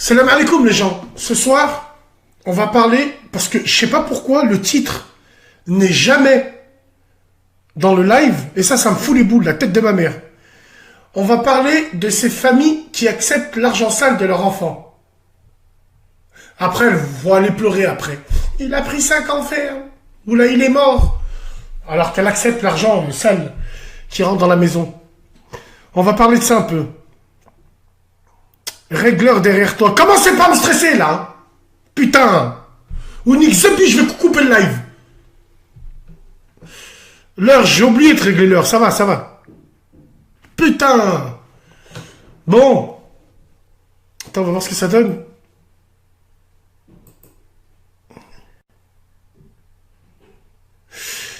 Salam alaikum les gens. Ce soir, on va parler, parce que je sais pas pourquoi le titre n'est jamais dans le live, et ça me fout les boules, la tête de ma mère. On va parler de ces familles qui acceptent l'argent sale de leur enfant. Après, elles vont aller pleurer après. Il a pris 5 ans ferme. Ou là, il est mort. Alors qu'elle accepte l'argent sale qui rentre dans la maison. On va parler de ça un peu. Régleur derrière toi. Commencez pas à me stresser, là. Putain. Ou Nick Zepi, je vais couper le live. L'heure, j'ai oublié de régler l'heure. Ça va. Putain. Bon. Attends, on va voir ce que ça donne.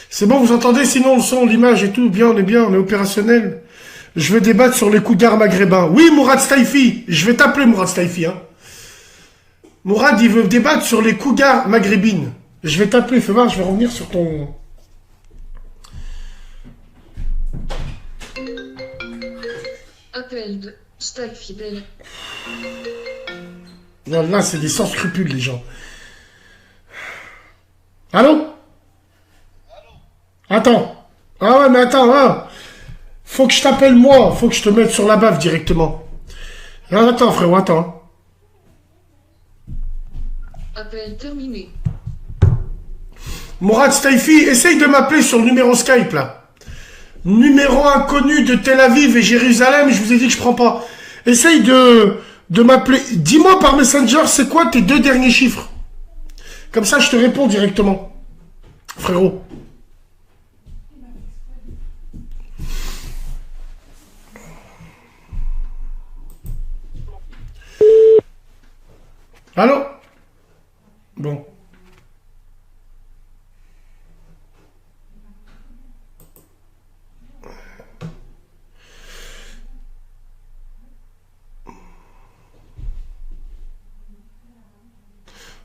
C'est bon, vous entendez? Sinon, le son, l'image et tout, bien, on est opérationnel. Je vais débattre sur les cougars maghrébins. Oui, Mourad Staifi. Je vais t'appeler Mourad Staifi, hein. Mourad, il veut débattre sur les cougars maghrébines. Je vais t'appeler, fais voir, je vais revenir sur ton... Appel de Staifi Bell. Non, là, c'est des sans scrupules, les gens. Allô? Attends. Ah ouais, mais attends, hein. Faut que je t'appelle moi, faut que je te mette sur la baffe directement. Ah, attends, frérot, attends. Appel terminé. Mourad Staifi, essaye de m'appeler sur le numéro Skype, là. Numéro inconnu de Tel Aviv et Jérusalem, je vous ai dit que je prends pas. Essaye de m'appeler. Dis-moi par Messenger, c'est quoi tes 2 derniers chiffres? Comme ça, je te réponds directement. Frérot. Allô? Bon.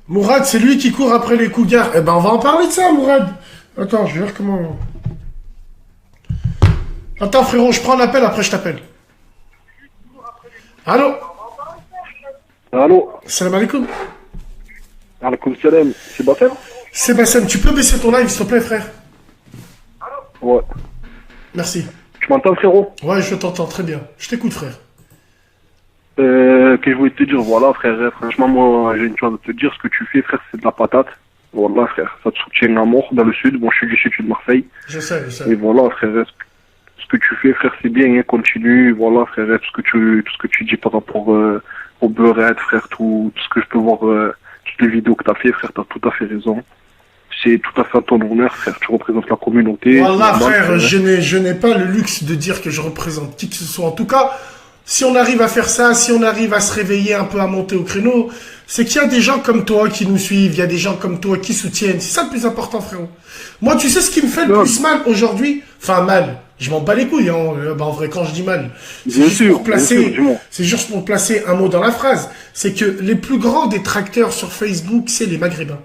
Mourad, c'est lui qui court après les cougars. Eh ben, on va en parler de ça, Mourad. Attends, je vais voir comment... Attends, frérot, je prends l'appel, après je t'appelle. Allô? Allô? Salam alaikum. Alaikum salam. C'est Bassem? C'est Bassem, tu peux baisser ton live, s'il te plaît, frère? Ouais. Merci. Tu m'entends, frérot? Ouais, je t'entends très bien. Je t'écoute, frère. Que je voulais te dire, voilà, frère, franchement, moi, j'ai une chose à te dire, ce que tu fais, frère, c'est de la patate. Voilà, frère, ça te soutient à mort dans le sud. Bon, je suis du sud de Marseille. Je sais. Et voilà, frère, ce que tu fais, frère, c'est bien, hein, continue. Voilà, frère, tout ce que tu dis par rapport au beurette, frère, tout ce que je peux voir, toutes les vidéos que t'as fait, frère, t'as tout à fait raison. C'est tout à fait à ton honneur, frère, tu représentes la communauté. Voilà, normal, frère, je n'ai pas le luxe de dire que je représente qui que ce soit. En tout cas, si on arrive à faire ça, si on arrive à se réveiller un peu, à monter au créneau, c'est qu'il y a des gens comme toi qui nous suivent, il y a des gens comme toi qui soutiennent. C'est ça le plus important, frérot. Moi, tu sais ce qui me fait le plus mal aujourd'hui? Enfin, mal. Je m'en bats les couilles, hein. En vrai, quand je dis mal, c'est juste pour placer un mot dans la phrase. C'est que les plus grands détracteurs sur Facebook, c'est les Maghrébins.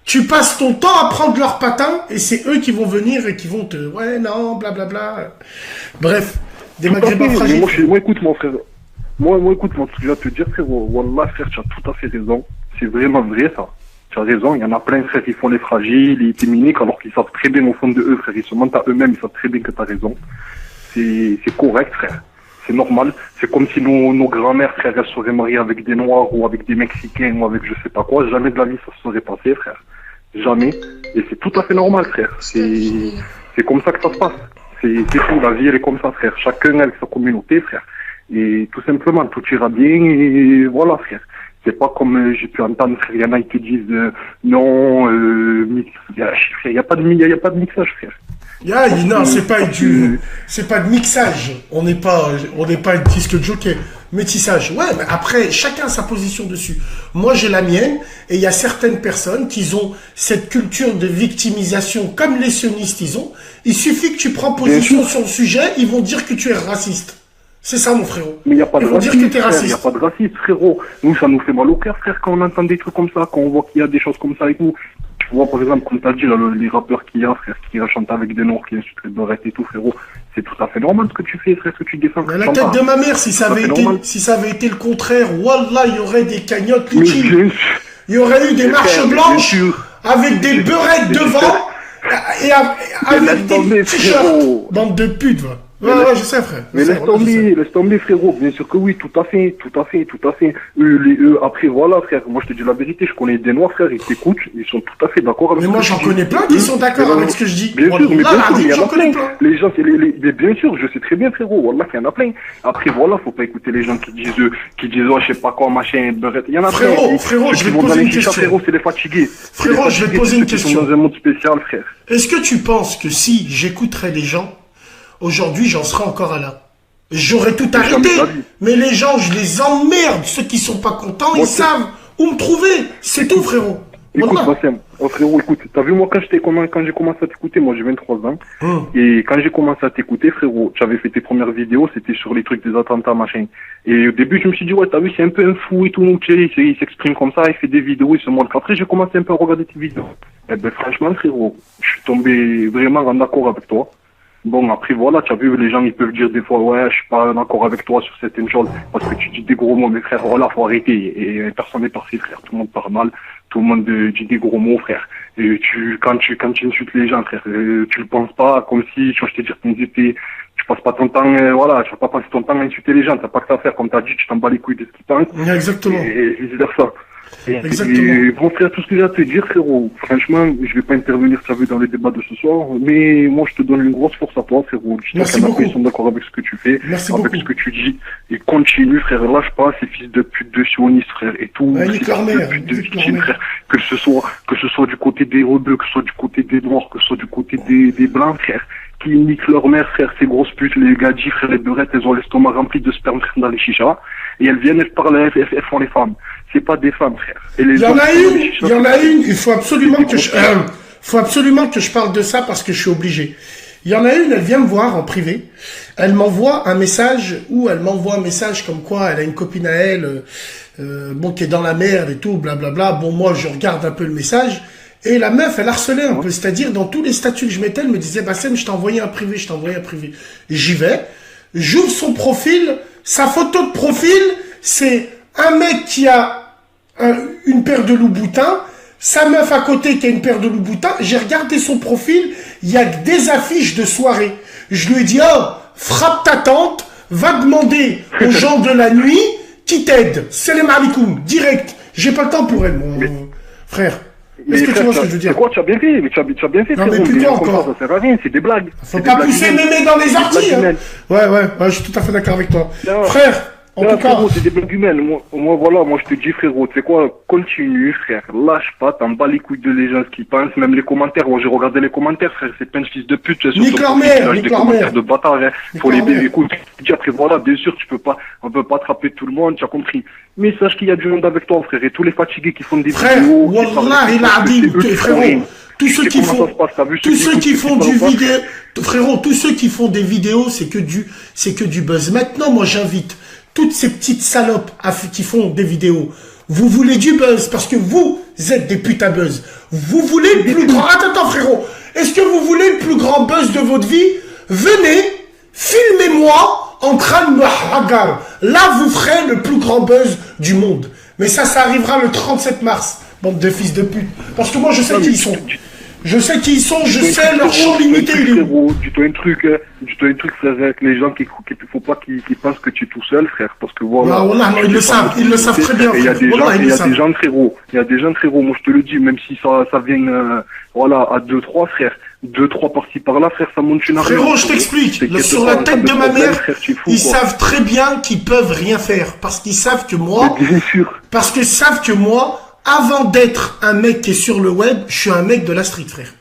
Tu passes ton temps à prendre leur patin et c'est eux qui vont venir et qui vont te... Ouais, non, blablabla. Bref, des Maghrébins fragiles. Moi, écoute, mon frère. Moi, écoute, ce que je vais te dire, frère, Wallah, frère, tu as tout à fait raison. C'est vraiment vrai, ça. Tu as raison, il y en a plein, frère, qui font les fragiles, les féminiques, alors qu'ils savent très bien au fond de eux, frère. Ils se mentent à eux-mêmes, ils savent très bien que tu as raison. C'est correct, frère. C'est normal. C'est comme si nos grands-mères, frère, elles seraient mariées avec des Noirs ou avec des Mexicains ou avec je sais pas quoi. Jamais de la vie ça se serait passé, frère. Jamais. Et c'est tout à fait normal, frère. C'est comme ça que ça se passe. C'est tout. La vie, elle est comme ça, frère. Chacun avec sa communauté, frère. Et tout simplement, tout ira bien et voilà, frère. C'est pas comme j'ai pu entendre, frère. Il y en a qui te disent non, il y a pas de mixage, frère. Non, c'est pas de mixage. On n'est pas une disque jockey. Métissage. Ouais, mais après, chacun a sa position dessus. Moi, j'ai la mienne, et il y a certaines personnes qui ont cette culture de victimisation, comme les sionistes, ils ont. Il suffit que tu prends position sur le sujet, ils vont dire que tu es raciste. C'est ça, mon frérot. Mais il n'y a pas de racisme, dire que t'es raciste. Il n'y a pas de racisme, frérot. Nous, ça nous fait mal au cœur, frère, quand on entend des trucs comme ça, quand on voit qu'il y a des choses comme ça avec nous. Tu vois, par exemple, comme t'as dit, là, les rappeurs qu'il y a, frère, qui chantent avec des noirs, qui insultent les beurrettes et tout, frérot. C'est tout à fait normal ce que tu fais, frère, ce que tu défends. Mais la tête de ma mère, si ça avait été le contraire, wallah, il y aurait des cagnottes litimes. Il y aurait eu des marches blanches avec des beurettes devant et avec des t-shirts. Bande de putes, va. Ouais, je sais, frère. Mais laisse tomber, frérot. Bien sûr que oui, tout à fait. Après, voilà, frère. Moi, je te dis la vérité, je connais des noirs, frère, ils t'écoutent, ils sont tout à fait d'accord avec ce que je dis. Mais moi, j'en connais plein qui sont d'accord avec ce que je dis. Bien sûr, mais il y en a plein. Les gens, mais bien sûr, je sais très bien, frérot. Wallah, qu'il y en a plein. Après, voilà, faut pas écouter les gens qui disent, oh, je sais pas quoi, machin, beurette. Il y en a plein. Frérot, je vais te poser une question. Frérot, c'est les fatigués. Frérot, je vais te poser une question. Ils sont dans un monde spécial, frère. Est-ce que tu penses que si j'écouterais les gens, aujourd'hui, j'en serais encore là. J'aurais tout arrêté. Mais les gens, je les emmerde. Ceux qui sont pas contents, ils savent où me trouver. C'est tout, frérot. Écoute, Bassem, frérot, écoute, t'as vu, moi, quand j'ai commencé à t'écouter, moi, j'ai 23 ans. Et quand j'ai commencé à t'écouter, frérot, tu avais fait tes premières vidéos, c'était sur les trucs des attentats, machin. Et au début, je me suis dit, ouais, t'as vu, c'est un peu un fou et tout, donc, il s'exprime comme ça, il fait des vidéos, il se montre. Après, j'ai commencé un peu à regarder tes vidéos. Eh ben, franchement, frérot, je suis tombé vraiment en accord avec toi. Bon, après, voilà, tu as vu, les gens, ils peuvent dire des fois, ouais, je suis pas d'accord avec toi sur certaines choses, parce que tu dis des gros mots, mais frère, voilà, faut arrêter. Et personne n'est parfait, frère. Tout le monde parle mal, tout le monde dit des gros mots, frère. Et quand tu insultes les gens, frère, tu le penses pas comme si, tu vois, je te dire, tu passes pas ton temps, voilà, tu vas pas passer ton temps à insulter les gens, t'as pas que ça à faire, comme t'as dit, tu t'en bats les couilles de ce qu'ils pensent. Exactement. Et vice-versa. Exactement. Et bon frère, tout ce que j'ai à te dire, frérot, franchement, je vais pas intervenir, ça veut, dans les débats de ce soir, mais moi je te donne une grosse force à toi, frérot. Merci beaucoup. Ils sont d'accord avec ce que tu fais, Merci avec beaucoup. ce que tu dis, et continue, frère, lâche pas ces fils de pute de sionistes, frère, et tout, ouais, ces fils de pute de victimes, frère, que ce soit du côté des rebeux, que ce soit du côté des noirs, que ce soit du côté des blancs, frère, qui niquent leur mère, frère, ces grosses putes, les gadgets, frère, les beurettes, elles ont l'estomac rempli de sperme, frère, dans les chichas, et elles viennent, elles parlent, elles font les femmes. C'est pas des femmes, frère. Il y en a une, il faut absolument que je parle de ça parce que je suis obligé. Il y en a une, elle vient me voir en privé, elle m'envoie un message comme quoi elle a une copine à elle, qui est dans la merde et tout, blablabla. Bon, moi, je regarde un peu le message, et la meuf, elle harcelait un peu, c'est-à-dire, dans tous les statuts que je mettais, elle me disait, Bassem, je t'ai envoyé un privé. Et j'y vais, j'ouvre son profil, sa photo de profil, c'est un mec qui a une paire de loups-boutins, sa meuf à côté qui a une paire de loups-boutins. J'ai regardé son profil, il y a que des affiches de soirée. Je lui ai dit, oh, frappe ta tante, va demander aux gens de la nuit qui t'aident. Salam alaikum, direct. J'ai pas le temps pour elle, mon frère. Est-ce que tu vois ce que je veux dire? Quoi, tu as bien fait, mais tu as bien fait, non, mais plus encore. Ça sert à rien, c'est des blagues. Faut pas pousser mémé dans les orties, hein. Ouais, je suis tout à fait d'accord avec toi. Non. Frère, en tout cas, frérot, c'est des blagues humaines. Moi, je te dis, frérot, tu sais quoi, continue, frère, lâche pas, t'en bats les couilles de les gens, ce qu'ils pensent, même les commentaires. Moi, j'ai regardé les commentaires, frère, c'est plein de fils de pute. Nique leur mère, des commentaires de bâtards, hein. Faut les bébés, écoute, après, voilà, bien sûr, on peut pas attraper tout le monde, tu as compris. Mais sache qu'il y a du monde avec toi, frère, et tous les fatigués qui font des vidéos. Wallah, il a dit, frérot. Tous ceux qui font des vidéos, c'est que du buzz. Maintenant, moi, j'invite toutes ces petites salopes qui font des vidéos. Vous voulez du buzz parce que vous êtes des putains buzz. Vous voulez le plus grand... Attends, frérot. Est-ce que vous voulez le plus grand buzz de votre vie? Venez, filmez-moi en train de me hagar. Là, vous ferez le plus grand buzz du monde. Mais ça arrivera le 37 mars. Bande de fils de pute. Parce que moi, je sais qui ils sont. Je sais qui ils sont, je sais leur champ limité. Dis-toi un truc, frère, avec les gens faut pas qu'ils pensent que tu es tout seul, frère, parce que voilà. Non, ils le savent très bien. Il y a des gens, frérot, moi je te le dis, même si ça vient, à 2-3, frère, 2-3 par-ci par-là, frère, ça monte une arrière. Frérot, je t'explique, sur la tête de ma mère, ils savent très bien qu'ils peuvent rien faire, parce qu'ils savent que moi, avant d'être un mec qui est sur le web, je suis un mec de la street, frère.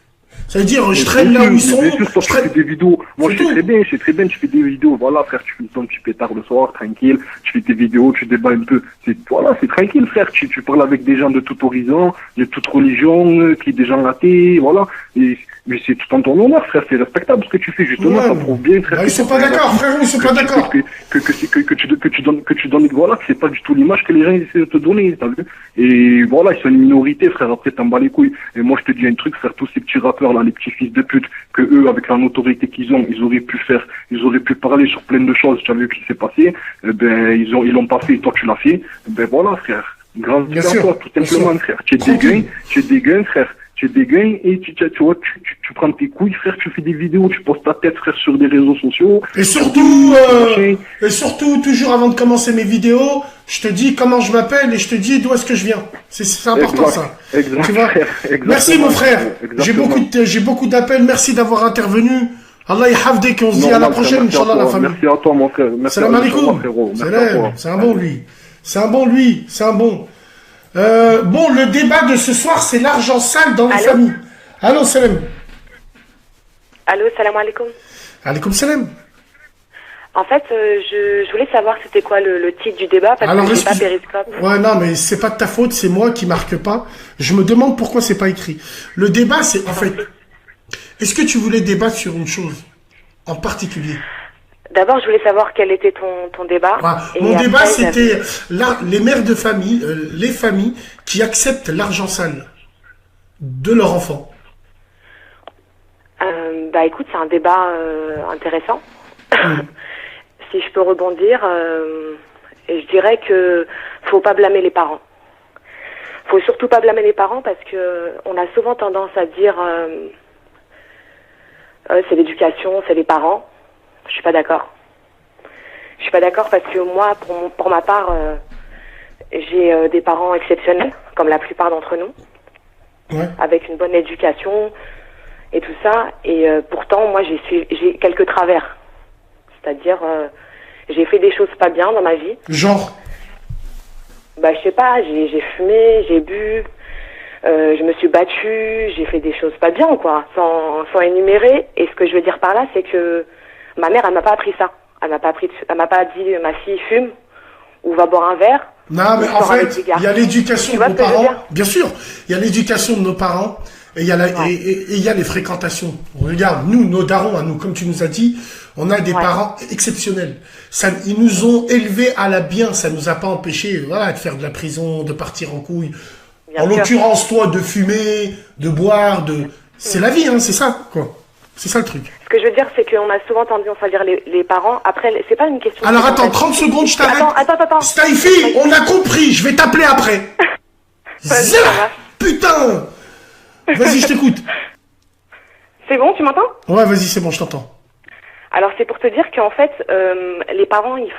Ça veut dire, je traîne là où ils sont. Je fais des vidéos. Moi, je sais très bien, tu fais des vidéos. Voilà, frère, tu fais ton petit pétard le soir, tranquille. Tu fais tes vidéos, tu débats un peu. C'est tranquille, frère. Tu parles avec des gens de tout horizon, de toute religion, des gens athées, voilà. Et Mais c'est tout en ton honneur, frère, c'est respectable ce que tu fais, justement, Ouais, ça prouve bien, frère. bah, ils sont pas d'accord, frérot, ils sont pas d'accord. Que tu donnes, voilà, que c'est pas du tout l'image que les gens essaient de te donner, t'as vu? Et voilà, ils sont une minorité, frère, après t'en bats les couilles. Et moi, je te dis un truc, frère, tous ces petits rappeurs, là, les petits fils de pute, que eux, avec la notoriété qu'ils ont, ils auraient pu parler sur plein de choses, tu as vu ce qui s'est passé, ils l'ont pas fait, toi tu l'as fait, voilà, frère. Grand Bien à sûr, toi, tout simplement, frère. Tu es des gains, frère. Tu es des gains et tu prends tes couilles, frère, tu fais des vidéos, tu postes ta tête, frère, sur des réseaux sociaux. Et surtout, toujours avant de commencer mes vidéos, je te dis comment je m'appelle et je te dis d'où est-ce que je viens. C'est important, ça. Exact, tu vois. frère, merci, mon frère. J'ai beaucoup d'appels. Merci d'avoir intervenu. Allah yahafdik, on se dit à la prochaine, Inch'Allah, la famille. Merci à toi, mon frère. Salam alaikum. C'est un bon, lui. C'est un bon. Bon, le débat de ce soir, c'est l'argent sale dans les familles. Allô, salam. Allô, salam alaikum. Alaikum salam. En fait, je voulais savoir c'était quoi le titre du débat, parce que c'est pas Périscope. Ouais, non, mais c'est pas de ta faute, c'est moi qui marque pas. Je me demande pourquoi c'est pas écrit. Le débat, c'est, en fait, est-ce que tu voulais débattre sur une chose en particulier? D'abord, je voulais savoir quel était ton débat. Mon débat, c'était les mères de famille, les familles qui acceptent l'argent sale de leur enfant. Bah écoute, c'est un débat intéressant. Si je peux rebondir, et je dirais que faut pas blâmer les parents. Faut surtout pas blâmer les parents parce que on a souvent tendance à dire c'est l'éducation, c'est les parents. Je suis pas d'accord. Je suis pas d'accord parce que moi, pour ma part, j'ai des parents exceptionnels, comme la plupart d'entre nous, avec une bonne éducation et tout ça. Et pourtant, moi, j'ai quelques travers. C'est-à-dire, j'ai fait des choses pas bien dans ma vie. Genre? Bah, je sais pas, j'ai fumé, j'ai bu, je me suis battue, j'ai fait des choses pas bien, quoi, sans énumérer. Et ce que je veux dire par là, c'est que ma mère, elle m'a pas appris ça. Elle m'a pas dit, ma fille fume, ou va boire un verre. Non, mais en fait, il y a l'éducation de nos parents. Bien sûr, il y a l'éducation de nos parents. Et il y a les fréquentations. Regarde, nous, nos darons, à nous, comme tu nous as dit, on a des parents exceptionnels. Ils nous ont élevés à la bien. Ça nous a pas empêché, voilà, de faire de la prison, de partir en couille. En l'occurrence, toi, de fumer, de boire, c'est la vie, hein, c'est ça, quoi. C'est ça le truc. Ce que je veux dire, c'est qu'on a souvent tendance à dire les parents. Après, c'est pas une question. Alors attends, 30 secondes, je t'arrête. Attends. Staifi, on a compris. Je vais t'appeler après. Putain. Vas-y, je t'écoute. C'est bon, tu m'entends? Ouais, vas-y, c'est bon, je t'entends. Alors, c'est pour te dire qu'en fait, les parents, il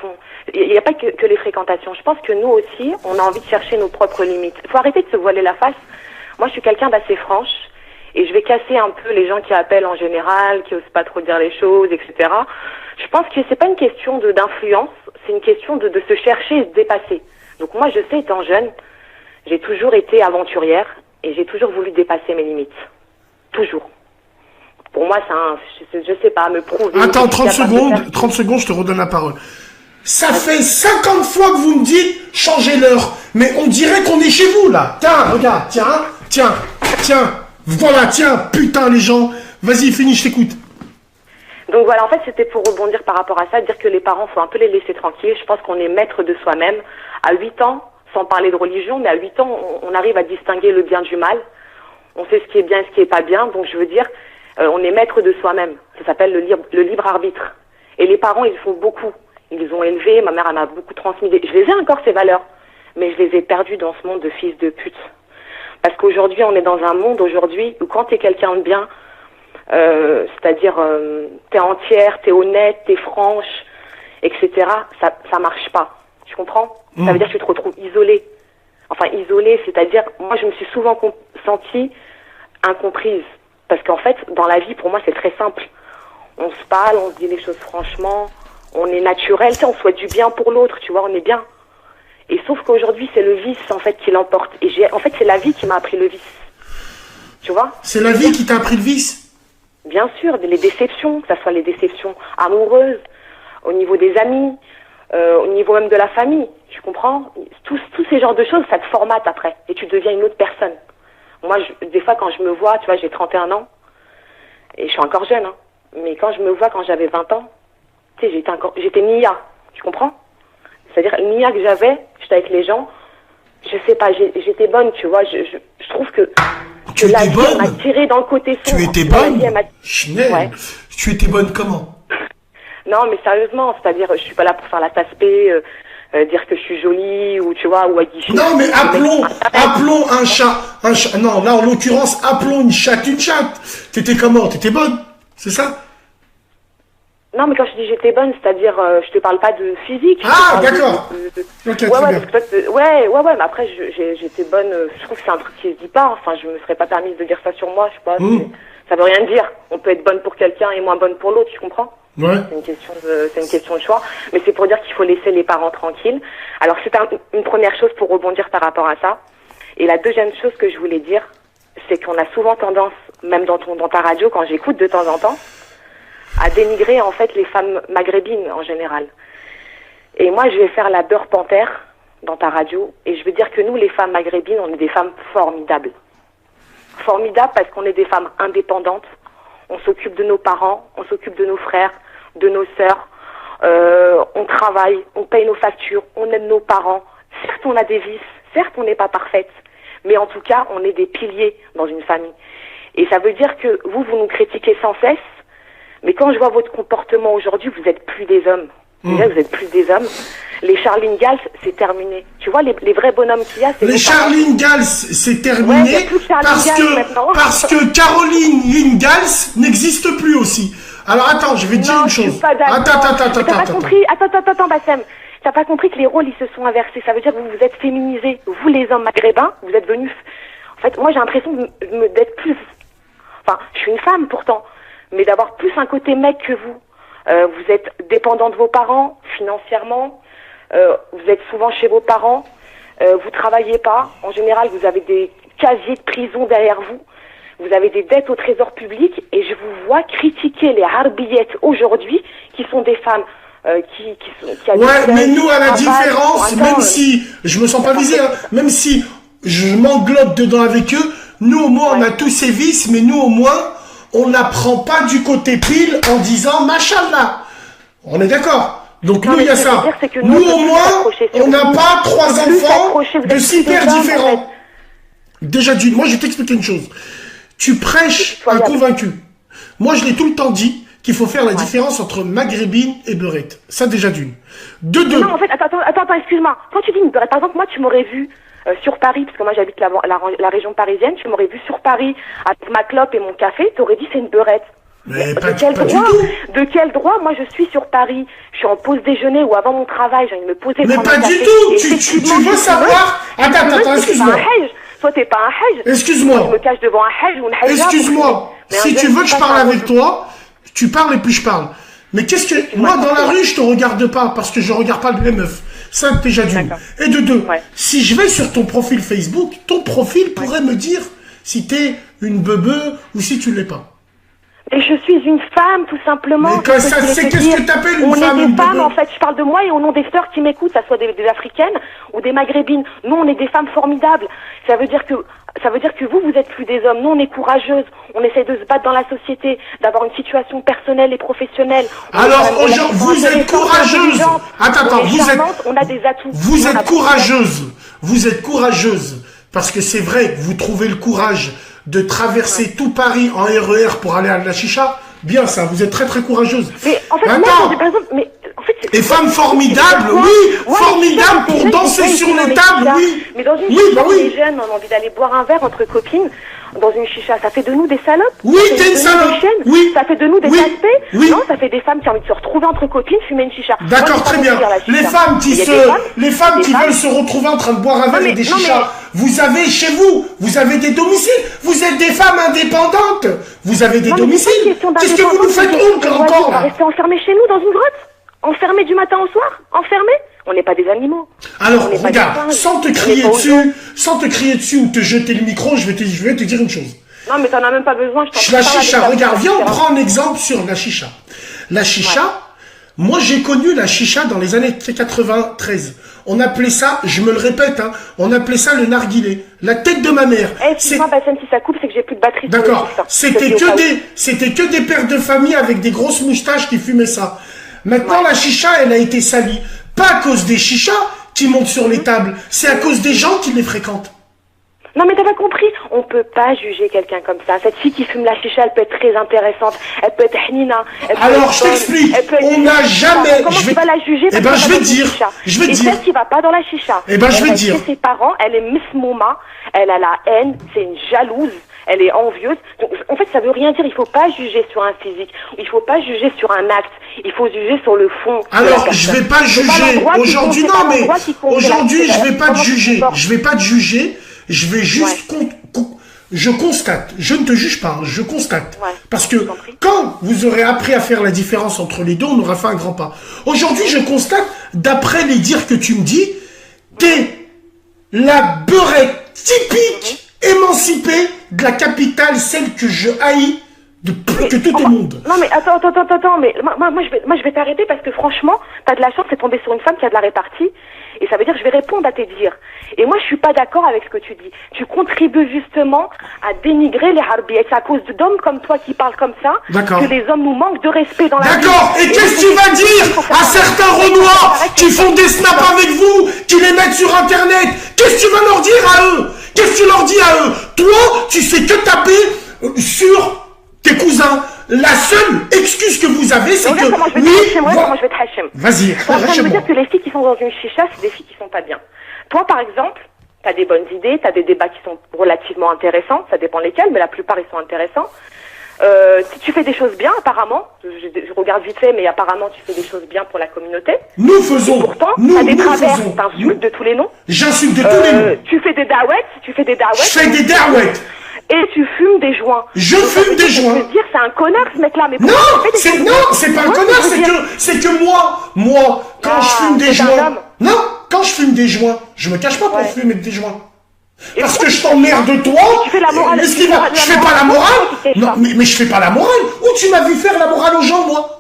n'y a pas que les fréquentations. Je pense que nous aussi, on a envie de chercher nos propres limites. Il faut arrêter de se voiler la face. Moi, je suis quelqu'un d'assez franche. Et je vais casser un peu les gens qui appellent en général, qui osent pas trop dire les choses, etc. Je pense que c'est pas une question d'influence, c'est une question de se chercher et de se dépasser. Donc moi, je sais, étant jeune, j'ai toujours été aventurière et j'ai toujours voulu dépasser mes limites. Toujours. Pour moi, c'est je sais pas, me prouver. Attends, 30 secondes, je te redonne la parole. Ça fait 50 fois que vous me dites changez l'heure, mais on dirait qu'on est chez vous, là. Tiens, regarde, tiens. Voilà, tiens, putain, les gens. Vas-y, finis, je t'écoute. Donc voilà, en fait, c'était pour rebondir par rapport à ça, dire que les parents, faut un peu les laisser tranquilles. Je pense qu'on est maître de soi-même. À 8 ans, sans parler de religion, mais à 8 ans, on arrive à distinguer le bien du mal. On sait ce qui est bien et ce qui est pas bien. Donc je veux dire, on est maître de soi-même. Ça s'appelle le libre arbitre. Et les parents, ils font beaucoup. Ils ont élevé, ma mère, elle m'a beaucoup transmis. Je les ai encore, ces valeurs. Mais je les ai perdues dans ce monde de fils de pute. Parce qu'aujourd'hui, on est dans un monde aujourd'hui où quand t'es quelqu'un de bien, c'est-à-dire t'es entière, t'es honnête, t'es franche, etc., ça marche pas. Tu comprends? Ça veut dire que tu te retrouves isolée. Enfin, isolée, c'est-à-dire, moi, je me suis souvent sentie incomprise. Parce qu'en fait, dans la vie, pour moi, c'est très simple. On se parle, on se dit les choses franchement, on est naturel, tu sais, on souhaite du bien pour l'autre, tu vois, on est bien. Et sauf qu'aujourd'hui, c'est le vice, en fait, qui l'emporte. Et en fait, c'est la vie qui m'a appris le vice. Tu vois? C'est la vie qui t'a appris le vice? Bien sûr, les déceptions, que ce soit les déceptions amoureuses, au niveau des amis, au niveau même de la famille. Tu comprends? Tous ces genres de choses, ça te formate après. Et tu deviens une autre personne. Moi, des fois, quand je me vois, tu vois, j'ai 31 ans, Et je suis encore jeune, hein. Mais quand je me vois quand j'avais 20 ans, tu sais, j'étais Nia, tu comprends? C'est-à-dire, Nia que j'étais avec les gens, je sais pas, j'étais bonne, tu vois, je trouve que la vie m'a tiré dans le côté sombre. Tu étais bonne? Chinelle, ouais. Tu étais bonne comment? Non, mais sérieusement, c'est-à-dire, je suis pas là pour faire la tasse-paix, dire que je suis jolie, ou tu vois, ou à guichet. Non, mais appelons un chat, non, là, en l'occurrence, appelons une chatte. T'étais comment? T'étais bonne? C'est ça? Non, mais quand je dis j'étais bonne, c'est-à-dire, je te parle pas de physique. Ah, d'accord. Okay, ouais, mais après, j'étais bonne, je trouve que c'est un truc qui se dit pas, enfin, je me serais pas permise de dire ça sur moi, je sais pas, ça veut rien dire. On peut être bonne pour quelqu'un et moins bonne pour l'autre, tu comprends? Ouais. C'est une question de choix, mais c'est pour dire qu'il faut laisser les parents tranquilles. Alors, c'est une première chose pour rebondir par rapport à ça. Et la deuxième chose que je voulais dire, c'est qu'on a souvent tendance, même dans ta radio, quand j'écoute de temps en temps, à dénigrer en fait les femmes maghrébines en général. Et moi, je vais faire la beurre panthère dans ta radio, et je veux dire que nous, les femmes maghrébines, on est des femmes formidables. Formidables parce qu'on est des femmes indépendantes, on s'occupe de nos parents, on s'occupe de nos frères, de nos sœurs, on travaille, on paye nos factures, on aide nos parents. Certes, on a des vices, certes, on n'est pas parfaite, mais en tout cas, on est des piliers dans une famille. Et ça veut dire que vous nous critiquez sans cesse, mais quand je vois votre comportement aujourd'hui, vous êtes plus des hommes. Déjà, vous êtes plus des hommes. Les Charles Ingalls, c'est terminé. Tu vois, les vrais bonhommes qu'il y a, c'est... Les Charles Ingalls, c'est terminé, parce que Caroline Ingalls n'existe plus aussi. Alors attends, je vais te dire une chose. Attends, Bassem. T'as pas compris que les rôles, ils se sont inversés. Ça veut dire que vous vous êtes féminisés. Vous, les hommes maghrébins, vous êtes venus... En fait, moi, j'ai l'impression d'être plus... Enfin, je suis une femme, pourtant. Mais d'avoir plus un côté mec que vous. Vous êtes dépendant de vos parents, financièrement. Vous êtes souvent chez vos parents. Vous travaillez pas. En général, vous avez des casiers de prison derrière vous. Vous avez des dettes au trésor public. Et je vous vois critiquer les harbillettes aujourd'hui, qui sont des femmes qui mais nous, à la différence, même si je me sens pas visé, hein, même si je m'englobe dedans avec eux, nous, au moins, on a tous ces vices, mais nous, au moins... On n'apprend pas du côté pile en disant machallah. On est d'accord. Donc nous, il y a ça. Nous, au moins, on n'a pas 3 enfants de super différents. Déjà d'une, moi je vais t'expliquer une chose. Tu prêches un convaincu. Moi je l'ai tout le temps dit qu'il faut faire la différence entre maghrébine et beurette. Ça déjà d'une. De deux. Non, en fait, attends, excuse-moi. Quand tu dis une beurette, par exemple, moi tu m'aurais vu sur Paris, parce que moi j'habite la région parisienne, tu m'aurais vu sur Paris avec ma clope et mon café, t'aurais dit c'est une beurette. Mais de quel droit moi je suis sur Paris, je suis en pause déjeuner ou avant mon travail, j'ai envie de me poser. Mais pas du tout. Tu veux savoir? Attends, excuse-moi. Toi t'es pas un hajj. Excuse-moi. Je me cache devant un hajj ou une hajja. Excuse-moi. Si tu veux que je parle avec toi, tu parles et puis je parle. Mais qu'est-ce que moi dans la rue je te regarde pas parce que je regarde pas les meufs. Ça déjà d'une. Et de deux, si je vais sur ton profil Facebook, ton profil pourrait me dire si t'es une beubeu ou si tu l'es pas. Et je suis une femme, tout simplement. Mais qu'est-ce que t'appelles une femme? On est des femmes, en fait. Je parle de moi et au nom des sœurs qui m'écoutent, ça soit des Africaines ou des Maghrébines. Nous, on est des femmes formidables. Ça veut dire que vous êtes plus des hommes. Nous, on est courageuses. On essaie de se battre dans la société, d'avoir une situation personnelle et professionnelle. Alors, vous êtes courageuse. Attends, on a des atouts. Vous êtes courageuse. Vous êtes courageuse. Parce que c'est vrai que vous trouvez le courage de traverser tout Paris en RER pour aller à la chicha. Bien ça, vous êtes très très courageuse. Mais en fait, et femme formidable, formidable pour danser sur les tables, oui. Mais dans une chicha, les jeunes ont envie d'aller boire un verre entre copines. Dans une chicha, ça fait de nous des salopes. Oui, t'es une salope. Oui. Ça fait de nous des aspects. Oui. Non, ça fait des femmes qui ont envie de se retrouver entre copines, fumer une chicha. D'accord, très bien. Les femmes qui veulent se retrouver en train de boire un verre et des chichas. Vous avez chez vous avez des domiciles. Vous êtes des femmes indépendantes. Vous avez des domiciles. Qu'est-ce que vous nous faites encore là? On va rester enfermés chez nous dans une grotte. Enfermés du matin au soir. Enfermés. On n'est pas des animaux. Alors, regarde, sans te crier dessus ou te jeter le micro, je vais te dire une chose. Non, mais t'en as même pas besoin. La chicha, regarde, viens, on prend un exemple sur la chicha. La chicha, moi j'ai connu la chicha dans les années 93. on appelait ça, je me le répète, hein, on appelait ça le narguilé. La tête de ma mère. Excuse-moi, Bassem, si ça coupe, c'est que j'ai plus de batterie. D'accord. C'était que des pères de famille avec des grosses moustaches qui fumaient ça. Maintenant, la chicha, elle a été salie. Pas à cause des chichas qui montent sur les tables, c'est à cause des gens qui les fréquentent. Non mais t'as pas compris, on peut pas juger quelqu'un comme ça. Cette fille qui fume la chicha, elle peut être très intéressante, elle peut être hnina. Alors je t'explique, on n'a jamais... Comment tu vas la juger? Eh ben je vais dire, Et celle qui va pas dans la chicha. Eh ben je vais dire. Ses parents, elle est mismouma, elle a la haine, c'est une jalouse. Elle est envieuse. Donc, en fait, ça veut rien dire. Il faut pas juger sur un physique. Il faut pas juger sur un acte. Il faut juger sur le fond. Alors, je vais pas juger. Aujourd'hui, non, mais aujourd'hui, je vais pas te juger. Je vais pas te juger. Je vais juste je constate. Je ne te juge pas. Je constate. Ouais, parce que quand vous aurez appris à faire la différence entre les deux, on aura fait un grand pas. Aujourd'hui, je constate, d'après les dires que tu me dis, t'es la beurette typique émancipée de la capitale, celle que je haïs de plus que tout au monde. Non mais attends, mais moi je vais t'arrêter parce que franchement, t'as de la chance, c'est tombé sur une femme qui a de la répartie, et ça veut dire que je vais répondre à tes dires. Et moi je suis pas d'accord avec ce que tu dis. Tu contribues justement à dénigrer les harbiettes. C'est à cause d'hommes comme toi qui parlent comme ça que les hommes nous manquent de respect dans la vie. D'accord. Et qu'est-ce que tu vas dire à certains Renois qui font des snaps avec vous, qui les mettent sur internet? Qu'est-ce que tu vas leur dire à eux? Qu'est-ce que tu leur dis à eux? Toi, tu sais que taper sur tes cousins. La seule excuse que vous avez, c'est que... Comment je vais te hachem. Vas-y, je veux dire que les filles qui sont dans une chicha, c'est des filles qui sont pas bien. Toi, par exemple, t'as des bonnes idées, t'as des débats qui sont relativement intéressants, ça dépend lesquels, mais la plupart, ils sont intéressants. Tu fais des choses bien, apparemment. Je regarde vite fait, mais apparemment, tu fais des choses bien pour la communauté. Nous faisons. Et pourtant, t'as des travers, t'insultes de tous les noms. J'insulte de tous les noms. Tu fais des daouettes, Je fais des daouettes. Et tu fumes des joints. Je fume des joints. Je veux dire, c'est un connard, ce mec-là. Mais non, c'est pas un connard, c'est que moi, quand je fume des joints. Non, quand je fume des joints, je me cache pas pour fumer des joints. Parce que je t'emmerde toi. Tu fais la morale. Je fais pas la morale. Non, mais je fais pas la morale. Où tu m'as vu faire la morale aux gens, moi?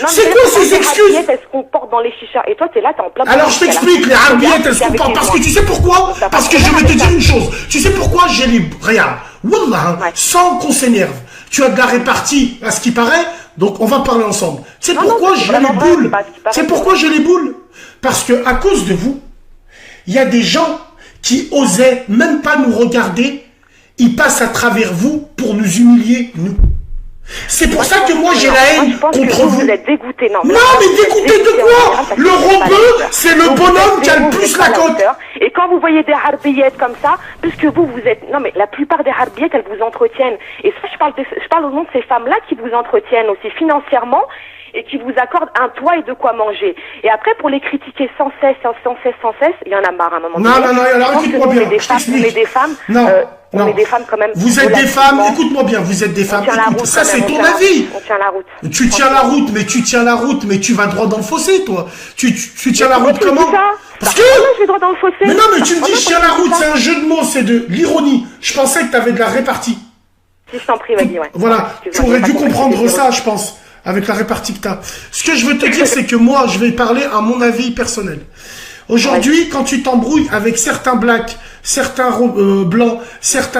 C'est quoi ces excuses? Elles se comportent dans les chichas. Et toi, t'es là, t'es en plein. Alors, je t'explique, les harbiettes, elles se comportent. Parce que tu sais pourquoi? Parce que je vais te dire une chose. Tu sais pourquoi j'ai les... Regarde. Wallah, sans qu'on s'énerve. Tu as de la répartie, à ce qui paraît. Donc, on va parler ensemble. C'est pourquoi j'ai les boules. C'est pourquoi j'ai les boules. Parce que, à cause de vous, il y a des gens qui osaient même pas nous regarder. Ils passent à travers vous pour nous humilier, nous. C'est pour ça que moi j'ai la haine contre vous. Vous êtes dégoûté, non? Non, mais dégoûté de quoi? Le robeux, c'est le bonhomme qui a le plus la cote. Et quand vous voyez des harbiettes comme ça, puisque vous êtes... Non, mais la plupart des harbiettes, elles vous entretiennent. Et ça, je parle au nom de ces femmes-là qui vous entretiennent aussi financièrement et qui vous accordent un toit et de quoi manger. Et après, pour les critiquer sans cesse, il y en a marre à un moment donné. Non, alors écoute-moi bien, on est des femmes, on est des femmes quand même. Vous êtes des femmes, écoute-moi bien, vous êtes des femmes. Écoute, ça c'est ton avis. On tient la route. Tu tiens la route, mais tu vas droit dans le fossé, toi. Tu tiens la route comment? Parce que... je vais droit dans le fossé. Mais non, mais tu me dis je tiens la route, c'est un jeu de mots, c'est de l'ironie. Je pensais que tu avais de la répartie. Si je t'en prie, vas-y, ouais. Voilà, tu aurais dû comprendre ça, je pense, avec la répartie que tu as. Ce que je veux te dire, c'est que moi, je vais parler à mon avis personnel. Aujourd'hui, quand tu t'embrouilles avec certains blacks, certains blancs,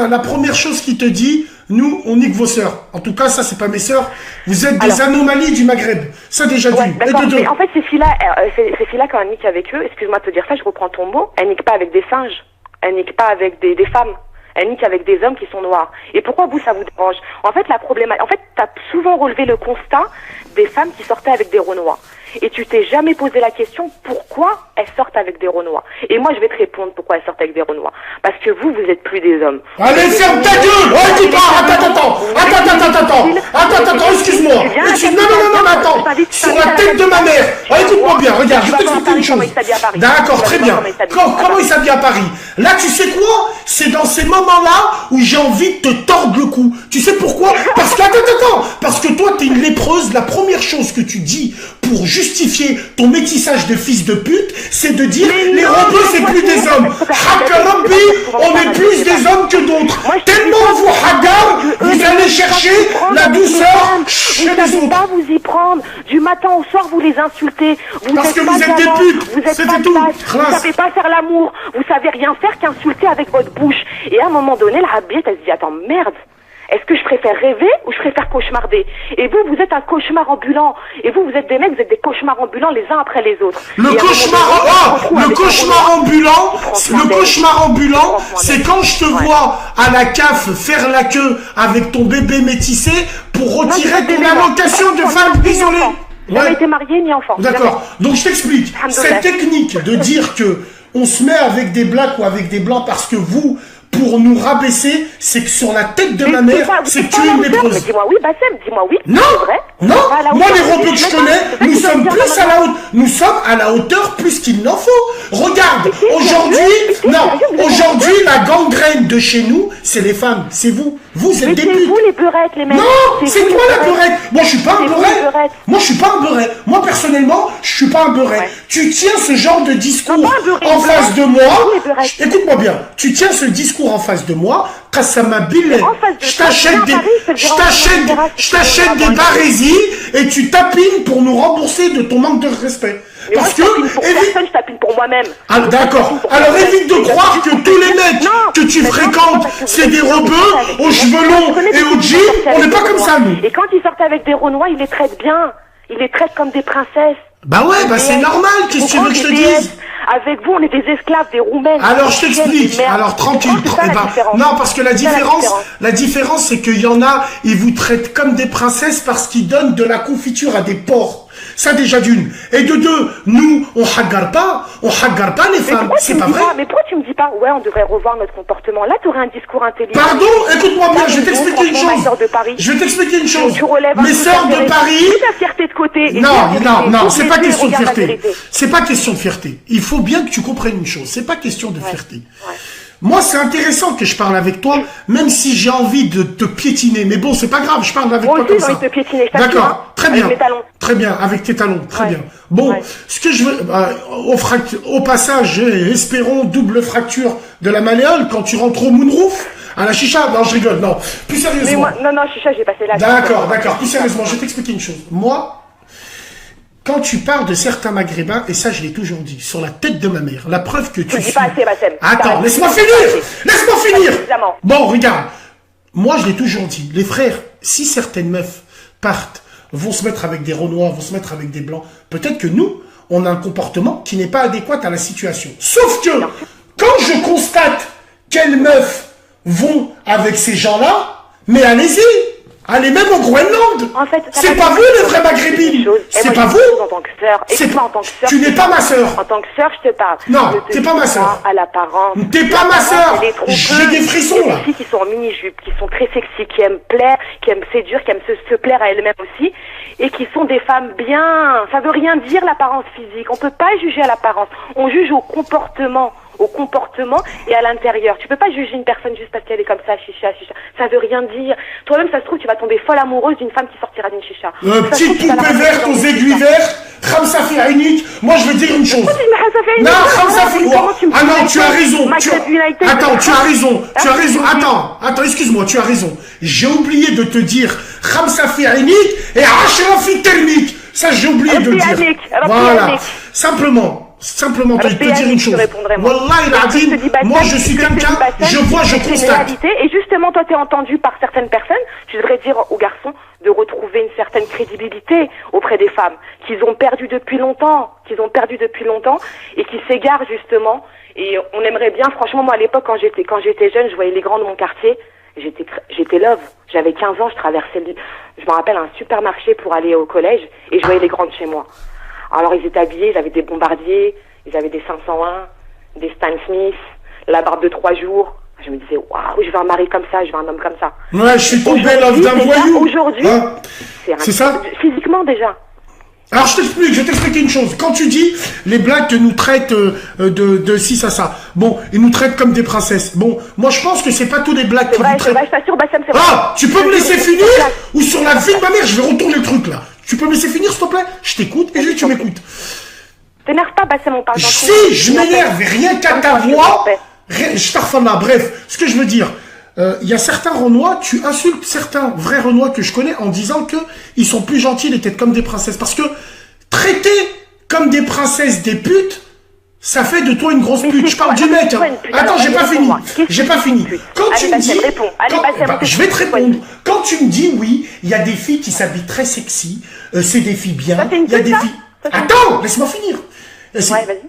la première chose qu'ils te dit, nous, on nique vos sœurs. En tout cas, ça, c'est pas mes sœurs. Vous êtes des anomalies du Maghreb. Ça, déjà dit. Et de deux. Mais en fait, ces filles-là, quand elles niquent avec eux, excuse-moi de te dire ça, je reprends ton mot, elles niquent pas avec des singes. Elles niquent pas avec des femmes. Elles niquent avec des hommes qui sont noirs. Et pourquoi vous, ça vous dérange? En fait, t'as souvent relevé le constat des femmes qui sortaient avec des Renois. Et tu t'es jamais posé la question pourquoi elles sortent avec des Renois. Et moi, je vais te répondre pourquoi elles sortent avec des Renois. Parce que vous êtes plus des hommes. Allez, ferme ta gueule! Oh, écoute, attends, excuse-moi. Non, attends. Sur la tête de ma mère. Oh, écoute-moi bien, regarde, je vais t'expliquer une chose. D'accord, très bien. Comment il s'habille à Paris? Là, tu sais quoi? C'est dans ces moments-là où j'ai envie de te tordre le cou. Tu sais pourquoi? Parce que, attends, parce que toi, t'es une lépreuse, la première chose que tu dis pour justifier ton métissage de fils de pute, c'est de dire les rebeux c'est plus des hommes. Hakarambi, on est plus des hommes que d'autres. Tellement vous hagar, vous allez chercher la douceur chez vous ne les savez autres. pas vous y prendre. Du matin au soir, vous les insultez. Parce êtes que pas vous êtes des galant, putes. vous êtes C'était pas tout. classe, Classe. vous savez pas faire l'amour. Vous savez rien faire qu'insulter avec votre bouche. Et à un moment donné, la rabiette, elle se dit, attends, merde. Est-ce que je préfère rêver ou je préfère cauchemarder? Et vous, vous êtes un cauchemar ambulant. Et vous, vous êtes des mecs, vous êtes des cauchemars ambulants les uns après les autres. Le Et à un cauchemar, moment donné, on se retrouve le avec cauchemar un ambulant, Franchement, le cauchemar ambulant, franchement, c'est quand je te ouais. vois à la CAF faire la queue avec ton bébé métissé pour retirer ton allocation de femme isolée. J'ai jamais été mariée ni enfant. D'accord. Donc je t'explique. Alhamdoulilah. Cette technique de dire que on se met avec des blacks ou avec des blancs parce que vous, pour nous rabaisser, c'est que sur la tête de ma mère, c'est que tu es une lépreuse. Dis-moi oui, Bassem, dis-moi oui. Non, c'est vrai. non, Voilà, moi oui, les rebeux que je maintenant, connais, c'est vrai nous que tu sommes dois plus dire à la maintenant. hauteur, nous sommes à la hauteur plus qu'il n'en faut. Regarde, t'es aujourd'hui, sérieux? Mais t'es non, sérieux? Vous êtes aujourd'hui la gangrène de chez nous, c'est les femmes, c'est vous. Vous êtes Mais des c'est putes. vous les beurettes, les mecs. Non, c'est vous, toi les la beurette. Moi, je suis pas un C'est vous, beurette. les beurettes. Moi, je suis pas un beurette. Moi, personnellement, je suis pas un beurette. Ouais. Tu tiens ce genre de discours Non, pas un beurette, en face de beurette. moi. Vous, les beurettes. Écoute-moi bien. Tu tiens ce discours en face de moi. Kassama Billet. En face de Je toi, t'achète viens des, à Paris, je te le je dirai en t'achète, terrasse, je t'achète tu des vas voir. barésies et tu tapines pour nous rembourser de ton manque de respect. Mais moi, Parce je tapine que, pour évite- personne, je tapine pour moi-même. ah, d'accord. Je tapine pour Alors moi-même. évite de croire que tous les mecs Non, que tu mais fréquentes, parce que c'est vous des êtes rebeux avec aux des cheveux mecs. longs Je connais et des aux gens qui jeans. sortent On avec n'est pas des comme ça, Renois. nous. Et quand ils sortent avec des Renois, ils les traitent bien. Ils les traitent comme des princesses. Bah ouais, bah c'est Des normal. S. Qu'est-ce que tu veux que je te Des dise? S. Avec vous, on est des esclaves, des Roumaines. Alors des je Tchétchènes, t'explique. des merdes. Alors tranquille. C'est ça, Eh la ben, différence. non, parce que C'est ça, la différence, c'est qu'il y en a, ils vous traitent comme des princesses parce qu'ils donnent de la confiture à des porcs. Ça déjà d'une. Et de deux, nous, on hagarde pas les Mais femmes. pourquoi tu C'est me pas dis vrai. pas, mais pourquoi tu me dis pas, ouais, on devrait revoir notre comportement? Là, tu aurais un discours intelligent. Pardon, écoute-moi bien, Là, je vais t'expliquer une franchement, ma chose. sœur de Paris. Je vais t'expliquer une chose. Tu relèves un Mes peu sœurs ta de vérité. Paris. Mets ta fierté de côté. et dis la Non, vérité. non, non, Faut c'est les pas deux, question de regarde la fierté. vérité. C'est pas question de fierté. Il faut bien que tu comprennes une chose. C'est pas question de fierté. Ouais. Moi, c'est intéressant que je parle avec toi, même si j'ai envie de te piétiner. Mais bon, c'est pas grave, je parle avec Moi toi aussi, comme j'ai ça. envie de te piétiner, je t'assure, D'accord, hein, très avec bien. mes talons. Très bien, avec tes talons, très Ouais. bien. Bon, Ouais. ce que je veux, au passage, espérons double fracture de la malléole quand tu rentres au moonroof, à la chicha. Non, je rigole, non. Plus Mais sérieusement. moi, non, chicha, j'ai passé la D'accord, d'accord. Plus sérieusement, je vais t'expliquer une chose. Moi, quand tu parles de certains maghrébins, et ça je l'ai toujours dit, sur la tête de ma mère, la preuve que tu le dis pas assez, Bassem. Attends, T'arrêtes. laisse-moi Tu dis finir. pas assez. Laisse-moi finir. Suffisamment. Bon, regarde. Moi, je l'ai toujours dit. Les frères, si certaines meufs partent, vont se mettre avec des Renois, vont se mettre avec des Blancs, peut-être que nous, on a un comportement qui n'est pas adéquat à la situation. Sauf que, quand je constate quelles meufs vont avec ces gens-là, mais allez-y. Allez même au Groenland. En fait, C'est pas vous les vrais maghrébines. C'est pas vous. En tant que sœur, C'est écoute-moi en tant que sœur. Tu n'es pas ma sœur. En tant que sœur, je te parle. Non, Ne te t'es pas dis ma sœur. À l'apparence. T'es pas ma sœur. Elle est trompeuse. J'ai des frissons, Il y a là. des filles qui sont en mini-jupe, qui sont très sexy, qui aiment plaire, qui aiment séduire, qui aiment se plaire à elles-mêmes aussi, et qui sont des femmes bien. Ça veut rien dire l'apparence physique. On peut pas juger à l'apparence. On juge au comportement et à l'intérieur. Tu peux pas juger une personne juste parce qu'elle est comme ça, chicha. Ça veut rien dire. Toi-même, ça se trouve, tu vas tomber folle amoureuse d'une femme qui sortira d'une chicha. Ça se trouve, Petite tu vas la poupée rencontrer verte dans aux une aiguilles chicha. vertes, Khamsa fi Ainik. Moi, je veux dire une chose. Pourquoi tu me mets ça fait une Non, minute? Khamsa fi... Comment tu me Ah non, fais tu as raison. Maghreb United, Attends, tu as raison. Tu as Ah, raison. Attends, excuse-moi, tu as raison. J'ai oublié de te dire Khamsa fi Ainik et Ashra fi Termik. Ça, j'ai oublié de le Rabbi dire. Ainik, Rabbi Voilà. Ainik. Simplement, te Rabbi dire une Ainik, je chose. te répondrai, moi. Wallahi Je l'azim, te dis, Bassem, moi, je suis que c'est quelqu'un, une Bassem, je vois, je c'est une constate. réalité. Et justement, toi, t'es entendu par certaines personnes. Tu devrais dire aux garçons de retrouver une certaine crédibilité auprès des femmes qu'ils ont perdu depuis longtemps, et qui s'égarent justement. Et on aimerait bien, franchement, moi, à l'époque, quand j'étais jeune, je voyais les grands de mon quartier. J'étais love. J'avais 15 ans, je me rappelle, un supermarché pour aller au collège, et je voyais les grands de chez moi. Alors, ils étaient habillés, ils avaient des bombardiers, ils avaient des 501, des Stan Smith, la barbe de 3 jours. Je me disais, waouh, je veux un mari comme ça, je veux un homme comme ça. Ouais, je suis tombé love d'un Aujourd'hui, voyou. Aujourd'hui, Hein c'est C'est ça? physiquement déjà. Alors je vais t'expliquer une chose. Quand tu dis les blacks nous traitent de ci, ça. Bon, ils nous traitent comme des princesses. Bon, moi je pense que c'est pas tous les blacks qui nous traitent. Je t'assure, Bassem, c'est Ah, tu peux me laisser finir ou sur la vie de ma mère, je vais retourner le truc là. Tu peux me laisser finir s'il te plaît? Je t'écoute et tu m'écoutes. T'énerve pas, Bassem, on parle dans Si, je m'énerve, rien qu'à ta voix. Je t'arfane là, bref, ce que je veux dire. Il y a certains Renois, tu insultes certains vrais Renois que je connais en disant que ils sont plus gentils, les têtes comme des princesses. Parce que traiter comme des princesses des putes, ça fait de toi une grosse pute. Je parle du mec. Hein. Attends, j'ai pas fini. J'ai pas fini. Quand tu me dis, je vais te répondre. Quand tu me dis oui, il y a des filles qui s'habillent très sexy, c'est des filles bien. Il y a des filles. Attends, laisse-moi finir. Ouais, vas-y.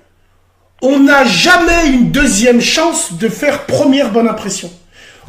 On n'a jamais une deuxième chance de faire première bonne impression.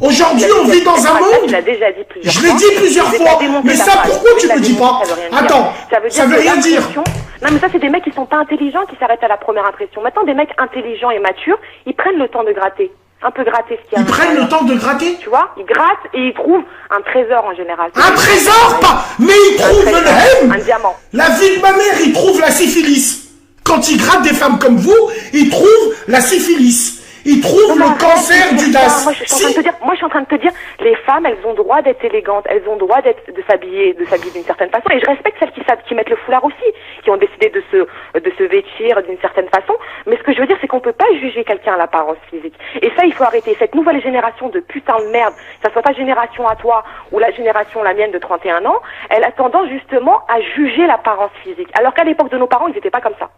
Aujourd'hui, on vit dans un monde. Je l'ai dit plusieurs fois. Mais ça, pourquoi tu me dis pas? Attends, ça veut rien dire. Non, mais ça, c'est des mecs qui sont pas intelligents qui s'arrêtent à la première impression. Maintenant, des mecs intelligents et matures, ils prennent le temps de gratter. Un peu gratter ce qu'il y a. Ils prennent le temps de gratter? Tu vois, ils grattent et ils trouvent un trésor en général. Un trésor, pas? Mais ils trouvent le hem. Un diamant. La vie de ma mère, ils trouvent la syphilis. Quand ils grattent des femmes comme vous, ils trouvent la syphilis. Ils trouvent le cancer du DAS. Moi, je suis en train de te dire, les femmes, elles ont droit d'être élégantes, elles ont droit de s'habiller d'une certaine façon. Et je respecte celles qui mettent le foulard aussi, qui ont décidé de se vêtir d'une certaine façon. Mais ce que je veux dire, c'est qu'on peut pas juger quelqu'un à l'apparence physique. Et ça, il faut arrêter. Cette nouvelle génération de putain de merde, que ça soit ta génération à toi ou la génération, la mienne de 31 ans, elle a tendance justement à juger l'apparence physique. Alors qu'à l'époque de nos parents, ils étaient pas comme ça.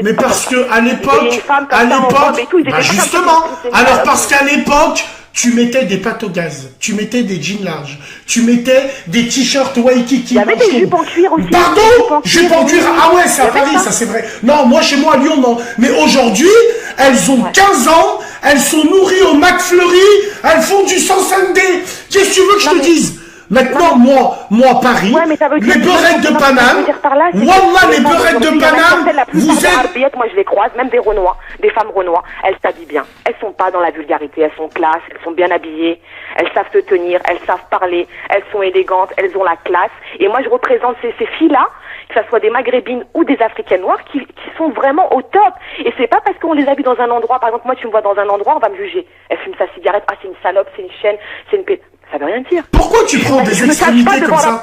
Mais parce que à l'époque, justement, alors parce qu'à l'époque, tu mettais des pâtes au gaz, tu mettais des jeans larges, tu mettais des t-shirts Waikiki. Il y avait des jupes en cuir aussi. Pardon, jupes en cuir. Ah ouais, c'est à Paris, ça c'est vrai. Non, moi chez moi à Lyon, non. Mais aujourd'hui, elles ont 15 ans, elles sont nourries au McFlurry, elles font du 105D. Qu'est-ce que tu veux que je te dise? Maintenant, moi, Paris, les beurrettes de Paname, Wallah, les beurrettes de Paname, vous êtes... Moi, je les croise, même des Renois, des femmes Renois, elles s'habillent bien. Elles sont pas dans la vulgarité, elles sont classe, elles sont bien habillées, elles savent se tenir, elles savent parler, elles sont élégantes, elles ont la classe. Et moi, je représente ces filles-là, que ce soit des Maghrébines ou des Africaines noires, qui sont vraiment au top. Et c'est pas parce qu'on les habille dans un endroit, par exemple, moi, tu me vois dans un endroit, on va me juger. Elle fume sa cigarette, ah, c'est une salope, c'est une chaîne, c'est une pète. Ça veut rien dire. Pourquoi tu prends des extrémités comme ça?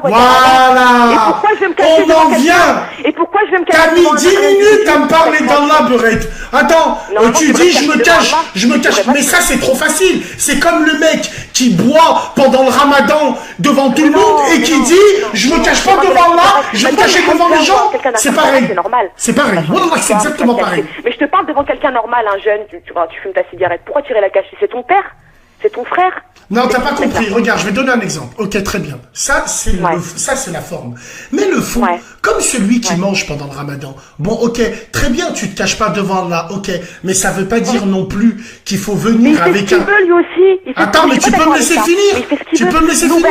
Voilà. Et pourquoi je vais me cacher devant quelqu'un? Et pourquoi je vais me cacher devant quelqu'un? T'as mis 10 minutes à me parler d'Allah, Beurette. Attends, tu dis je me cache. Mais ça c'est trop facile. C'est comme le mec qui boit pendant le Ramadan devant tout le monde et qui dit je me cache pas devant Allah, je vais me cacher devant les gens. C'est pareil. C'est normal. C'est pareil. Wallah, c'est exactement pareil. Mais je te parle devant quelqu'un normal, un jeune, tu fumes ta cigarette. Pourquoi tirer la cacher? C'est ton père? C'est ton frère? Non, t'as pas compris. Regarde, je vais donner un exemple. Ok, très bien. Ça, c'est la forme. Mais le fond, comme celui qui mange pendant le Ramadan. Bon, ok, très bien, tu te caches pas devant Allah, ok. Mais ça veut pas dire non plus qu'il faut venir avec un... Mais il fait ce qu'il veut, lui aussi. Attends, mais tu peux me laisser finir. Tu peux me laisser finir.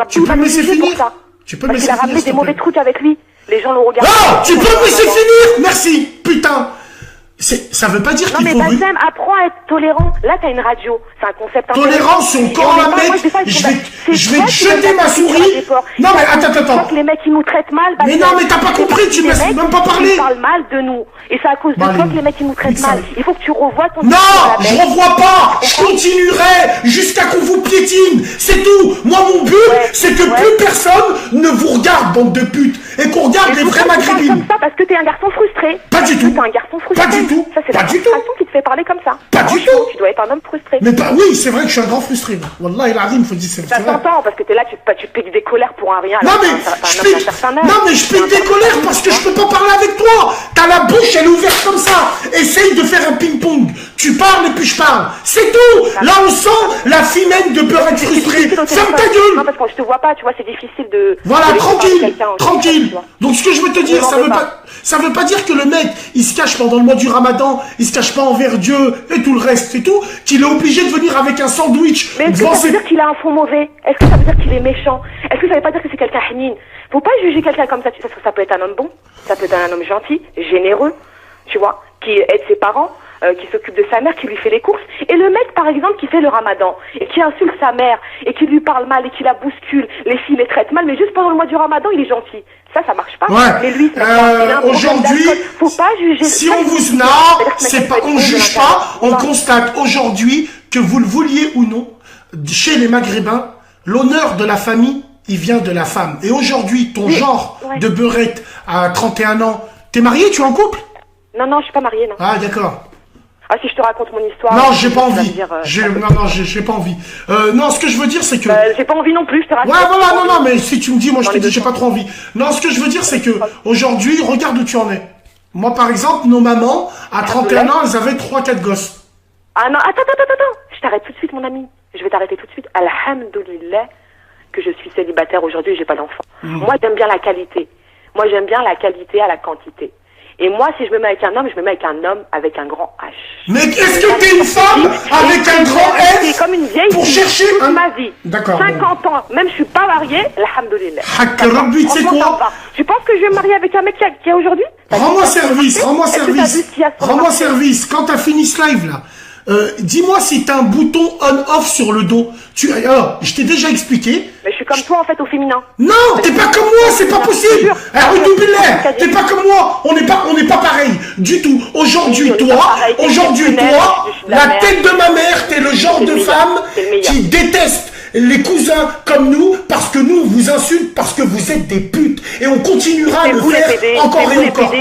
Tu peux me laisser finir. Tu peux me laisser finir. Il a ramené des mauvais trucs avec lui. Les gens l'ont regardé. Ah, tu peux me laisser finir. Merci, putain. Ça veut pas dire qu'il faut... Non mais Bassem, apprends à être tolérant. Là, t'as une radio. C'est un concept tolérant, si on corps un mec, je vais te jeter ma souris. Non mais attends. Les mecs, ils nous traitent mal. Mais non, mais t'as pas compris, tu m'as même pas parlé. Ils parlent mal de nous. Et c'est à cause de toi que les mecs, ils nous traitent mal. Il faut que tu revoies ton... Non, je revois pas. Je continuerai jusqu'à qu'on vous piétine. C'est tout. Moi, mon but, c'est que plus personne ne vous regarde, bande de putes. Et qu'on regarde les vrais maghrébines. Comme ça parce que t'es un garçon frustré. Pas du tout. T'es un garçon frustré. Pas du tout. Ça, c'est la frustration qui te fait parler comme ça. Pas du tout. Tu dois être un homme frustré. Mais bah oui, c'est vrai que je suis un grand frustré. Wallah, il arrive, il faut dire c'est vrai. Ça s'entend parce que t'es là, tu piques des colères pour un rien. Non mais je pique des colères parce que je peux pas parler avec toi. T'as la bouche, elle est ouverte comme ça. Essaye de faire un ping-pong. Tu parles et puis je parle. C'est tout. Là, on sent la fimène de beurette frustrée. Ferme ta gueule. Non, parce que je te vois pas, tu vois, c'est difficile de... Voilà, tranquille. Donc ce que je veux te dire, ça veut pas dire que le mec, il se cache pendant le mois du Ramadan, il se cache pas envers Dieu et tout le reste, c'est tout, qu'il est obligé de venir avec un sandwich. Mais est-ce que ça veut dire qu'il a un fond mauvais? Est-ce que ça veut dire qu'il est méchant? Est-ce que ça veut pas dire que c'est quelqu'un hanine? Faut pas juger quelqu'un comme ça peut être un homme bon, ça peut être un homme gentil, généreux, tu vois, qui aide ses parents. qui s'occupe de sa mère, qui lui fait les courses. Et le mec, par exemple, qui fait le ramadan, et qui insulte sa mère, et qui lui parle mal, et qui la bouscule, les filles les traitent mal, mais juste pendant le mois du ramadan, il est gentil. Ça marche pas. Ouais. Mais lui, aujourd'hui, faut pas juger. si on vous... Non, c'est pas, on juge pas, on constate aujourd'hui que vous le vouliez ou non, chez les Maghrébins, l'honneur de la famille, il vient de la femme. Et aujourd'hui, ton genre de beurette à 31 ans, t'es marié, tu es en couple? Non, je suis pas mariée, non. Ah, d'accord. Ah, si je te raconte mon histoire... Non, j'ai pas envie. Dire, j'ai pas envie. Non, ce que je veux dire, c'est que... j'ai pas envie non plus, je te raconte. Ouais, voilà, non, mais si tu me dis, moi je te dis, j'ai pas trop envie. Non, ce que je veux dire, c'est que aujourd'hui, regarde où tu en es. Moi, par exemple, nos mamans, à 31 ans, elles avaient 3-4 gosses. Ah non, attends. Je t'arrête tout de suite, mon ami. Je vais t'arrêter tout de suite. Alhamdoulilah que je suis célibataire aujourd'hui et j'ai pas d'enfant. Moi, j'aime bien la qualité. Moi, j'aime bien la qualité à la quantité. Et moi, si je me mets avec un homme, je me mets avec un homme avec un grand H. Mais est-ce que t'es une femme avec un grand F? C'est comme une vieille pour chercher toute ma vie. D'accord. 50 ans, même je suis pas mariée, alhamdoulilah. Rabbi, tu sais quoi? Tu penses que je vais me marier avec un mec qui a aujourd'hui? Rends-moi service. Quand t'as fini ce live là, dis-moi si t'as un bouton on-off sur le dos. Alors, je t'ai déjà expliqué. Mais je suis comme toi en fait au féminin. Non, t'es pas comme moi, c'est pas possible. T'es pas comme moi. On n'est pas pareil du tout. Aujourd'hui, toi, la tête de ma mère, t'es le genre de femme qui déteste les cousins comme nous, parce que nous, on vous insulte, parce que vous êtes des putes. Et on continuera à le faire encore et encore.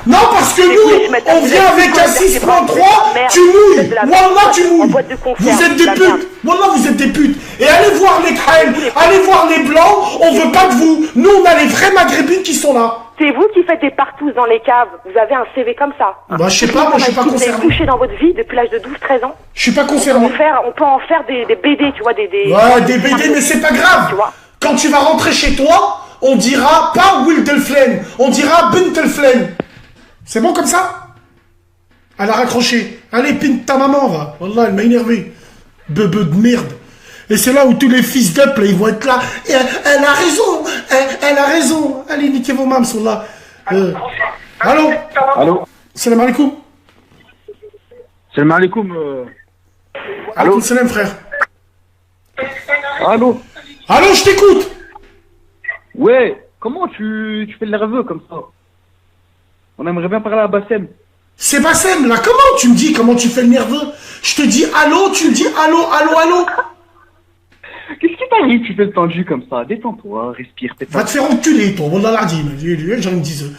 Non, parce que nous, on vient avec un 6.3, tu mouilles. Wallah, tu mouilles. Vous êtes des putes. Wallah, vous êtes des putes. Et allez voir les Kraël, allez voir les Blancs, on veut pas de vous. Nous, on a les vrais Maghrébines qui sont là. C'est vous qui faites des partous dans les caves. Vous avez un CV comme ça. Bah, je sais pas, moi, je suis pas concerné. Vous avez couché dans votre vie depuis l'âge de 12-13 ans. Je suis pas concerné. On peut en faire des BD, tu vois, des BD, mais c'est pas grave. Tu vois. Quand tu vas rentrer chez toi, on dira pas Wildelflen, on dira Buntelflen. C'est bon comme ça? Elle a raccroché. Allez, pine ta maman, va. Wallah, elle m'a énervé. Bebe de merde. Et c'est là où tous les fils d'up, là, ils vont être là. Et elle a raison. Elle a raison. Allez, niquez vos mams, sont là. Allô? Salam alaikum. Salam alaikum. Alaikum salam, frère. Allô, je t'écoute. Ouais, comment tu fais le nerveux comme ça? On aimerait bien parler à Bassem. C'est Bassem, là. Comment tu me dis comment tu fais le nerveux? Je te dis allô, tu me dis allô. Qu'est-ce qui t'arrive? Tu fais le tendu comme ça. Détends-toi, respire. Va te faire enculer, toi. Wallah l'ardim. J'en me disais.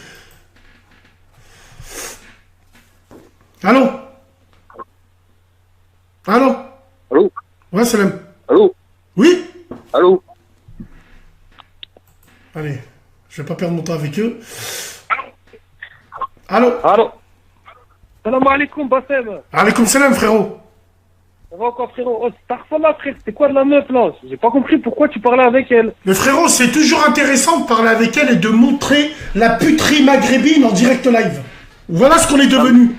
Allô? Ouais, salam. Allô? Oui? Allô? Allez, je vais pas perdre mon temps avec eux. Allô? Salam alaikum, Bassem. Alaikum salam, frérot. Ça va quoi, frérot? Oh, frère, c'était quoi de la meuf, là? J'ai pas compris pourquoi tu parlais avec elle. Mais frérot, c'est toujours intéressant de parler avec elle et de montrer la puterie maghrébine en direct live. Voilà ce qu'on est devenu.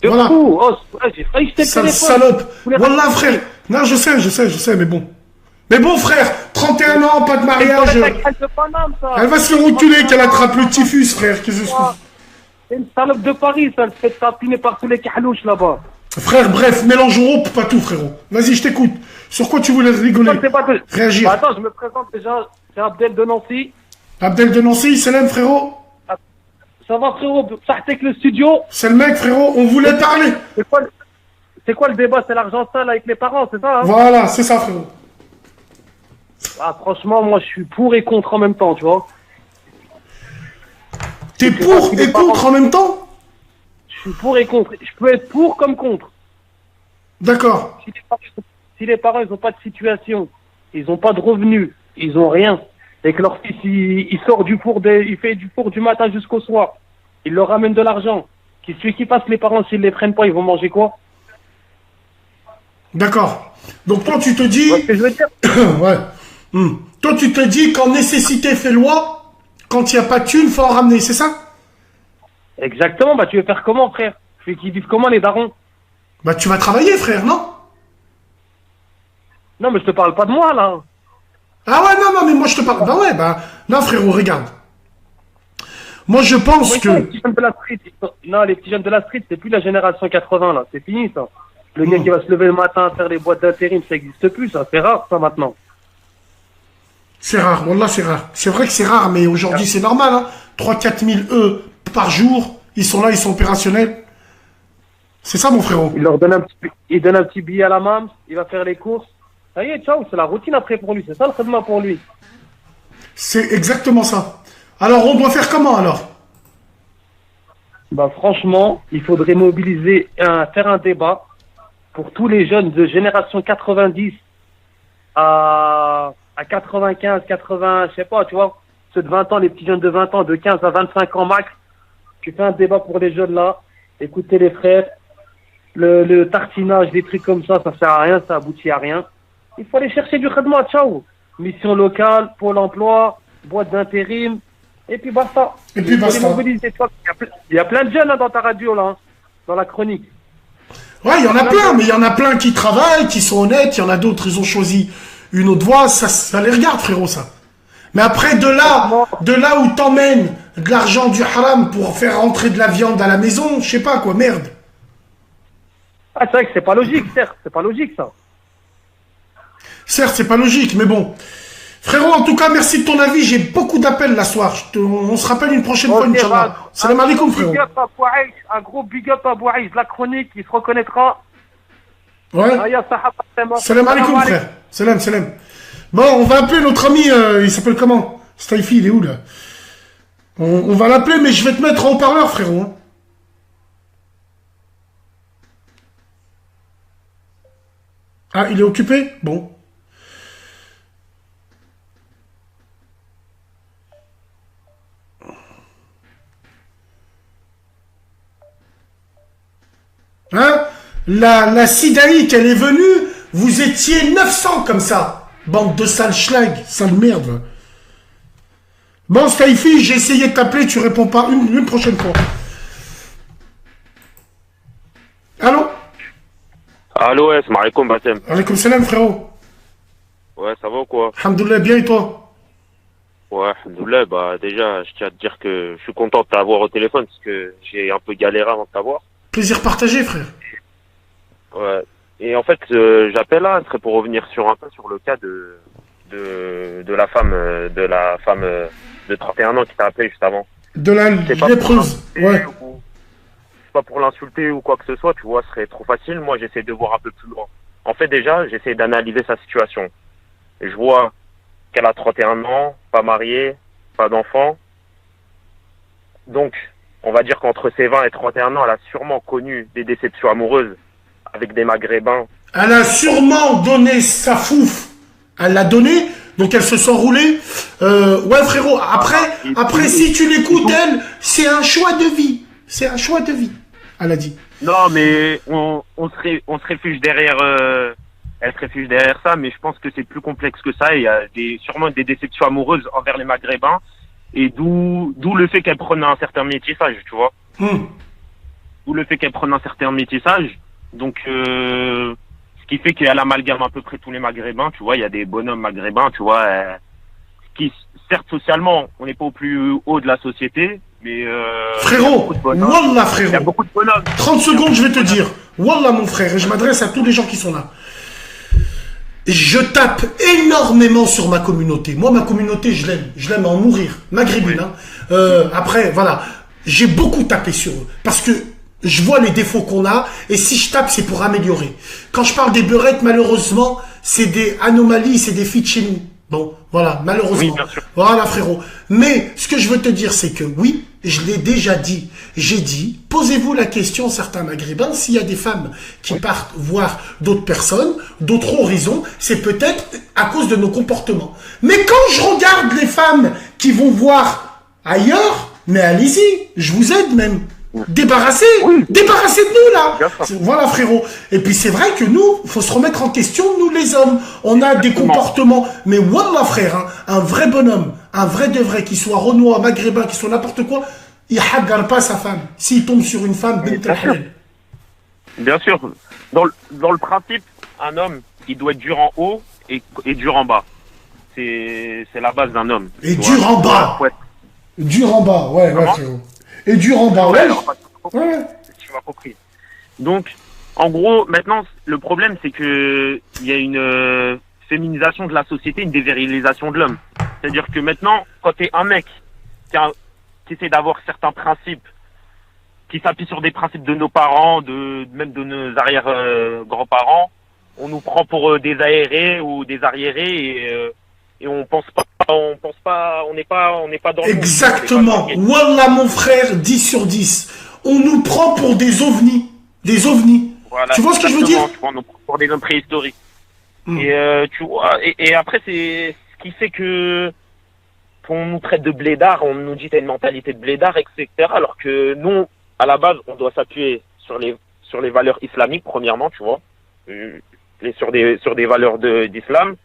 Voilà. J'ai failli jeter le Sale téléphone. salope. Wallah, frère. Non, je sais, mais bon. Mais bon, frère, 31 ans, pas de mariage. Elle va se faire enculer qu'elle attrape le typhus, frère. Qu'est-ce que c'est une salope de Paris, ça. Elle se fait tapiner par tous les kahlouches là-bas. Frère, bref, mélangeons pas tout, frérot. Vas-y, je t'écoute. Sur quoi tu voulais rigoler? Réagir. Attends, je me présente déjà. C'est Abdel de Nancy. Abdel de Nancy, salam, frérot. Ça va, frérot? Ça avec le studio. C'est le mec, frérot. On voulait parler. C'est quoi le débat? C'est l'argent sale avec les parents, c'est ça, hein? Voilà, c'est ça, frérot. Ah, franchement, moi, je suis pour et contre en même temps, tu vois. T'es pour et contre en même temps? Je suis pour et contre. Je peux être pour comme contre. D'accord. Si les parents, ils n'ont pas de situation, ils n'ont pas de revenus, ils n'ont rien, et que leur fils, il sort du four, il fait du four du matin jusqu'au soir, il leur ramène de l'argent, celui qui passe les parents, s'ils les prennent pas, ils vont manger quoi? D'accord. Donc toi, tu te dis... Tu vois ce que je veux dire? Ouais. Toi, tu te dis qu'en nécessité fait loi, quand il n'y a pas de thune, faut en ramener, c'est ça? Exactement. Bah, tu veux faire comment, frère? Tu veux qu'ils vivent comment, les darons? Bah, tu vas travailler, frère, non? Non, mais je te parle pas de moi, là. Ah ouais, non, mais moi, je te parle... Bah ouais, bah... Non, frérot, regarde. Moi, je pense Les que... petits jeunes de la street, non, les petits jeunes de la street, c'est plus la génération 80, là. C'est fini, ça. Le gars qui va se lever le matin, faire les boîtes d'intérim, ça n'existe plus, ça. C'est rare, ça, maintenant. C'est rare, Wallah, c'est rare. C'est vrai que c'est rare, mais aujourd'hui, c'est normal. Hein. 3-4 000 par jour, ils sont là, ils sont opérationnels. C'est ça, mon frérot. Il leur donne il donne un petit billet à la mam, il va faire les courses. Ça y est, ciao, c'est la routine après pour lui. C'est ça le traitement pour lui. C'est exactement ça. Alors, on doit faire comment, alors? Bah, franchement, il faudrait mobiliser, faire un débat pour tous les jeunes de génération 90 à 95, 80, je sais pas, tu vois, ceux de 20 ans, les petits jeunes de 20 ans, de 15 à 25 ans max. Tu fais un débat pour les jeunes là, écoutez les frères, le tartinage, des trucs comme ça sert à rien, ça aboutit à rien. Il faut aller chercher du khadma, ciao. Mission locale, pôle emploi, boîte d'intérim, et puis basta. Et puis basta. Il faut les mobiliser, toi. Il y a plein de jeunes hein, dans ta radio là, hein, dans la chronique. Ouais, il y en a plein, mais il y en a plein qui travaillent, qui sont honnêtes, il y en a d'autres, ils ont choisi une autre voie, ça les regarde, frérot, ça. Mais après, de là où t'emmènes de l'argent du haram pour faire rentrer de la viande à la maison, je sais pas quoi, merde. Ah, c'est vrai que c'est pas logique, certes, c'est pas logique ça. Certes, c'est pas logique, mais bon. Frérot, en tout cas, merci de ton avis, j'ai beaucoup d'appels la soir. On se rappelle une prochaine fois, Inch'Allah. Salam alaikum, frérot. Un gros big up à Bouaïs, la chronique, il se reconnaîtra. Ouais. Salam alaikum, frère. Salam. Bon, on va appeler notre ami, il s'appelle comment? Staifi, il est où, là? On va l'appeler, mais je vais te mettre en haut-parleur, frérot. Hein. Ah, il est occupé? Bon. Hein? La Sidaïque, elle est venue, vous étiez 900 comme ça. Bande de sales schlag, sale merde. Bon, Staifi, j'ai essayé de t'appeler, tu réponds pas une prochaine fois. Allô? Allô, ouais, salam alaikum, Batem. Alaikum salam, frérot. Ouais, ça va ou quoi? Alhamdoulilah, bien et toi? Ouais, alhamdoulilah, bah déjà, je tiens à te dire que je suis content de t'avoir au téléphone parce que j'ai un peu galéré avant de t'avoir. Plaisir partagé, frère. Ouais. Et en fait, j'appelle là, ce serait pour revenir sur un peu sur le cas de la femme de 31 ans qui t'a appelé juste avant. De la lépreuse, ouais. C'est pas pour l'insulter ou quoi que ce soit, tu vois, ce serait trop facile. Moi, j'essaie de voir un peu plus loin. En fait, déjà, j'essaie d'analyser sa situation. Et je vois qu'elle a 31 ans, pas mariée, pas d'enfant. Donc, on va dire qu'entre ses 20 et 31 ans, elle a sûrement connu des déceptions amoureuses avec des Maghrébins. Elle a sûrement donné sa fouf. Elle l'a donné, donc elle se sent roulée. Ouais, frérot, après si tu l'écoutes, elle, c'est un choix de vie. C'est un choix de vie, elle a dit. Non, mais on se réfugie derrière... elle se réfugie derrière ça, mais je pense que c'est plus complexe que ça. Il y a sûrement des déceptions amoureuses envers les Maghrébins. Et d'où le fait qu'elle prenne un certain métissage, tu vois. D'où le fait qu'elle prenne un certain métissage. Donc, ce qui fait qu'elle amalgame à peu près tous les Maghrébins, tu vois. Il y a des bonhommes maghrébins, tu vois, qui, certes, socialement, on n'est pas au plus haut de la société, mais... frérot, Wallah, frérot. Il y a beaucoup de bonhommes. 30 secondes, je vais te dire. Wallah, mon frère, et je m'adresse à tous les gens qui sont là. Je tape énormément sur ma communauté. Moi, ma communauté, je l'aime en mourir. Maghrébine, hein. Après, voilà. J'ai beaucoup tapé sur eux. Parce que je vois les défauts qu'on a. Et si je tape, c'est pour améliorer. Quand je parle des beurettes, malheureusement, c'est des anomalies, c'est des filles de chez nous. Bon, voilà, malheureusement. Oui, bien sûr. Voilà, frérot. Mais, ce que je veux te dire, c'est que oui, je l'ai déjà dit. J'ai dit, posez-vous la question, certains Maghrébins, s'il y a des femmes qui partent voir d'autres personnes, d'autres horizons, c'est peut-être à cause de nos comportements. Mais quand je regarde les femmes qui vont voir ailleurs, mais allez-y, je vous aide même. Débarrassez de nous là. Voilà, frérot. Et puis c'est vrai que nous, faut se remettre en question, nous les hommes, on a des comportements, mais wallah, frère, hein, un vrai bonhomme, un vrai de vrai, qui soit renois, maghrébin, qui soit n'importe quoi, il hagarde pas sa femme. S'il tombe sur une femme, bien sûr. Dans le principe, un homme, il doit être dur en haut et dur en bas. C'est la base d'un homme. Et dur en bas. Dur en bas, ouais, Comment frérot. Et dur en bas, ouais. alors, Ouais. tu m'as compris. Donc, en gros, maintenant, le problème, c'est que il y a une féminisation de la société, une dévirilisation de l'homme. C'est-à-dire que maintenant, quand t'es un mec qui essaie d'avoir certains principes, qui s'appuie sur des principes de nos parents, même de nos arrière-grands-parents, on nous prend pour des aérés ou des arriérés et on n'est pas dans le monde. Exactement. Wallah, mon frère, 10 sur 10. On nous prend pour des ovnis. Des ovnis. Voilà, tu vois ce que je veux dire? tu vois, pour des hommes préhistoriques. Et tu vois, et après c'est ce qui fait que qu'on nous traite de blédards, on nous dit t'as une mentalité de blédard, etc. Alors que nous, à la base, on doit s'appuyer sur les valeurs islamiques premièrement, tu vois, et sur des valeurs d'islam,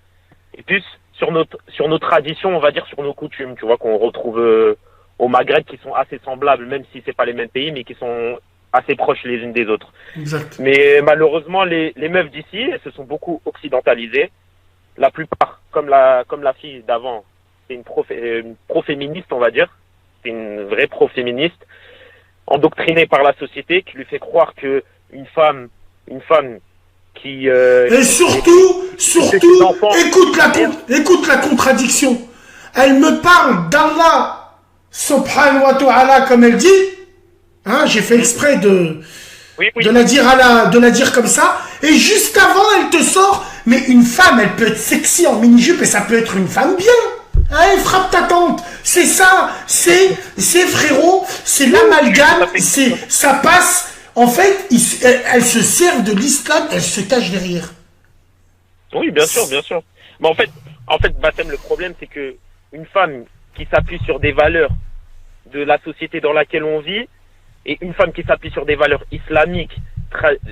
et puis sur nos traditions, on va dire sur nos coutumes, tu vois, qu'on retrouve au Maghreb, qui sont assez semblables, même si c'est pas les mêmes pays, mais qui sont assez proches les unes des autres. Exact. Mais malheureusement, les meufs d'ici, elles se sont beaucoup occidentalisées. La plupart, comme la fille d'avant, c'est une pro-féministe, on va dire. C'est une vraie pro-féministe, endoctrinée par la société, qui lui fait croire que une femme qui... Et surtout, écoute la contradiction. Elle me parle d'Allah, subhanahu wa ta'ala, comme elle dit. Hein, j'ai fait exprès de la dire comme ça. Et juste avant, elle te sort, mais une femme, elle peut être sexy en mini-jupe et ça peut être une femme bien. Hein, elle frappe ta tante. C'est ça, c'est frérot, c'est l'amalgame, ça passe. En fait, elle se sert de l'islam, elle se cache derrière. Oui, bien sûr. Mais en fait, Bassem, le problème, c'est que une femme qui s'appuie sur des valeurs de la société dans laquelle on vit, et une femme qui s'appuie sur des valeurs islamiques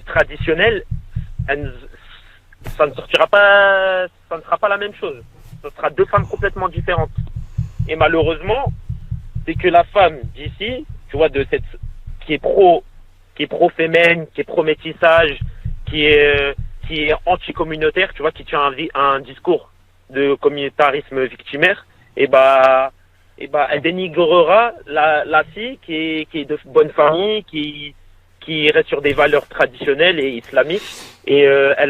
traditionnelles, ça ne sera pas la même chose. Ce sera deux femmes complètement différentes. Et malheureusement, c'est que la femme d'ici, tu vois, qui est pro-féminin, qui est pro-métissage, qui est anti-communautaire, tu vois, qui tient un discours de communautarisme victimaire, elle dénigrera la fille qui est de bonne famille, qui reste sur des valeurs traditionnelles et islamiques, et elle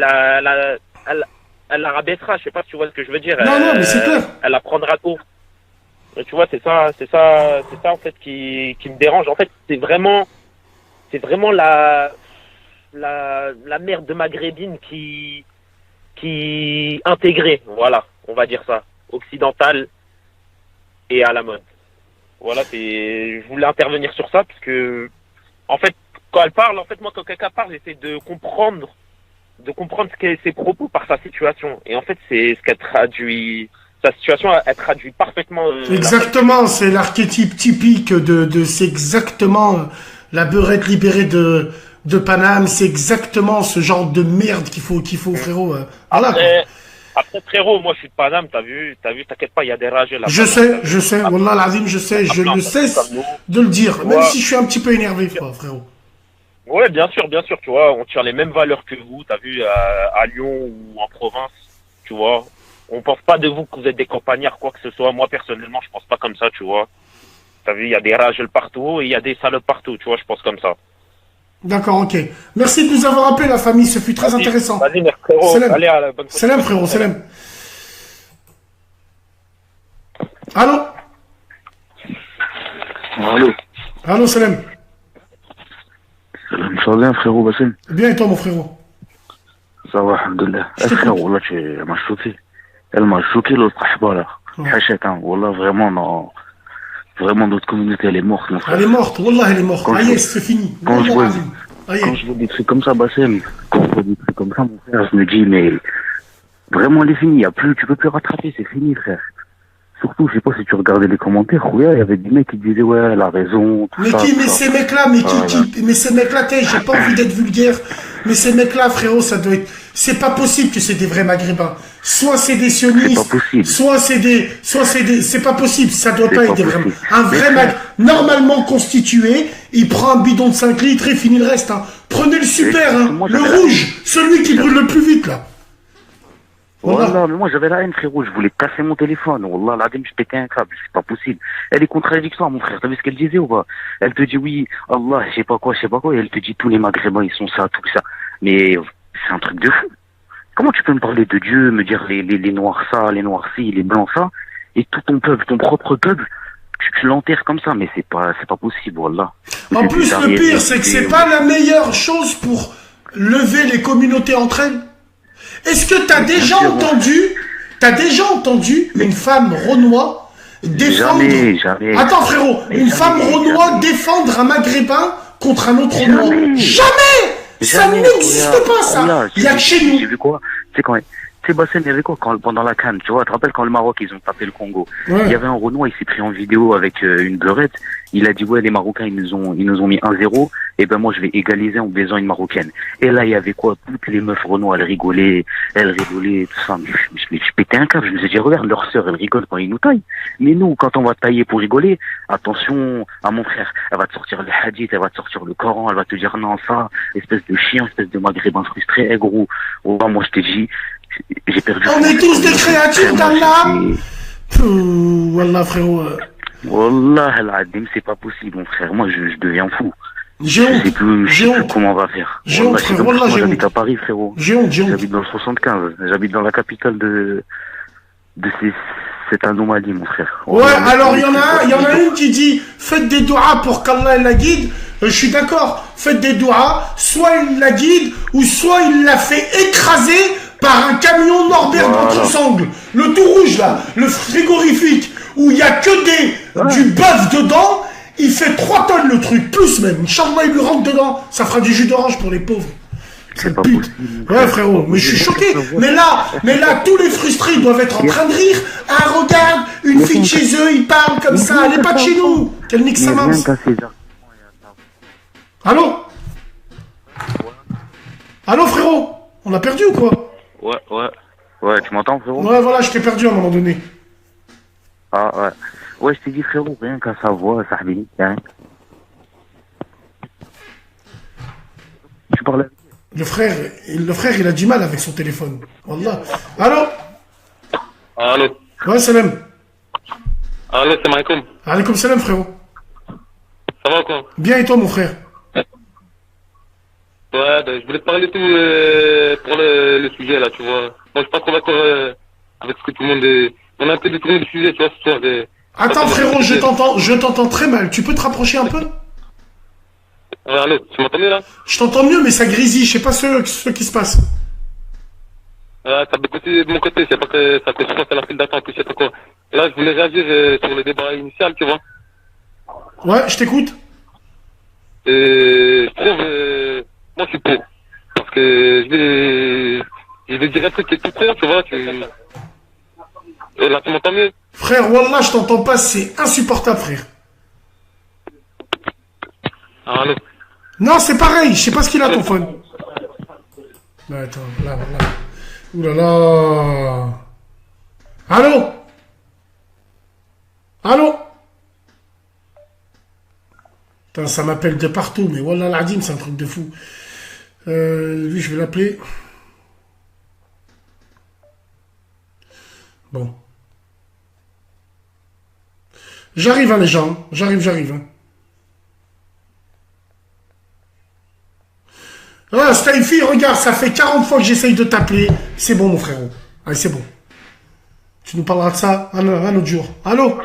la rabaissera. Je sais pas si tu vois ce que je veux dire. Non, mais c'est clair. Elle la prendra tôt. Et tu vois, c'est ça en fait qui me dérange. En fait, c'est vraiment la merde de maghrébine qui intégrée, voilà, on va dire ça, occidentale et à la mode. Voilà, je voulais intervenir sur ça parce que, en fait, quand elle parle, moi, quand quelqu'un parle, j'essaie de comprendre ce qu'est ses propos par sa situation. Et en fait, c'est ce qu'elle traduit, sa situation, elle traduit parfaitement. Exactement, c'est l'archétype typique c'est exactement la beurette libérée de Paname, c'est exactement ce genre de merde qu'il faut frérot. Voilà. Après, frérot, moi je suis de Paname, t'as vu, t'inquiète pas, il y a des rageux là. Je sais, wallah l'azim, je ne cesse de le dire, même si je suis un petit peu énervé, frérot. Ouais, bien sûr, tu vois, on tire les mêmes valeurs que vous, t'as vu, à Lyon ou en province, tu vois. On pense pas de vous que vous êtes des campagnards, quoi que ce soit. Moi, personnellement, je pense pas comme ça, tu vois. T'as vu, il y a des rageux partout et il y a des salopes partout, tu vois, je pense comme ça. D'accord, ok. Merci de nous avoir appelé, la famille, ce fut très intéressant. Vas-y, merci, frérot. Salam. Allez, à la bonne soirée. Salam, frérot, salam. Allô? Allô, salam. Ça va bien, frérot Bassem? Bien, et toi, mon frérot? Ça va, alhamdoulilah. Frérot, là, elle m'a choqué. Elle m'a choqué, l'autre sahba, là. Hachette, hein. Wallah, vraiment, non. Vraiment, notre communauté, elle est morte, mon frère. Elle est morte, wallah, elle est morte. Aïe, c'est fini. Quand je vois des trucs comme ça, Bassem, mon frère, je me dis, mais vraiment, elle est finie. Tu peux plus rattraper, c'est fini, frère. Surtout, je sais pas si tu regardais les commentaires, il y avait des mecs qui disaient, ouais, elle a raison, tout ça. Mais ces mecs-là, mais ces mecs-là, j'ai pas envie d'être vulgaire, mais ces mecs-là, frérot, ça doit être, c'est pas possible que c'est des vrais maghrébins. Soit c'est des sionistes, soit c'est pas possible, ça doit pas être des vrais. Un vrai normalement constitué, il prend un bidon de 5 litres et finit le reste, hein. Prenez le super, hein, le rouge, celui qui brûle le plus vite, là. Wallah, mais moi j'avais la haine, frérot, je voulais casser mon téléphone. Wallah, la dame, je pétais un câble, c'est pas possible. Elle est contradictoire, mon frère, t'as vu ce qu'elle disait ou pas? Elle te dit oui, Allah, je sais pas quoi, et elle te dit tous les maghrébins, ils sont ça, tout ça. Mais c'est un truc de fou. Comment tu peux me parler de Dieu, me dire les noirs ça, les noirs ci, les blancs ça, et tout ton peuple, ton propre peuple, tu l'enterres comme ça, mais c'est pas possible, Wallah. En plus, le pire, c'est que c'est pas la meilleure chose pour lever les communautés entre elles. Est-ce que t'as déjà entendu une femme renois défendre... Jamais. Attends, frérot, une femme renois défendre un maghrébin contre un autre renois? Jamais! Ça n'existe pas, ça. Il y a que chez nous. J'ai vu quoi? Tu sais quand... Tu sais, Bassem, il y avait quoi pendant la CAN, tu vois, tu te rappelles quand le Maroc, ils ont tapé le Congo. Ouais. Il y avait un Renoir, il s'est pris en vidéo avec une beurette. Il a dit, ouais, les Marocains, ils nous ont mis 1-0. Et ben, moi, je vais égaliser en baisant une Marocaine. Et là, il y avait quoi? Toutes les meufs Renoir, elles rigolaient, tout ça. Je pétais un câble. Je me suis dit, regarde, leur sœur, elle rigole quand ils nous taillent. Mais nous, quand on va tailler pour rigoler, attention à mon frère. Elle va te sortir le hadith, elle va te sortir le Coran, elle va te dire, non, ça, espèce de chien, espèce de maghrébin frustré. Eh, gros, oh, moi, je t'ai dit, j'ai perdu. On est tous des créatures d'Allah. Wallah, frérot. Wallah, c'est pas possible, mon frère. Moi, je deviens fou. J'ai honte. Je sais plus comment on va faire. J'ai honte, frère. Wallah, j'ai honte. J'habite à Paris, frérot. J'ai honte. J'habite dans le 75. J'habite dans la capitale de cette anomalie, mon frère. Ouais, alors il y en a une qui dit faites des doigts pour qu'Allah la guide. Je suis d'accord, faites des doigts, soit il la guide, ou soit il la fait écraser par un camion Norbert d'Entresangles. Le tout rouge là, le frigorifique, où il y a que du bœuf dedans, il fait 3 tonnes le truc, plus même. Inch'Allah, il lui rentre dedans, ça fera du jus d'orange pour les pauvres. C'est pas possible. Ouais, frérot, mais je suis choqué. Mais là, tous les frustrés doivent être en train de rire. Ah, regarde, une fille de chez eux, ils parlent comme ça, elle est pas de chez nous. Qu'elle nique sa maman. Allô? Allô, frérot? On l'a perdu ou quoi? Ouais, tu m'entends, frérot? Ouais, voilà, je t'ai perdu à un moment donné. Ah, ouais. Ouais, je t'ai dit, frérot, rien qu'à sa voix, Sahbi, hein. Tu parles avec le frère, il a du mal avec son téléphone. Wallah. Allô? Ouais, salam. Allô, salam alaikum. Alaikum salam, frérot. Ça va quoi? Bien, et toi, mon frère? Ouais, je voulais te parler tout pour le sujet là, tu vois. Moi, je suis pas trop d'accord avec ce que tout le monde est... On a un peu détourné le sujet, tu vois, ce soir de... Attends, frérot, je t'entends très mal. Tu peux te rapprocher un peu? Allô, tu m'entends mieux là? Je t'entends mieux, mais ça grésille. Je sais pas ce qui se passe. Ça de mon côté, c'est pas que ça fait souvent c'est la file d'attente, tu sais pas quoi. Là, je voulais réagir sur le débat initial, tu vois. Ouais, je t'écoute. Je trouve... moi, je suis pour. Parce que je vais dire un truc qui est tout clair, tu vois. Et là, tu m'entends mieux? Frère, wallah, je t'entends pas, c'est insupportable, frère. Allô? Non, c'est pareil, je sais pas ce qu'il a, ton phone. Bah, attends, là. Ouh là là. Allô? Putain, ça m'appelle de partout, mais wallah l'adim, c'est un truc de fou. Lui, je vais l'appeler. Bon. J'arrive, hein, les gens. J'arrive, hein. Ah, Staifi, regarde, ça fait 40 fois que j'essaye de t'appeler. C'est bon, mon frérot. Allez, c'est bon. Tu nous parleras de ça un autre jour. Allô?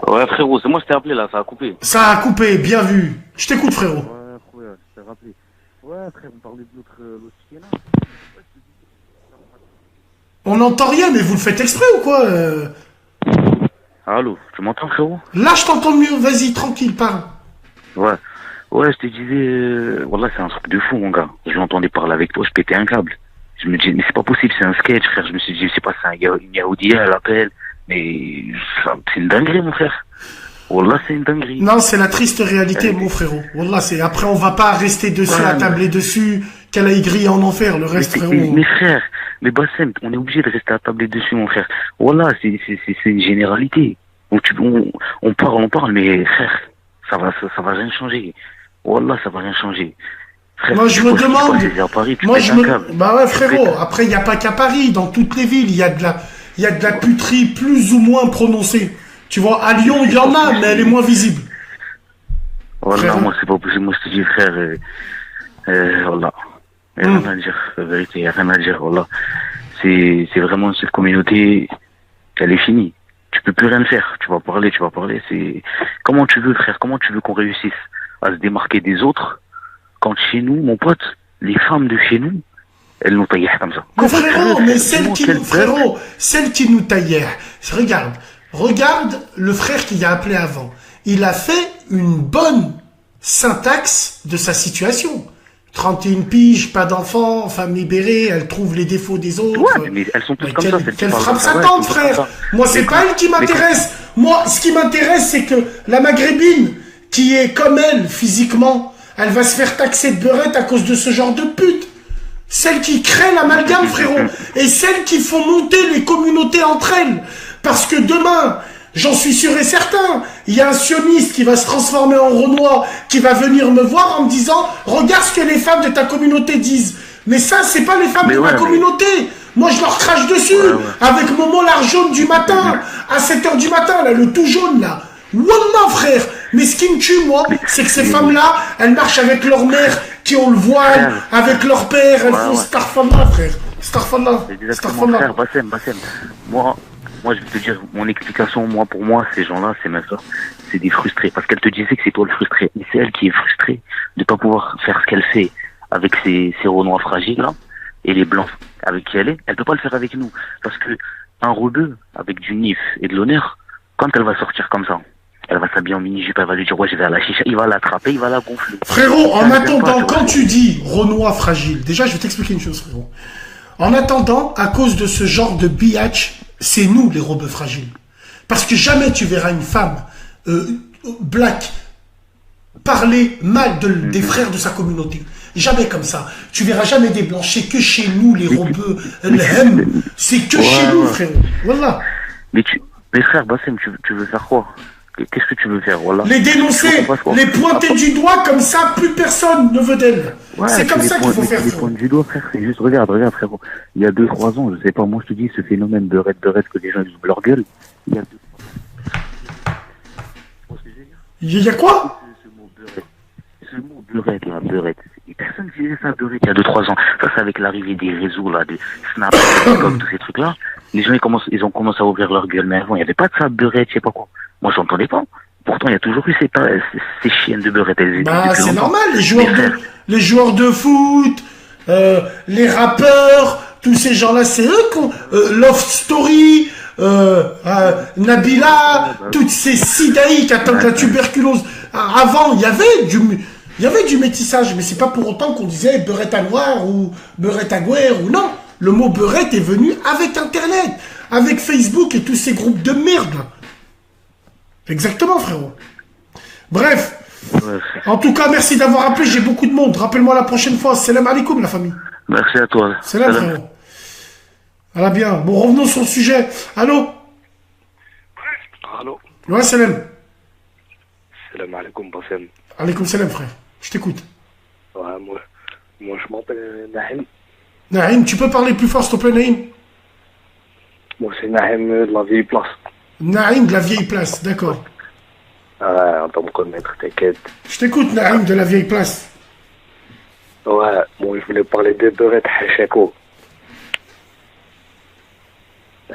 Ouais, frérot, c'est moi qui t'ai appelé là, ça a coupé. Ça a coupé, bien vu. Je t'écoute, frérot. Ouais, je t'ai rappelé. Ouais, frère, vous parlez de l'autre sujet là. On n'entend rien, mais vous le faites exprès ou quoi? Allô, tu m'entends, frérot? Là, je t'entends mieux. Vas-y, tranquille, parle. Ouais, je te disais, voilà, c'est un truc de fou, mon gars. Je l'entendais parler avec toi, je pétais un câble. Je me dis, mais c'est pas possible, c'est un sketch, frère. Je me suis dit, je sais pas, c'est une Yahoudia, elle appelle. Mais c'est une dinguerie, mon frère. Wallah, c'est une dinguerie. Non, c'est la triste réalité, mon frérot. Wallah, après, on va pas rester dessus, attabler dessus, qu'elle aille griller en enfer, le reste, frérot. Mais frère, mais Bassem, on est obligé de rester attablé dessus, mon frère. Wallah, c'est une généralité. On parle, mais frère, ça va rien changer. Wallah, ça va rien changer. Frère, moi, je me demande. À Paris, tu Moi, pètes je un me. câble. Bah ouais, frérot. Après, il n'y a pas qu'à Paris. Dans toutes les villes, il y a de la puterie plus ou moins prononcée. Tu vois, à Lyon, il y en a, mais elle est moins visible. Voilà, Frérot. moi, c'est pas possible. Moi, je te dis, frère, voilà. Il n'y a rien à dire. La vérité, il n'y a rien à dire. Voilà. C'est vraiment cette communauté, elle est finie. Tu peux plus rien faire. Tu vas parler. C'est comment tu veux, frère. Comment tu veux qu'on réussisse à se démarquer des autres quand chez nous, mon pote, les femmes de chez nous, elles nous taillent comme ça. Mais frérot, mais celle qui nous taillait, regarde le frère qui a appelé avant. Il a fait une bonne syntaxe de sa situation. 31 piges, pas d'enfants, femme libérée, elle trouve les défauts des autres. Ouais, mais elles sont toutes comme ça. Qu'elle frappe sa tante, frère. Moi, c'est pas elle qui m'intéresse. Moi, ce qui m'intéresse, c'est que la maghrébine, qui est comme elle, physiquement, elle va se faire taxer de beurette à cause de ce genre de pute. Celles qui créent l'amalgame, frérot. Et celles qui font monter les communautés entre elles. Parce que demain, j'en suis sûr et certain, il y a un sioniste qui va se transformer en Renoir, qui va venir me voir en me disant « Regarde ce que les femmes de ta communauté disent ». Mais ça, c'est pas les femmes de ma communauté. Moi, je leur crache dessus, avec mon molar jaune du matin, à 7h du matin, là, le tout jaune, là. Wallah, frère. Mais ce qui me tue, moi, c'est que ces femmes-là, elles marchent avec leur mère, qui ont le voile, avec leur père, elles font Starfallah, frère. Starfallah. Frère, Bassem. Moi, je vais te dire, mon explication, pour moi, ces gens-là, ces meufs-là, c'est des frustrés. Parce qu'elle te disait que c'est toi le frustré. Mais c'est elle qui est frustrée de pas pouvoir faire ce qu'elle fait avec ces Renois fragiles, là, et les blancs avec qui elle est. Elle peut pas le faire avec nous. Parce que un rebeu, avec du nif et de l'honneur, quand elle va sortir comme ça, elle va s'habiller en mini-jupe, elle va lui dire, ouais, je vais à la chicha, il va l'attraper, il va la gonfler. Frérot, en attendant, quand tu dis Renois fragile, déjà, je vais t'expliquer une chose, frérot. En attendant, à cause de ce genre de biatch, c'est nous les rebeux fragiles. Parce que jamais tu verras une femme black parler mal des frères de sa communauté. Jamais comme ça. Tu verras jamais des blancs. C'est que chez nous les rebeux, c'est que chez nous, frérot. Voilà. Mais frère, Bassem, tu veux faire quoi? Qu'est-ce que tu veux faire, voilà. Les dénoncer, les pointer du doigt, comme ça, plus personne ne veut d'elle. Ouais, c'est comme ça qu'il faut faire. Les pointer du doigt, frère, c'est juste, regarde, frérot. Il y a 2-3 ans, je sais pas, moi je te dis, ce phénomène beurette que les gens ils ouvrent leur gueule, il y a 2-3 ans. Il y a quoi? Ce mot beurette, là, beurette. Personne disait ça, beurette, il y a 2-3 ans. Ça, c'est avec l'arrivée des réseaux, là, de Snap, tous ces trucs-là. Les gens, ils ont commencé à ouvrir leur gueule, mais avant, il n'y avait pas de ça, beurette, je sais pas quoi. Moi, j'entendais pas. Pourtant, il y a toujours eu ces chiennes de beurette. C'est normal, les joueurs de foot, les rappeurs, tous ces gens-là, c'est eux qui ont Love Story, Nabila, toutes ces Sidaï qui attendent la tuberculose. Avant, il y avait du métissage, mais c'est pas pour autant qu'on disait beurette à noir ou beurette à guerre ou non. Le mot beurette est venu avec Internet, avec Facebook et tous ces groupes de merde. Exactement, frérot. Bref. En tout cas, merci d'avoir appelé. J'ai beaucoup de monde. Rappelle-moi la prochaine fois. Salam alaikum, la famille. Merci à toi. Salam, frérot. Voilà bien. Bon, revenons sur le sujet. Allô? Allô? Ouais, salam. Salam alaikum, Bassem. Alaikum salam, frère. Je t'écoute. Ouais, moi je m'appelle Naïm. Naïm, tu peux parler plus fort, s'il te plaît, Naïm? Moi, c'est Naïm de la vieille place. Naïm de la vieille place, d'accord. Ouais, on va me connaître, t'inquiète. Je t'écoute, Naïm de la vieille place. Ouais, moi je voulais parler des beurettes Hacheko.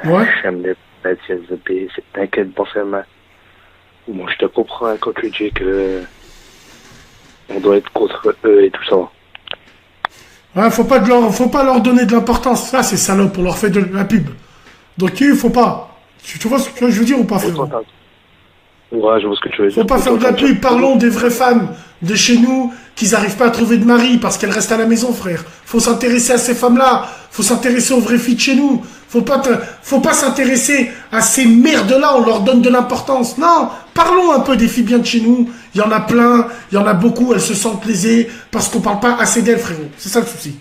Ouais. J'aime les beurettes, t'inquiète, Bassem. Moi je te comprends quand tu dis que on doit être contre eux et tout ça. Ouais, faut pas leur donner de l'importance. Ça, c'est salope, on leur fait de la pub. Donc, il faut pas. Tu vois ce que je veux dire ou pas, frérot? Ouais, je vois ce que tu veux dire. Faut pas faire de la pub. Parlons des vraies femmes de chez nous qui n'arrivent pas à trouver de mari parce qu'elles restent à la maison, frère. Faut s'intéresser à ces femmes-là. Faut s'intéresser aux vraies filles de chez nous. Faut pas s'intéresser à ces merdes-là. On leur donne de l'importance. Non, parlons un peu des filles bien de chez nous. Il y en a plein. Il y en a beaucoup. Elles se sentent lésées parce qu'on parle pas assez d'elles, frérot. C'est ça le souci.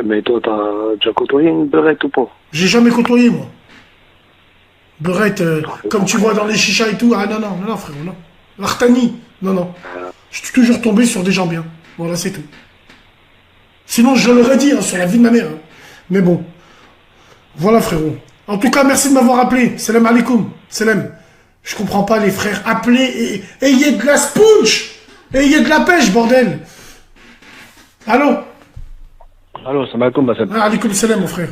Mais toi, t'as déjà côtoyé une beurette ou pas? J'ai jamais côtoyé, moi. Beurette, comme tu vois dans les chichas et tout. Ah non, frérot, non. L'artani, non. Je suis toujours tombé sur des gens bien. Voilà, c'est tout. Sinon, je l'aurais dit sur la vie de ma mère. Hein. Mais bon. Voilà, frérot. En tout cas, merci de m'avoir appelé. Salam alaikum. Salam. Je comprends pas les frères. Appelez et ayez de la sponge. Ayez de la pêche, bordel. Allô? Allô, salam alaikum, Bassem. Alaikum salam, mon frère.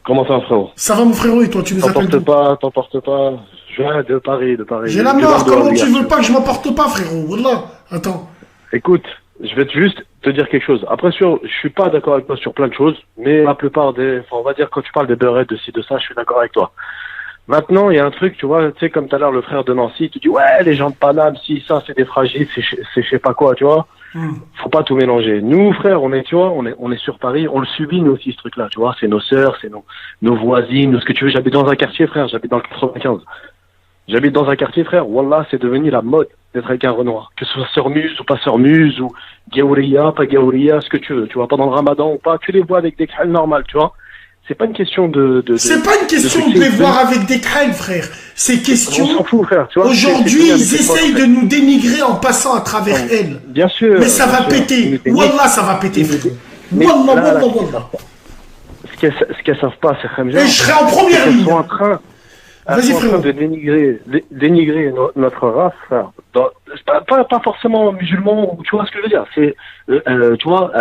Comment ça, frérot? Ça va, mon frérot, et toi, tu nous appelles d'où? T'emporte pas. Je viens de Paris. J'ai la mort, comment tu veux pas que je m'emporte pas, frérot? Wallah. Attends. Écoute, je vais juste te dire quelque chose. Après, je suis pas d'accord avec toi sur plein de choses, mais la plupart on va dire, quand tu parles des beurrettes, de ci, de ça, je suis d'accord avec toi. Maintenant, il y a un truc, tu vois, tu sais, comme tout à l'heure, le frère de Nancy, tu dis, ouais, les gens de Paname, si, ça, c'est des fragiles, c'est je sais pas quoi, tu vois. Faut pas tout mélanger. Nous, frère, on est sur Paris, on le subit, nous aussi, ce truc-là, tu vois. C'est nos sœurs, c'est nos voisines, ce que tu veux. J'habite dans un quartier, frère, j'habite dans le 95. J'habite dans un quartier, frère, wallah, c'est devenu la mode d'être avec un Renoir. Que ce soit Sœur-Muse ou pas Sœur-Muse, ou Gaouria, pas Gaouria, ce que tu veux. Tu vois, pendant le Ramadan ou pas, tu les vois avec des khals normales, tu vois. C'est pas une question c'est pas une question de les voir avec des crêles, frère. C'est question. On s'en fout, frère. Tu vois, aujourd'hui, ils essayent de nous dénigrer en passant à travers elles. Bien sûr. Mais ça va péter. Wallah, ça va péter, frère. Wallah. Ce qu'elles savent pas, c'est Khamja. Et je serai en première ligne. Elles sont en train de dénigrer notre race, frère. Pas forcément musulman, tu vois ce que je veux dire. C'est, tu vois,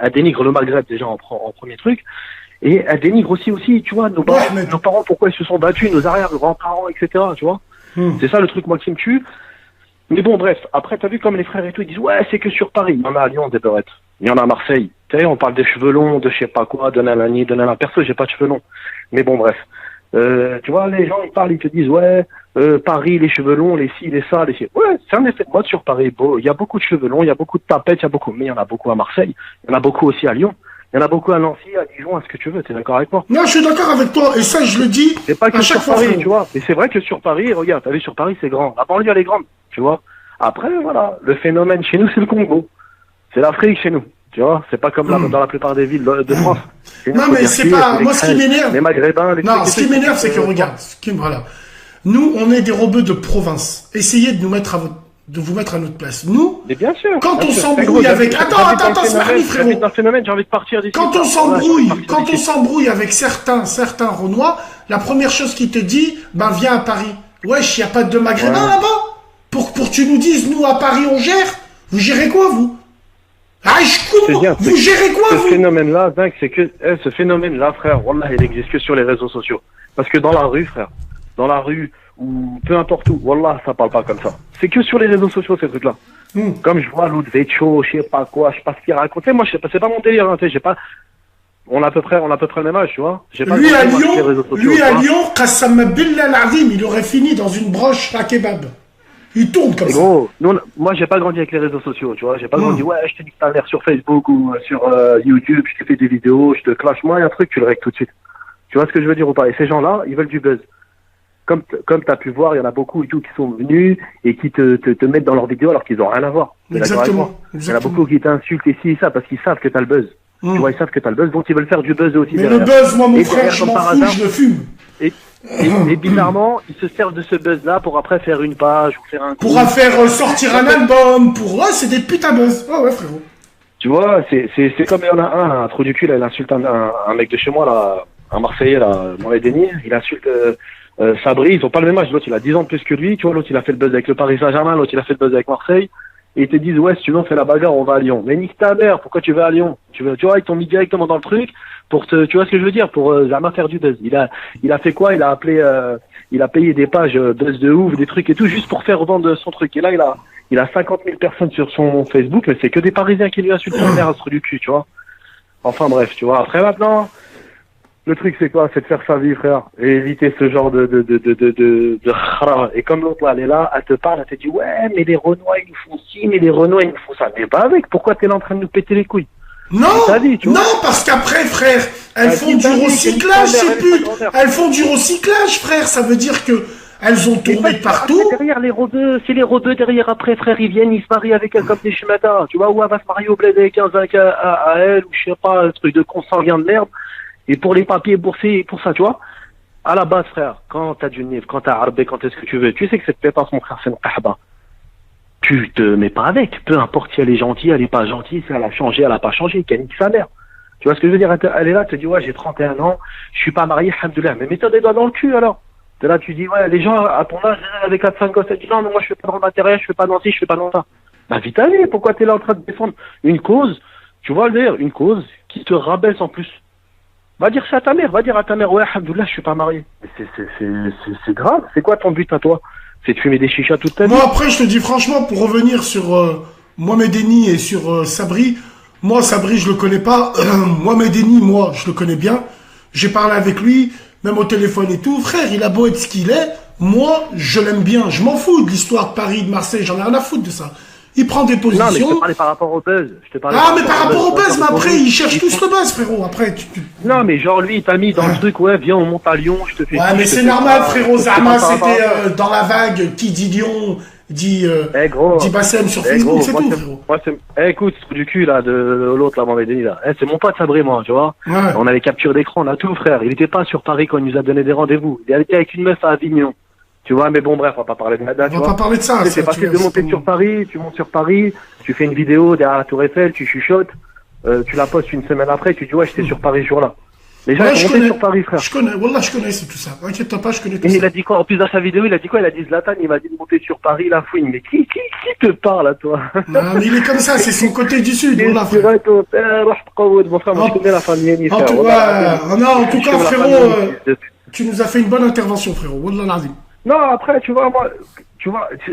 elle dénigre le Maghreb déjà en premier truc. Et elle dénigre aussi, tu vois, nos parents, pourquoi ils se sont battus, nos arrière-grands-parents, etc., tu vois. C'est ça le truc, moi, qui me tue. Mais bon, bref, après, t'as vu comme les frères et tout, ils disent, ouais, c'est que sur Paris. Il y en a à Lyon, des beurettes. Il y en a à Marseille. Tu sais, on parle des cheveux longs, de je sais pas quoi, de nanani, de nanana. Perso, j'ai pas de cheveux longs. Mais bon, bref. Tu vois, les gens, ils parlent, ils te disent, ouais, Paris, les cheveux longs, les ci, les ça, les ci. Ouais, c'est un effet de mode sur Paris. Bon, il y a beaucoup de cheveux longs, il y a beaucoup de tapettes, mais il y en a beaucoup à Marseille. Il y en a beaucoup aussi à Lyon. Il y en a beaucoup à Nancy, à Dijon, à ce que tu veux, t'es d'accord avec moi? Non, je suis d'accord avec toi, et ça, je le dis c'est pas que à chaque sur fois. Paris, tu vois. Mais c'est vrai que sur Paris, regarde, t'as vu, sur Paris, c'est grand. La banlieue, elle est grande, tu vois. Après, voilà, le phénomène chez nous, c'est le Congo. C'est l'Afrique chez nous, tu vois. C'est pas comme dans la plupart des villes de France. Non, mais c'est pas, moi, ce qui m'énerve. Les Maghrébins, les non, ce qui m'énerve, c'est que, regarde, voilà. Nous, on est des rebeux de province. Essayez de nous mettre de vous mettre à notre place. Nous, mais bien sûr, quand on s'embrouille avec... Attends, frérot. Dans le phénomène, j'ai envie de partir d'ici. Quand on s'embrouille avec certains Renois, la première chose qu'il te dit, ben viens à Paris. Wesh, il n'y a pas de Maghrébins là-bas pour que tu nous dises, nous, à Paris, on gère. Vous gérez quoi, vous? Vous gérez quoi, vous? Ce phénomène-là, dingue, c'est que ce phénomène-là, frère, wallah, il existe que sur les réseaux sociaux. Parce que dans la rue, frère, ou peu importe où, wallah, ça parle pas comme ça. C'est que sur les réseaux sociaux, ces trucs-là. Comme je vois l'autre Vecho, je sais pas quoi, je sais pas ce qu'il raconte. Moi, je sais pas, c'est pas mon délire, hein, j'ai pas, on a à peu près le même âge, tu vois. Lui à Lyon, Qassam Billah al-Azim, il aurait fini dans une broche à kebab. Il tourne comme ça. Gros, moi, j'ai pas grandi avec les réseaux sociaux, tu vois. J'ai pas grandi, ouais, je te nique ta mère sur Facebook ou sur YouTube, je te fais des vidéos, je te clash. Moi, il y a un truc, tu le règles tout de suite. Tu vois ce que je veux dire ou pas? Et ces gens-là, ils veulent du buzz. Comme tu as pu voir, il y en a beaucoup et tout qui sont venus et qui te mettent dans leurs vidéos alors qu'ils n'ont rien à voir. Exactement. Il y en a beaucoup qui t'insultent ici et ça parce qu'ils savent que tu as le buzz. Tu vois, ils savent que tu as le buzz, donc ils veulent faire du buzz aussi. Mais derrière. Le buzz, moi, mon frère, je m'en fous, je le fume. Et bizarrement, ils se servent de ce buzz-là pour après faire une page ou faire un... Pour faire sortir un album, ouais, c'est des putains buzz. Ouais, frérot. Tu vois, c'est comme il y en a un trou du cul, là, il insulte un mec de chez moi, là, un Marseillais, là, dans les Denis, il insulte... Sabri, ils ont pas le même âge. L'autre, il a 10 ans de plus que lui. Tu vois, l'autre, il a fait le buzz avec le Paris Saint-Germain. L'autre, il a fait le buzz avec Marseille. Et ils te disent, ouais, si tu veux, on fait la bagarre, on va à Lyon. Mais nique ta mère, pourquoi tu vas à Lyon? Tu vois, ils t'ont mis directement dans le truc tu vois ce que je veux dire? Pour jamais faire du buzz. Il a fait quoi? Il a payé des pages buzz de ouf, des trucs et tout, juste pour faire vendre son truc. Et là, il a 50 000 personnes sur son Facebook, mais c'est que des Parisiens qui lui insultent la mère à ce truc du cul, tu vois. Enfin, bref, tu vois. Après, maintenant, le truc, c'est quoi? C'est de faire sa vie, frère. Et éviter ce genre de khara. Et comme l'autre, là, elle est là, elle te parle, elle te dit, ouais, mais les Renois, ils nous font ci, mais les Renois, ils nous font ça. Mais pas avec. Pourquoi t'es là en train de nous péter les couilles? Non, parce qu'après, frère, elles font du recyclage, ces putes. Elles font du recyclage, frère. Ça veut dire que elles ont tourné partout. Derrière les rebeux, c'est les rebeux derrière après, frère, ils viennent, ils se marient avec elle comme des chemata. Tu vois, où elle va se marier au bled avec un zinc à elle, ou je sais pas, un truc de consanguin de merde. Et pour les papiers boursiers, pour ça, tu vois, à la base, frère, quand t'as du nif, quand t'as arbé, quand est-ce que tu veux, tu sais que cette pétasse, mon frère, c'est une qahba. tu te mets pas avec. Peu importe si elle est gentille, elle est pas gentille, si elle a changé, elle a pas changé, qu'elle nique sa mère. Tu vois ce que je veux dire? Elle est là, elle te dit, ouais, j'ai 31 ans, je suis pas marié, alhamdoulilah. Mais mets-toi des doigts dans le cul, alors. T'es là, tu dis, ouais, les gens, à ton âge, avec 4-5 gosses, elle dit, non, mais moi, je fais pas dans le matériel, je fais pas dans ci, je fais pas dans ça. Bah, vite allez, pourquoi t'es là en train de défendre une cause, tu vois, d'ailleurs, une cause qui te rabaisse en plus. Va dire ça à ta mère, ouais, alhamdoulilah, je suis pas marié. C'est grave. C'est quoi ton but à toi? C'est de fumer des chichas toute ta vie? Moi, après, je te dis franchement, pour revenir sur Mohamed Eni et sur Sabri, moi, Sabri, je le connais pas. Mohamed Eni, moi, je le connais bien. J'ai parlé avec lui, même au téléphone et tout. Frère, il a beau être ce qu'il est, moi, je l'aime bien. Je m'en fous de l'histoire de Paris, de Marseille, j'en ai rien à foutre de ça. Il prend des positions. Non, mais je te parlais par rapport au buzz. Ah, mais par rapport au buzz, mais après, ils cherchent tous le buzz, frérot. Après, Non, mais genre, lui, il t'a mis dans le truc, ouais, viens, on monte à Lyon, je te fais. Ouais, mais c'est normal, frérot. Zama, c'était dans la vague. Qui dit Lyon, dit Bassem sur Facebook, c'est tout, frérot. Moi, écoute, ce trou du cul, là, de l'autre, là, Mohamed Eni, là. C'est mon pote Sabri, moi, tu vois. Ouais. On a les captures d'écran, on a tout, frère. Il était pas sur Paris quand il nous a donné des rendez-vous. Il était avec une meuf à Avignon. Tu vois, mais bon, bref, on va pas parler de Nada. On va pas parler de ça. C'est facile de monter sur Paris, tu montes sur Paris, tu fais une vidéo derrière la Tour Eiffel, tu chuchotes, tu la postes une semaine après, tu dis, ouais, j'étais sur Paris ce jour-là. Les gens, ils sont montés sur Paris, frère. Je connais, wallah, je connais, c'est tout ça. Inquiète-toi pas, je connais tout ça. Et ça. il a dit quoi? En plus, dans sa vidéo, il a dit quoi? Il a dit Zlatan, il m'a dit de monter sur Paris, la fouine. Mais qui te parle, à toi? Non, mais il est comme ça, c'est son côté du Sud, wallah, frère. Mon frère, moi, je connais la famille, frère. En tout cas, frérot, tu nous as fait une bonne intervention, frérot. Wallah, l'azim. Non, après, tu vois, moi,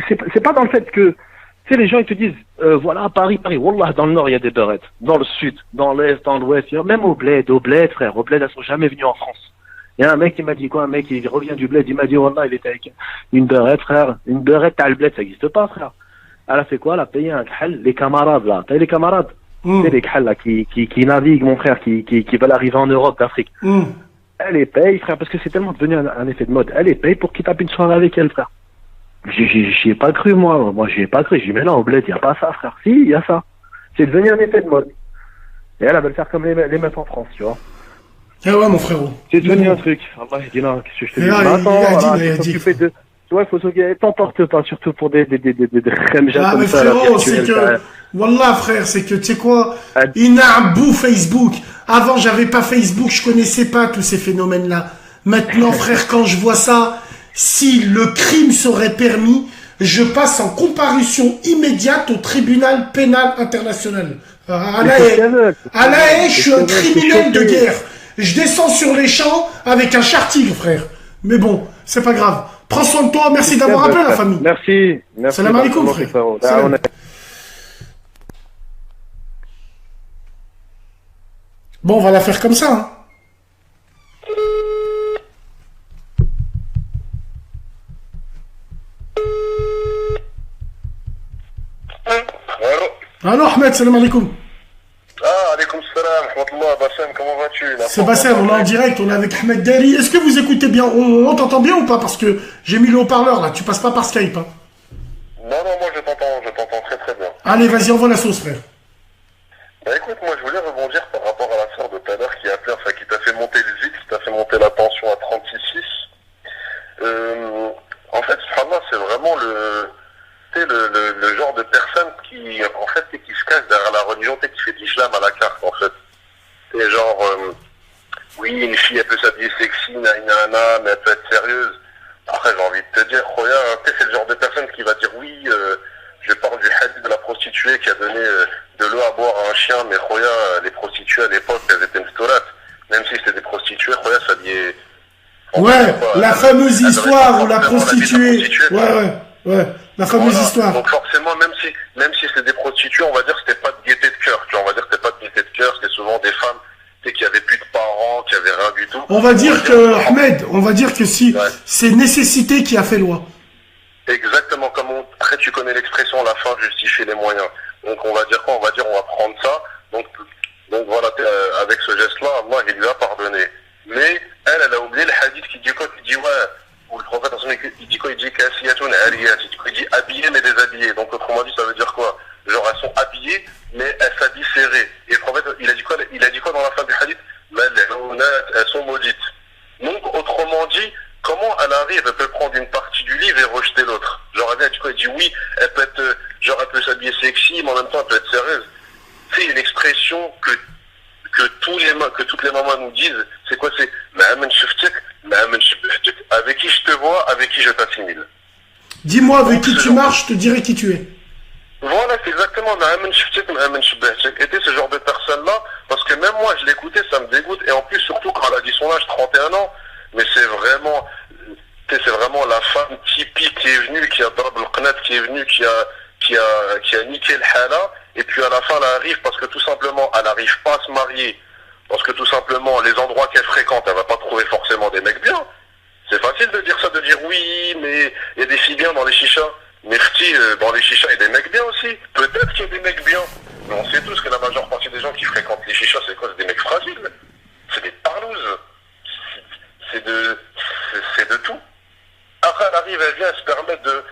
c'est pas dans le fait que, tu sais, les gens, ils te disent, voilà, Paris, wallah, dans le nord, il y a des beurettes. Dans le sud, dans l'est, dans l'ouest, même au bled, frère. Au bled, elles sont jamais venues en France. Il y a un mec qui m'a dit quoi? Un mec, il revient du bled, il m'a dit, wallah, il était avec une beurette, frère. Une beurette, t'as le bled, ça existe pas, frère. Elle a fait quoi? Elle a payé un khal, les camarades, là. T'as les camarades? Tu sais, les khal, là, qui naviguent, mon frère, qui veulent arriver en Europe, d'Afrique. Elle les paye, frère, parce que c'est tellement devenu un effet de mode. Elle les paye pour qu'il tape une soirée avec elle, frère. J'y ai pas cru, moi. Moi, j'y ai pas cru. J'ai dit, mais là, au bled, il n'y a pas ça, frère. Si, il y a ça. C'est devenu un effet de mode. Et elle veut le faire comme les meufs en France, tu vois. Ah ouais, mon frérot. C'est devenu un truc. Allah, je dis non, qu'est-ce que je te dis? Il a dit. Tu vois, il faut s'occuper. T'emportes pas, surtout pour des khemjas comme ça. Ah, mais frérot, c'est que, wallah, frère, c'est que, tu sais quoi, il a un bout Facebook. Avant, j'avais pas Facebook, je connaissais pas tous ces phénomènes-là. Maintenant, frère, quand je vois ça, si le crime serait permis, je passe en comparution immédiate au tribunal pénal international. À La Haye, je suis un criminel de guerre. Je descends sur les champs avec un char-tigre, frère. Mais bon, c'est pas grave. Prends soin de toi, merci d'avoir appelé la famille. Merci. Salam alaikum, frère. Salam. Bon, on va la faire comme ça, hein. Allô, Ahmed, salam alaikum. Ah, alaikum salam, rahmatullah, Bassem, comment vas-tu? C'est Bassem, on est en direct, on est avec Ahmed Dari. Est-ce que vous écoutez bien? On t'entend bien ou pas? Parce que j'ai mis le haut-parleur là, tu passes pas par Skype, hein. Non, moi je t'entends très très bien. Allez, vas-y, envoie la sauce, frère. Bah écoute, moi je voulais rebondir par rapport à la soeur de tout à l'heure qui a appelé, enfin qui t'a fait monter le zik, qui t'a fait monter la tension à 36,6. En fait, subhanallah, c'est vraiment le genre de personne qui, en fait, qui se cache derrière la religion, qui fait de l'islam à la carte, en fait. C'est genre, oui, une fille, elle peut s'habiller sexy, nanana, mais elle peut être sérieuse. Après, j'ai envie de te dire, Khoya, c'est le genre de personne qui va dire, oui, je parle du hadith de la prostituée qui a donné de l'eau à boire à un chien, mais Khoya, les prostituées à l'époque, elles étaient mstorates. Même si c'était des prostituées, Khoya s'habillait... Ouais, la fameuse histoire où la prostituée... Ouais, la fameuse histoire. Donc forcément, même si c'était des prostituées, on va dire que c'était pas de gaieté de cœur. Tu vois, on va dire que c'était pas de gaieté de cœur, c'était souvent des femmes qui avaient plus de parents, qui avaient rien du tout. On va dire que, Ahmed, on va dire que si c'est nécessité qui a fait loi. Exactement, après tu connais l'expression, la fin justifie les moyens. Donc on va dire quoi? On va dire on va prendre ça. Donc voilà, avec ce geste-là, Allah il lui a pardonné. Mais elle a oublié le hadith qui dit quoi? Qui dit ouais, où le prophète il dit quoi? Il dit kasiyatun ariyat, il dit habillé mais déshabillé. Donc autrement dit, ça veut dire quoi? Genre elles sont habillées mais elles s'habillent serrées. Et le prophète il a dit quoi dans la fin du hadith? Elles sont maudites. Donc autrement dit, comment elle arrive, elle peut prendre une partie du livre et rejeter l'autre. Genre elle dit quoi? Elle dit oui, elle peut être genre s'habiller sexy, mais en même temps, elle peut être sérieuse. C'est une expression que toutes les mamans nous disent. C'est quoi? C'est avec qui je te vois, avec qui je t'assimile. Dis-moi avec qui tu marches, je te dirai qui tu es. Voilà, c'est exactement. Et t'es ce genre de personne-là, parce que même moi, je l'écoutais, ça me dégoûte. Et en plus, surtout quand elle a dit son âge, 31 ans, mais c'est vraiment la femme typique qui est venue, qui a drab le qnat, qui est venue, qui a niqué le hala, et puis à la fin, elle arrive parce que tout simplement, elle n'arrive pas à se marier, parce que tout simplement, les endroits qu'elle fréquente, elle va pas trouver forcément des mecs bien. C'est facile de dire ça, de dire oui, mais il y a des filles bien dans les chichas. Merci, dans les chichas, il y a des mecs bien aussi. Peut-être qu'il y a des mecs bien. Mais on sait tous que la majeure partie des gens qui fréquentent les chichas, c'est quoi? C'est des mecs fragiles. C'est des parlouses. C'est de tout. Après, elle arrive, elle vient se permettre de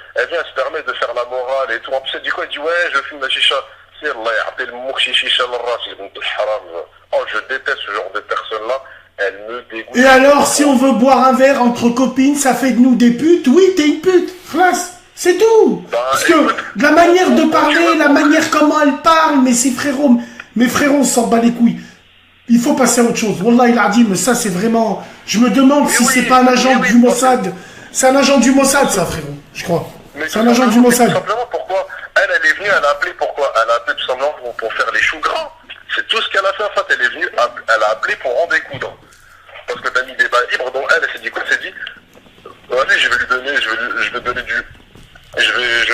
faire la morale et tout. En plus, elle dit quoi? Elle dit, ouais, je fume la chicha. C'est Allah, il le moukhi chicha haram. Oh, je déteste ce genre de personnes-là. Elle me dégoûte. Et alors, si on veut boire un verre entre copines, ça fait de nous des putes? Oui, t'es une pute. Classe. C'est tout. Parce que de la manière de parler, la manière comment elle parle, mais ses frérots, mes frérots, on s'en bat les couilles. Il faut passer à autre chose. Wallah, il a dit, mais ça, c'est vraiment... Je me demande si c'est pas un agent du Mossad. C'est un agent du Mossad, ça, frérot, je crois. C'est un agent du Mossad. Tout simplement, pourquoi elle est venue, elle a appelé pourquoi? Elle a appelé tout simplement pour faire les choux gras. C'est tout ce qu'elle a fait, en fait. Elle est venue, elle a appelé pour en découdre. Parce que t'as mis des bas libres, donc elle s'est dit quoi? Elle s'est dit, vas-y, je vais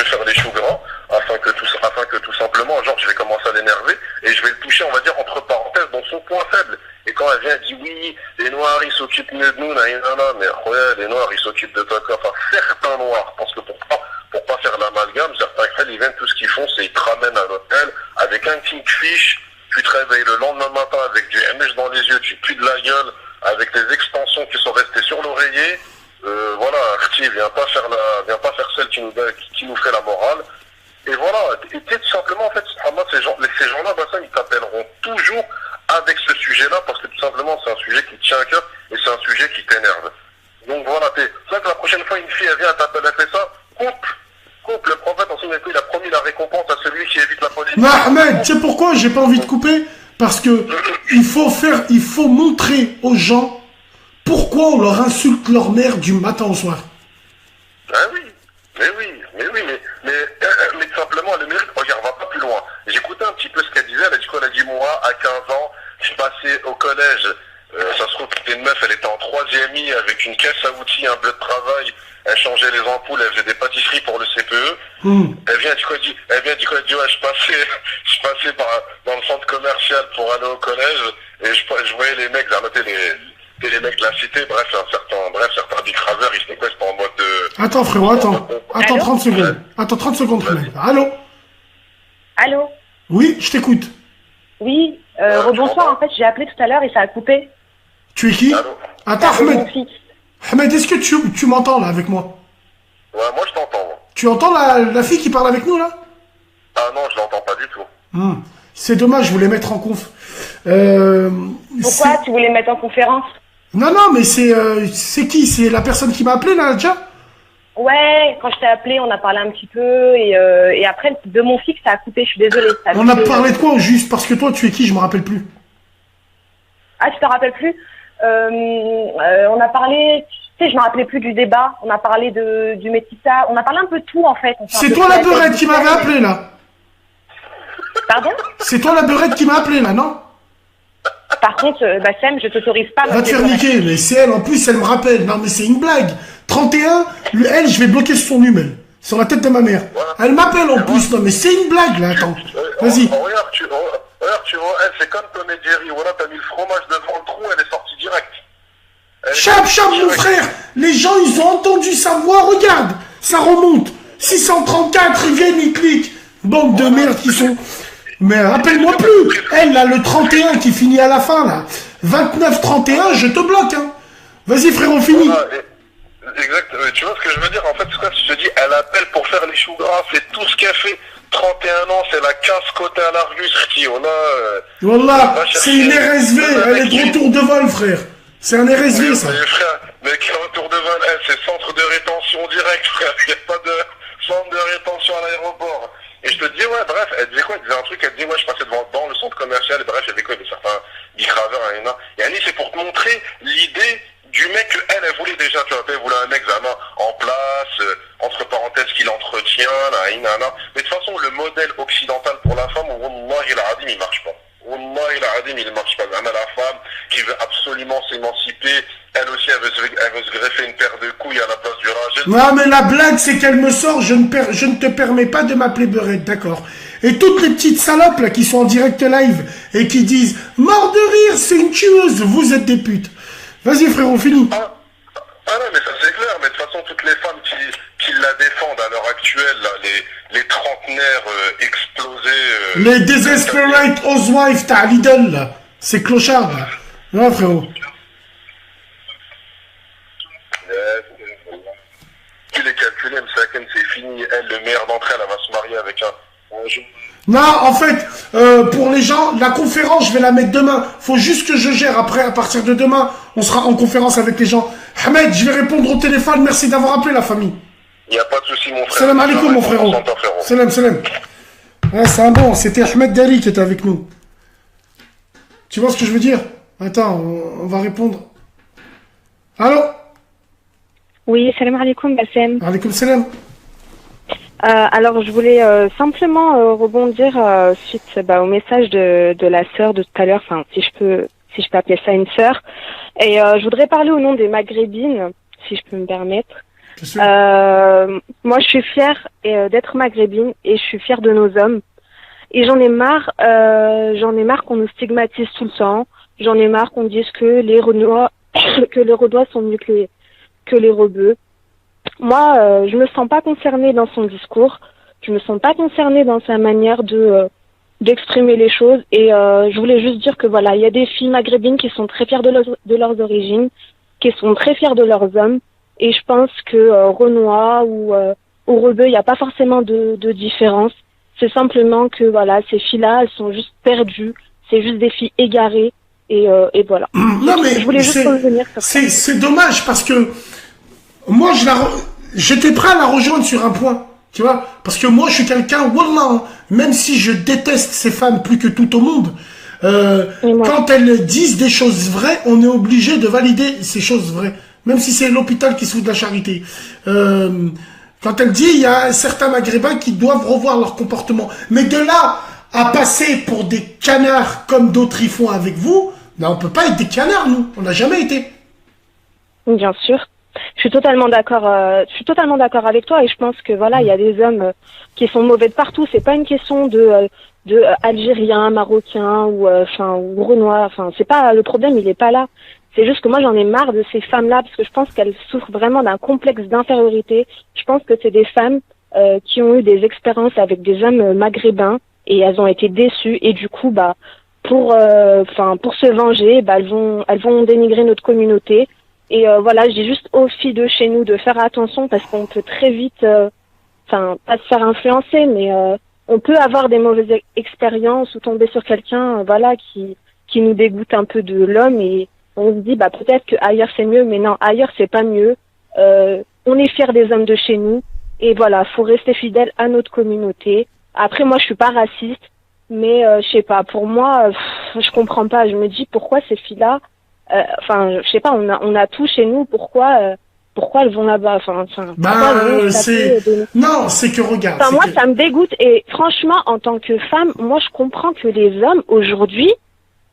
faire les choux gras, afin que tout simplement, genre, je vais commencer à l'énerver, et je vais le toucher, on va dire, entre parenthèses, dans son point faible. Et quand elle vient, elle dit, oui, les Noirs, ils s'occupent mieux de nous, mais ouais, les Noirs, ils s'occupent de toi, enfin, certains Noirs, parce que pour pas faire l'amalgame, certains crêles, ils viennent, tout ce qu'ils font, c'est ils te ramènent à l'hôtel, avec un kingfish, tu te réveilles le lendemain matin avec du MH dans les yeux, tu pues de la gueule, avec les extensions qui sont restées sur l'oreiller. Voilà, Arti, viens pas faire celle qui nous fait la morale. Et voilà, et tout simplement, en fait, ces gens-là, ils t'appelleront toujours avec ce sujet-là, parce que tout simplement, c'est un sujet qui te tient à cœur, et c'est un sujet qui t'énerve. Donc voilà, c'est vrai que la prochaine fois, une fille, elle vient, t'appelle, elle fait ça, coupe, le prophète, en son époque, il a promis la récompense à celui qui évite la politique. Non, Ahmed, tu sais pourquoi j'ai pas envie de couper? Parce que il faut montrer aux gens pourquoi on leur insulte leur mère du matin au soir. Ah oui, mais tout simplement, le mérite, regarde, va pas plus loin. J'écoutais un petit peu ce qu'elle disait, elle a dit quoi? Elle a dit, moi, à 15 ans, je passais au collège, ça se trouve que c'était une meuf, elle était en 3e I avec une caisse à outils, un bleu de travail, elle changeait les ampoules, elle faisait des pâtisseries pour le CPE. Elle vient, dit quoi? Elle dit, ouais, je passais dans le centre commercial pour aller au collège, et je voyais les mecs, j'ai noté les mecs de la cité, bref, certains bicraveurs, ils étaient en mode de... Attends, frérot, attends 30 secondes. Attends 30 secondes, frérot. Allô? Oui, je t'écoute. Oui, rebonsoir, en fait, j'ai appelé tout à l'heure et ça a coupé. Tu es qui? Attends, Ahmed, est-ce que tu m'entends, là, avec moi? Ouais, moi, je t'entends. Tu entends la fille qui parle avec nous, là? Ah non, je l'entends pas du tout. C'est dommage, je voulais mettre en conf. Pourquoi tu voulais mettre en conférence? Non, mais c'est qui? C'est la personne qui m'a appelé, là, déjà? Ouais, quand je t'ai appelé, on a parlé un petit peu, et après, de mon fixe, ça a coupé, je suis désolée. On a parlé de quoi, juste? Parce que toi, tu es qui? Je me rappelle plus. Ah, tu te rappelles plus? On a parlé, tu sais, je me rappelais plus du débat, on a parlé du métissage, on a parlé un peu de tout, en fait. C'est toi la beurette qui m'avait appelé, là? Pardon? C'est toi la beurette qui m'a appelé, là, non? Par contre, Bassem, je t'autorise pas. Va te faire niquer, mais c'est elle, en plus, elle me rappelle. Non, mais c'est une blague. 31, elle, je vais bloquer son numéro. Sur la tête de ma mère. Elle m'appelle en plus, non, mais c'est une blague, là, attends. Vas-y. Regarde, tu vois, elle, c'est comme Tom et Jerry. Voilà, t'as mis le fromage devant le trou, elle est sortie direct. Chap, mon frère. Les gens, ils ont entendu sa voix, regarde. Ça remonte. 634, ils viennent, ils cliquent. Bande de merde qui sont... Mais appelle-moi plus. Elle, là, le 31 qui finit à la fin, là. 29-31, je te bloque, hein. Vas-y, frérot, fini. Voilà, exact. Tu vois ce que je veux dire? En fait, ce que je te dis, elle appelle pour faire les choux gras, c'est tout ce qu'elle fait. 31 ans, c'est la 15 côté à l'Argus, Rti. Wallah, c'est une RSV. Elle est de retour de vol, frère. C'est un RSV, ça. Mais quel retour de vol? C'est centre de rétention direct, frère. Il n'y a pas de centre de rétention à l'aéroport. Et je te dis, ouais, bref, elle disait quoi? Elle disait un truc, elle disait, ouais, je passais dans le centre commercial, et bref, il y avait quoi, de certains bicraveurs, et Annie, c'est pour te montrer l'idée du mec que elle voulait déjà, tu vois, elle voulait un mec vraiment en place, entre parenthèses, qu'il entretient, Mais de toute façon, le modèle occidental pour la femme, Wallahi al-Adim, il marche pas. Wallahi al-Adim, il marche pas. La femme qui veut absolument s'émanciper, elle aussi, elle veut se greffer une paire de couilles à la place du ragel. Non, mais la blague, c'est qu'elle me sort, je ne te permets pas de m'appeler Beurette, d'accord. Et toutes les petites salopes, là, qui sont en direct live, et qui disent, mort de rire, c'est une tueuse, vous êtes des putes. Vas-y, frérot, fini. Ah non, mais ça c'est clair, mais de toute façon, toutes les femmes qui la défendent à l'heure actuelle, là, les trentenaires explosés... les Desperate Housewives, t'as Lidl, là. C'est clochard, là. Non, frérot. Tu les calculé, Msaken, c'est fini. Elle, le meilleur d'entre elles, elle va se marier avec un jeune. Non, en fait, pour les gens, la conférence, je vais la mettre demain. Faut juste que je gère. Après, à partir de demain, on sera en conférence avec les gens. Ahmed, je vais répondre au téléphone. Merci d'avoir appelé la famille. Il n'y a pas de souci, mon frère. Salam alaikum, mon frérot. Salam. Ouais, c'est un bon. C'était Ahmed Dali qui était avec nous. Tu vois ce que je veux dire? Attends, on va répondre. Allô? Oui, salam alaikum, Bassem. Alaikum salam. Alors, je voulais simplement rebondir suite au message de la sœur de tout à l'heure, enfin, si je peux appeler ça une sœur. Et je voudrais parler au nom des Maghrébines, si je peux me permettre. Moi, je suis fière d'être maghrébine et je suis fière de nos hommes. Et j'en ai marre qu'on nous stigmatise tout le temps. J'en ai marre qu'on dise que les Renois sont mieux que les rebeux. Moi, je me sens pas concernée dans son discours. Je me sens pas concernée dans sa manière d'exprimer les choses. Et je voulais juste dire que voilà, il y a des filles maghrébines qui sont très fières de leurs origines, qui sont très fières de leurs hommes. Et je pense que Renois ou rebeux, il n'y a pas forcément de différence. C'est simplement que voilà, ces filles-là, elles sont juste perdues. C'est juste des filles égarées. Et voilà. Non, mais je voulais juste revenir sur ça. C'est dommage parce que moi, j'étais prêt à la rejoindre sur un point, tu vois, parce que moi, je suis quelqu'un, wallah, même si je déteste ces femmes plus que tout au monde, quand elles disent des choses vraies, on est obligé de valider ces choses vraies, même si c'est l'hôpital qui se fout de la charité. Quand elle dit, il y a certains Maghrébins qui doivent revoir leur comportement, mais de là à passer pour des canards comme d'autres y font avec vous, ben, on peut pas être des canards, nous, on n'a jamais été. Bien sûr. Je suis totalement d'accord avec toi et je pense que voilà, il y a des hommes qui sont mauvais de partout. C'est pas une question de Algériens, Marocains ou Renois. Enfin, c'est pas le problème, il est pas là. C'est juste que moi j'en ai marre de ces femmes-là parce que je pense qu'elles souffrent vraiment d'un complexe d'infériorité. Je pense que c'est des femmes qui ont eu des expériences avec des hommes maghrébins et elles ont été déçues et du coup pour se venger, elles vont dénigrer notre communauté. Et voilà, je dis juste aux filles de chez nous de faire attention parce qu'on peut très vite, pas se faire influencer, mais on peut avoir des mauvaises expériences ou tomber sur quelqu'un, qui nous dégoûte un peu de l'homme et on se dit peut-être que ailleurs c'est mieux, mais non, ailleurs c'est pas mieux. On est fiers des hommes de chez nous et voilà, faut rester fidèle à notre communauté. Après, moi, je suis pas raciste, mais je sais pas, pour moi, je comprends pas. Je me dis pourquoi ces filles-là. Je sais pas, on a tout chez nous, pourquoi elles vont là-bas, non, c'est que regarde. Moi, ça me dégoûte et franchement, en tant que femme, moi, je comprends que les hommes, aujourd'hui,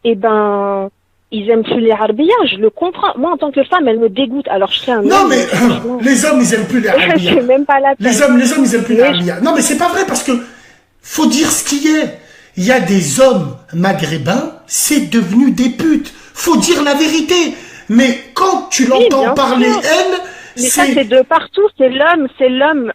ils aiment plus les arbillats, je le comprends. Moi, en tant que femme, elle me dégoûte. Alors, je serais un non, mais les hommes, ils aiment plus les arbillats. C'est même pas la peine. Les hommes, ils aiment plus les arbillats. Non, mais c'est pas vrai parce que faut dire ce qui est. Il y a des hommes maghrébins, c'est devenu des putes. Faut dire la vérité. Mais quand tu l'entends parler, mais ça, c'est de partout, c'est l'homme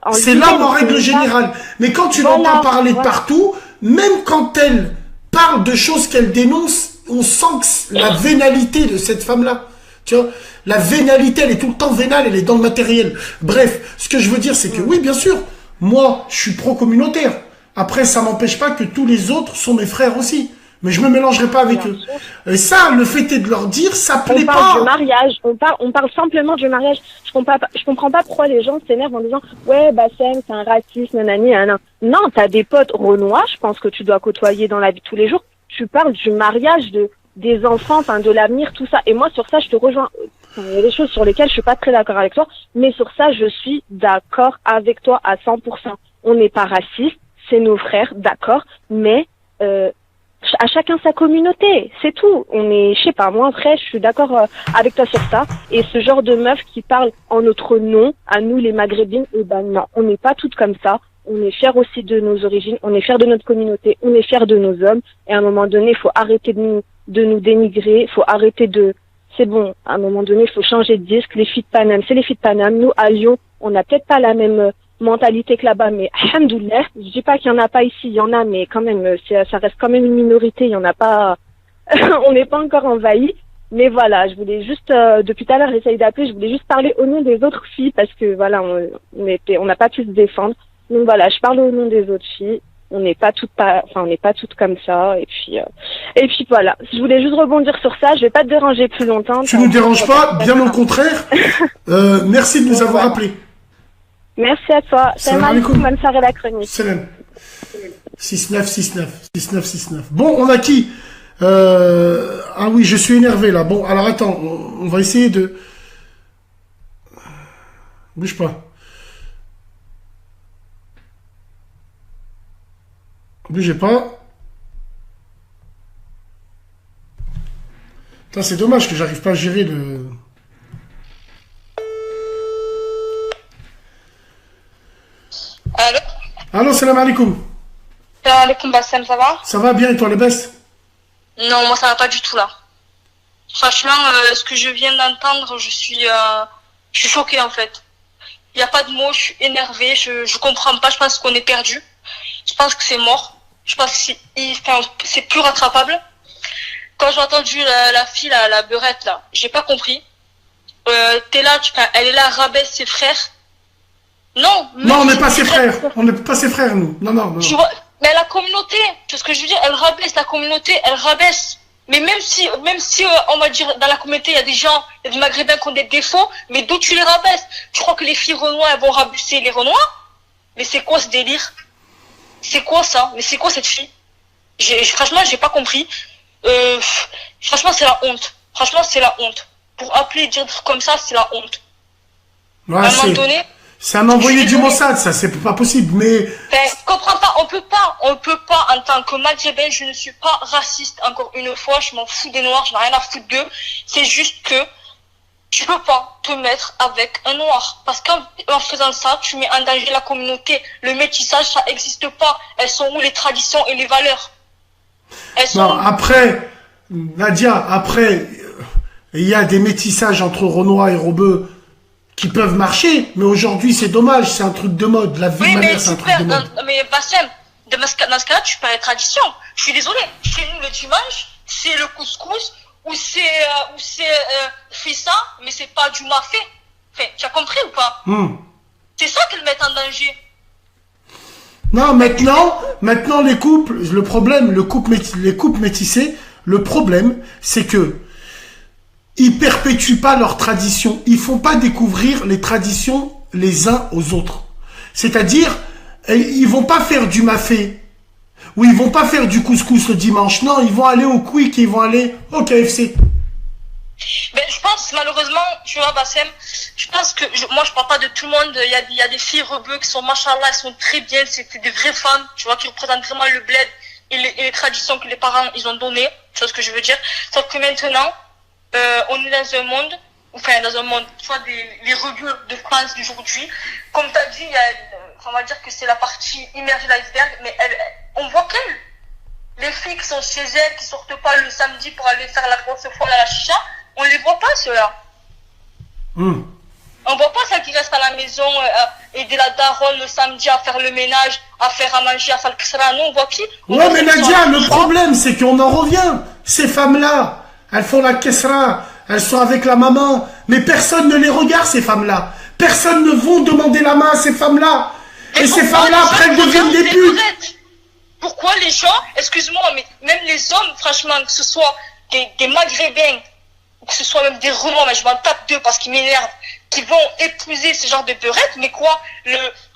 en c'est l'homme en règle générale. Mais quand tu l'entends parler partout, même quand elle parle de choses qu'elle dénonce, on sent que la vénalité de cette femme-là. Tu vois, la vénalité, elle est tout le temps vénale, elle est dans le matériel. Bref, ce que je veux dire, c'est que oui, bien sûr, moi, je suis pro-communautaire. Après, ça m'empêche pas que tous les autres sont mes frères aussi. Mais je me mélangerai pas avec eux. Et ça, le fait est de leur dire, ça plaît pas. On parle du mariage, on parle simplement du mariage. Je comprends pas pourquoi les gens s'énervent en disant ouais, Bassem, c'est un raciste, nanani, nanana. Non, t'as des potes renois, je pense que tu dois côtoyer dans la vie de tous les jours. Tu parles du mariage, des enfants, enfin de l'avenir, tout ça. Et moi, sur ça, je te rejoins. Il y a des choses sur lesquelles je suis pas très d'accord avec toi, mais sur ça, je suis d'accord avec toi à 100%. On n'est pas raciste, c'est nos frères, d'accord, mais à chacun sa communauté, c'est tout. On est, je sais pas, moi après, je suis d'accord avec toi sur ça. Et ce genre de meuf qui parle en notre nom, à nous les Maghrébines, eh ben non, on n'est pas toutes comme ça. On est fiers aussi de nos origines, on est fiers de notre communauté, on est fiers de nos hommes. Et à un moment donné, il faut arrêter de nous dénigrer, il faut arrêter c'est bon, à un moment donné, il faut changer de disque. Les filles de Paname, c'est les filles de Paname. Nous, à Lyon, on n'a peut-être pas la même mentalité que là-bas, mais alhamdoulilah, je dis pas qu'il y en a pas ici, il y en a, mais quand même, ça reste quand même une minorité, il y en a pas, on n'est pas encore envahi. Mais voilà, je voulais juste, depuis tout à l'heure, j'essaye d'appeler, je voulais juste parler au nom des autres filles, parce que voilà, on n'a pas pu se défendre. Donc voilà, je parle au nom des autres filles. On n'est pas toutes comme ça. Et puis voilà. Je voulais juste rebondir sur ça. Je vais pas te déranger plus longtemps. Tu nous déranges pas, bien au contraire. Merci de nous avoir appelés. Merci à toi. Salam alaikum. Bonne soirée la chronique. Salam. 6969. Bon, on a qui ah oui, je suis énervé là. Bon, alors attends, on va essayer de... Bouge pas. Bougez pas. Putain, c'est dommage que j'arrive pas à gérer le... Allô? Allô, salam alaikum. Salam alaikum, Bassem, ça va? Ça va bien et toi, les bestes? Non, moi ça va pas du tout là. Franchement, ce que je viens d'entendre, je suis choquée en fait. Il n'y a pas de mots, je suis énervée, je comprends pas, je pense qu'on est perdu. Je pense que c'est mort. Je pense que c'est plus rattrapable. Quand j'ai entendu la fille, la beurette là, j'ai pas compris. T'es là, elle est là, rabaisse ses frères. Non, on n'est pas ses frères. On n'est pas ses frères, nous. Non. Tu vois, mais la communauté, tu vois ce que je veux dire, elle rabaisse la communauté, elle rabaisse. Mais même si on va dire dans la communauté il y a des gens, il y a des Maghrébins qui ont des défauts, mais d'où tu les rabaisses? Tu crois que les filles renois elles vont rabaisser les renois? Mais c'est quoi ce délire? C'est quoi ça? Mais c'est quoi cette fille? Franchement, j'ai pas compris. Franchement, c'est la honte. Franchement, c'est la honte. Pour appeler, dire comme ça, c'est la honte. Ouais, à un moment donné. C'est un envoyé du Mossad, ça, c'est pas possible, mais... Je comprends pas, on peut pas, en tant que Maghrébin, je ne suis pas raciste, encore une fois, je m'en fous des Noirs, je n'ai rien à foutre d'eux. C'est juste que tu peux pas te mettre avec un Noir. Parce qu'en faisant ça, tu mets en danger la communauté. Le métissage, ça existe pas. Elles sont où les traditions et les valeurs? Non, après, Nadia, il y a des métissages entre Renois et Rebeu qui peuvent marcher, mais aujourd'hui c'est dommage, c'est un truc de mode, la vie de ma mère c'est un truc de mode. Mais Bassem, dans ce cas-là, tu perds les traditions. Je suis désolé, chez nous le dimanche, c'est le couscous, ou c'est fissa, mais c'est pas du mafé. Enfin, tu as compris ou pas? C'est ça qu'ils mettent en danger. Non, maintenant les couples, les couples métissés, le problème c'est que ils perpétuent pas leurs traditions. Ils font pas découvrir les traditions les uns aux autres. C'est-à-dire, ils vont pas faire du mafé. Ou ils vont pas faire du couscous le dimanche. Non, ils vont aller au Quick, ils vont aller au KFC. Mais je pense, malheureusement, tu vois, Bassem, je pense que, moi, je parle pas de tout le monde. Il y a des filles rebeux qui sont, machallah, elles sont très bien. C'est des vraies femmes, tu vois, qui représentent vraiment le bled et les traditions que les parents, ils ont données. Tu vois ce que je veux dire? Sauf que maintenant, on est dans un monde, tu vois, les rebeux de France d'aujourd'hui, comme tu as dit, on va dire que c'est la partie immergée de l'iceberg, mais on voit qu'elles, les filles qui sont chez elles, qui sortent pas le samedi pour aller faire la grosse foire à la chicha, on les voit pas, ceux-là. On voit pas celles qui restent à la maison, aider la daronne le samedi à faire le ménage, à faire à manger, à faire le kisra. Nous, on voit qui? Ouais, mais Nadia, le problème, c'est qu'on en revient. Ces femmes-là, elles font la kesra, elles sont avec la maman, mais personne ne les regarde, ces femmes-là. Personne ne va demander la main à ces femmes-là. Et ces femmes-là, après, elles deviennent des putes. Pourquoi les gens, excuse-moi, mais même les hommes, franchement, que ce soit des Maghrébins, ou que ce soit même des Roumains, mais je m'en tape d'eux parce qu'ils m'énervent, qui vont épouser ce genre de beurette, mais quoi,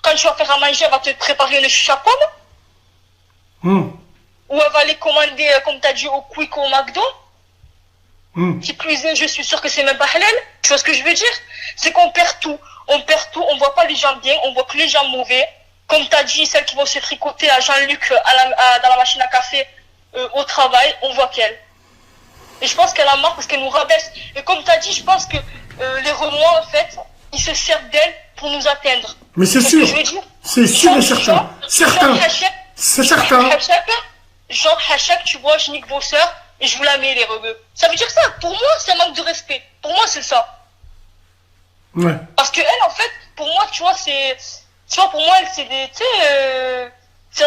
quand tu vas faire à manger, elle va te préparer le chicha pomme ou elle va les commander, comme tu as dit, au Quick ou au McDo. Qui plus est, je suis sûr que c'est même pas halal. Tu vois ce que je veux dire? C'est qu'on perd tout. On perd tout, on voit pas les gens bien, on voit que les gens mauvais. Comme tu as dit, celles qui vont se fricoter à Jean-Luc dans la machine à café au travail, on voit qu'elle. Et je pense qu'elle a marre parce qu'elle nous rabaisse. Et comme tu as dit, je pense que les Renois, en fait, ils se servent d'elle pour nous atteindre. Mais c'est sûr. C'est sûr et certain. C'est certain. Genre, Hachek, tu vois, je nique vos sœurs et je vous la mets, les rebeux. Ça veut dire ça. Pour moi, c'est un manque de respect. Pour moi, c'est ça. Ouais. Parce que elle, en fait, pour moi, tu vois, c'est... Tu vois, pour moi, elle, c'est des... Tu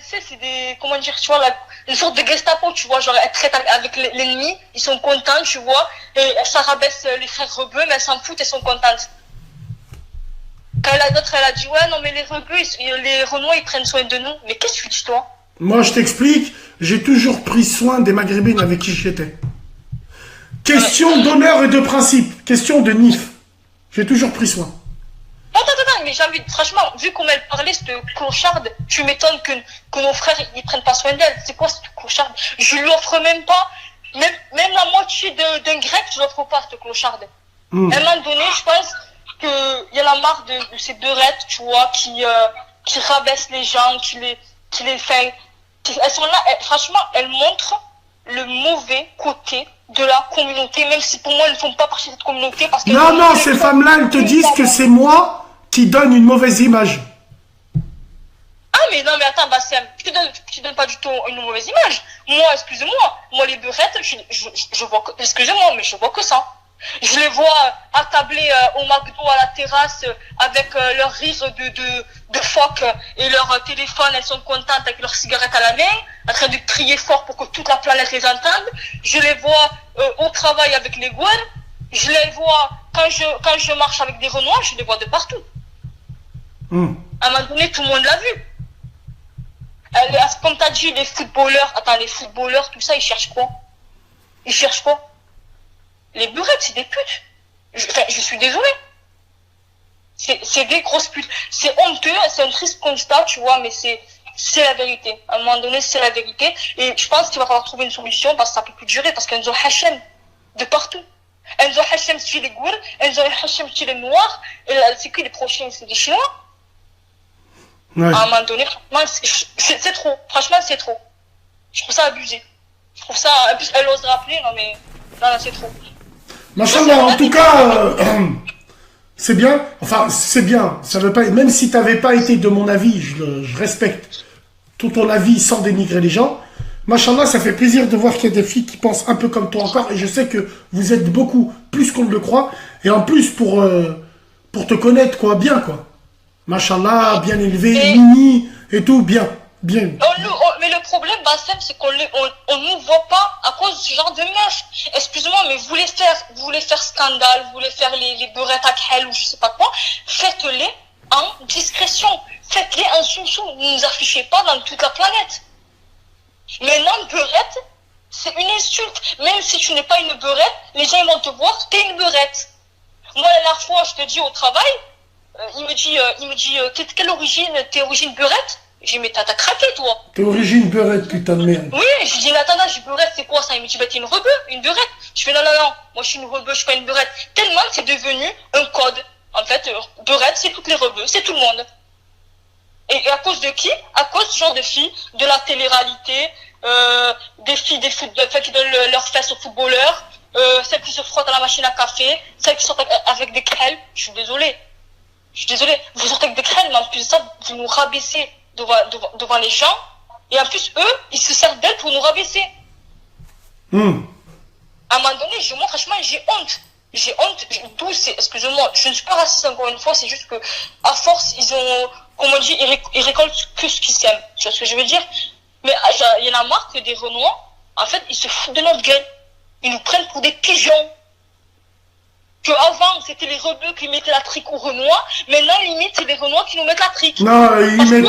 sais, c'est des... Comment dire, tu vois, une sorte de Gestapo, tu vois. Genre, elle traite avec l'ennemi, ils sont contents, tu vois. Et ça rabaisse les frères rebeux, mais elles s'en foutent, elles sont contentes. Quand elle a dit, ouais, non, mais les rebeux, les Renois, ils prennent soin de nous. Mais qu'est-ce que tu dis, toi? Moi, je t'explique, j'ai toujours pris soin des Maghrébines avec qui j'étais. Question d'honneur et de principe. Question de nif. J'ai toujours pris soin. Attends, mais j'ai envie, franchement, vu comment elle parlait, cette clocharde, tu m'étonnes que nos frères, ils prennent pas soin d'elle. C'est quoi cette clocharde? Je lui offre même pas, même la moitié d'un grec, je l'offre pas, cette clocharde. À un moment donné, je pense qu'il y en a marre de ces beurettes, tu vois, qui rabaissent les gens, qui les fait. Elles sont là, franchement, elles montrent le mauvais côté de la communauté, même si pour moi, elles ne font pas partie de cette communauté. Parce que non, ces femmes-là, elles te disent que c'est moi qui donne une mauvaise image. Ah, mais non, mais attends, Bassem, tu donnes pas du tout une mauvaise image. Moi, excusez-moi, moi, les beurettes, je vois que, excusez-moi, mais je vois que ça. Je les vois attablés au McDo à la terrasse avec leur rire de phoque et leur téléphone, elles sont contentes avec leur cigarette à la main, en train de crier fort pour que toute la planète les entende. Je les vois au travail avec les gouines. Je les vois quand je marche avec des Renois, je les vois de partout. À un moment donné, tout le monde l'a vu. Comme tu as dit, les footballeurs, tout ça, ils cherchent quoi? Les burettes, c'est des putes. Je suis désolée. C'est des grosses putes. C'est honteux, c'est un triste constat, tu vois, mais c'est la vérité. À un moment donné, c'est la vérité. Et je pense qu'il va falloir trouver une solution parce que ça peut plus durer, parce qu'elles ont Hachem de partout. Elles ont Hachem chez les Goules, elles ont Hachem chez les Noirs, et c'est qui les prochains? C'est des Chinois. Ouais. À un moment donné, c'est trop. Franchement, c'est trop. Je trouve ça abusé. Je trouve ça... En plus, elle ose rappeler, non mais... Non, c'est trop. Machallah, en tout cas, c'est bien. Enfin, c'est bien. Ça veut pas... Même si tu n'avais pas été de mon avis, je respecte tout ton avis sans dénigrer les gens. Machallah, ça fait plaisir de voir qu'il y a des filles qui pensent un peu comme toi encore. Et je sais que vous êtes beaucoup plus qu'on ne le croit. Et en plus, pour te connaître, quoi, bien, quoi. Machallah, bien élevé, mini et tout, bien. Mais le problème, Bassem, c'est qu'on nous voit pas à cause de ce genre de meufs. Excusez-moi, mais vous voulez faire scandale, vous voulez faire les beurettes à Khel ou je sais pas quoi, faites-les en discrétion. Faites-les en sous-sous. Ne nous affichez pas dans toute la planète. Maintenant, beurette, c'est une insulte. Même si tu n'es pas une beurette, les gens vont te voir, t'es une beurette. Moi, la dernière fois, je te dis au travail, il me dit, quelle origine, t'es origine beurette? J'ai dit, mais t'as craqué, toi. T'es origine beurette, putain de merde. Oui, j'ai dit, mais attends, beurette, c'est quoi ça? Il me dit, bah, t'es une rebeu, une beurette. Je fais, non, moi, je suis une rebeu, je suis pas une beurette. Tellement que c'est devenu un code. En fait, beurette, c'est toutes les rebeux, c'est tout le monde. Et à cause de qui? À cause de ce genre de filles, de la télé-réalité, des filles qui donnent leurs fesses aux footballeurs, celles qui se frottent à la machine à café, celles qui sortent avec des crêles. Je suis désolée. Vous sortez avec des crêles, mais en plus de ça, vous nous rabaissez devant les gens. Et en plus, eux, ils se servent d'elles pour nous rabaisser. À un moment donné, franchement, j'ai honte. D'où c'est, excusez-moi, je ne suis pas raciste encore une fois, c'est juste que, à force, ils ont, comme on dit, ils récoltent que ce qu'ils sèment. Tu vois ce que je veux dire? Mais il y en a marre que des Renois, en fait, ils se foutent de notre gueule. Ils nous prennent pour des pigeons. Que avant, c'était les rebeux qui mettaient la trique aux Renois. Maintenant, limite, c'est les Renois qui nous mettent la trique. Non,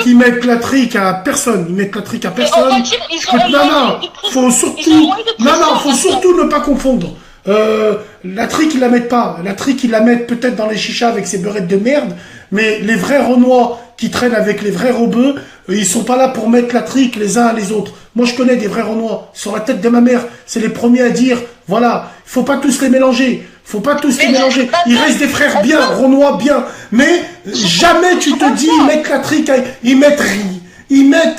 ils mettent la trique à personne. Ils mettent la trique à personne. On va dire, ils ont Non, faut surtout, faut surtout ne pas confondre. La trique, ils la mettent pas. La trique, ils la mettent peut-être dans les chichas avec ces beurrettes de merde. Mais les vrais Renois qui traînent avec les vrais rebeux, ils sont pas là pour mettre la trique les uns à les autres. Moi, je connais des vrais Renois. Sur la tête de ma mère, c'est les premiers à dire, voilà, faut pas tous les mélanger. Faut pas tous les mélanger. Il reste des frères bien, Renois bien. Mais jamais tu te dis, ils mettent la trique, ils mettent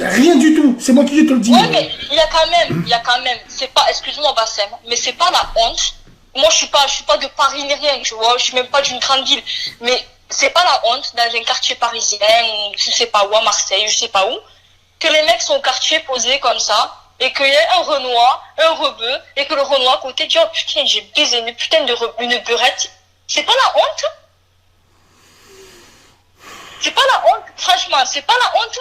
rien du tout. C'est moi qui te le dis. Ouais, mais il y a quand même, c'est pas, excuse-moi Bassem, mais c'est pas la honte. Moi, je suis pas de Paris ni rien, tu vois, je suis même pas d'une grande ville. Mais c'est pas la honte dans un quartier parisien, ou je sais pas où, à Marseille, je sais pas où, que les mecs sont au quartier posés comme ça, et qu'il y ait un Renoir, un rebeu, et que le Renoir à côté dit, oh putain, j'ai baisé une putain de une beurette. C'est pas la honte? C'est pas la honte, franchement, c'est pas la honte?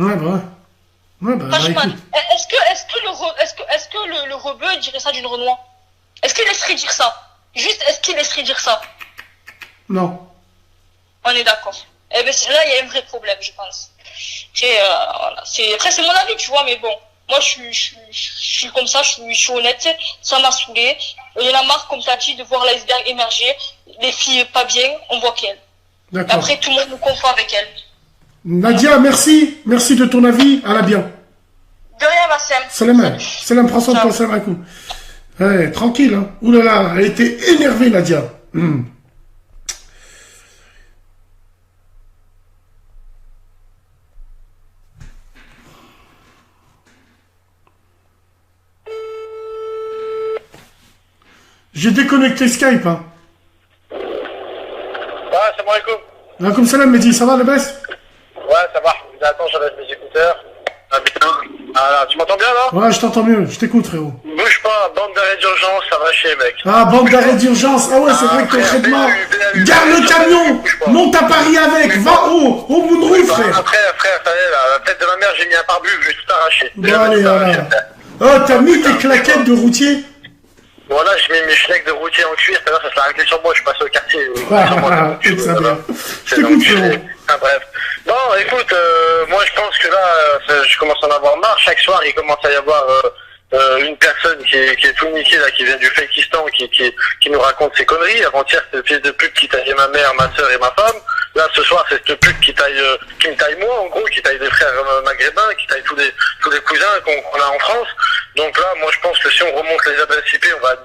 Ouais, bah, franchement, écoute. est-ce que le rebeu dirait ça d'une Renoir? Est-ce qu'il laisserait dire ça? Juste, est-ce qu'il laisserait dire ça? Non. On est d'accord. Eh ben, là, il y a un vrai problème, je pense. Voilà. Après, c'est mon avis, tu vois, mais bon. Moi, je suis comme ça, je suis honnête. Ça m'a saoulé. Il y en a marre, comme tu as dit, de voir l'iceberg émerger. Les filles pas bien, on voit qu'elles. D'accord. Après, tout le monde nous confond avec elles. Nadia, merci. Merci de ton avis. À la bien. De rien, Bassem. Salam, prends soin de toi, salam alaikum. Ouais, tranquille, hein. Ouh là là, elle était énervée, Nadia. J'ai déconnecté Skype, hein. Ouais, salam alaikum. Alaikum salam, Mehdi, ça va, le best? Ouais, ça va. Attends, j'enlève mes écouteurs. Ah, bien. Ah, là, tu m'entends bien, là? Ouais, je t'entends mieux, je t'écoute, frérot. Bouge pas, bande d'arrêt d'urgence, ça va chier, mec. Ah, bande d'arrêt d'urgence. Ah ouais, c'est vrai que concrètement, garde le camion, monte à Paris avec, va au Mounrouille, frère. Après, ça y est, là, la tête de ma mère, j'ai mis un pare-bus, je vais tout arracher. Bon, allez, voilà. Oh, t'as mis tes claquettes de routier? Voilà, je mets mes schnecks de routier en cuir, tout à l'heure, ça s'est arrêté sur moi, je passe au quartier. Tout ça bien. Je t'écoute, frérot. Ah, bref. Bon, écoute, moi, je pense que là, je commence à en avoir marre. Chaque soir, il commence à y avoir une personne qui est tout niquée, là, qui vient du Fakistan, qui nous raconte ses conneries. Avant-hier, c'était le fils de pute qui taillait ma mère, ma soeur et ma femme. Là, ce soir, c'est cette pute qui me taille moi, en gros, qui taille des frères maghrébins, qui taille tous les cousins qu'on a en France. Donc là, moi, je pense que si on remonte les adresses IP, on va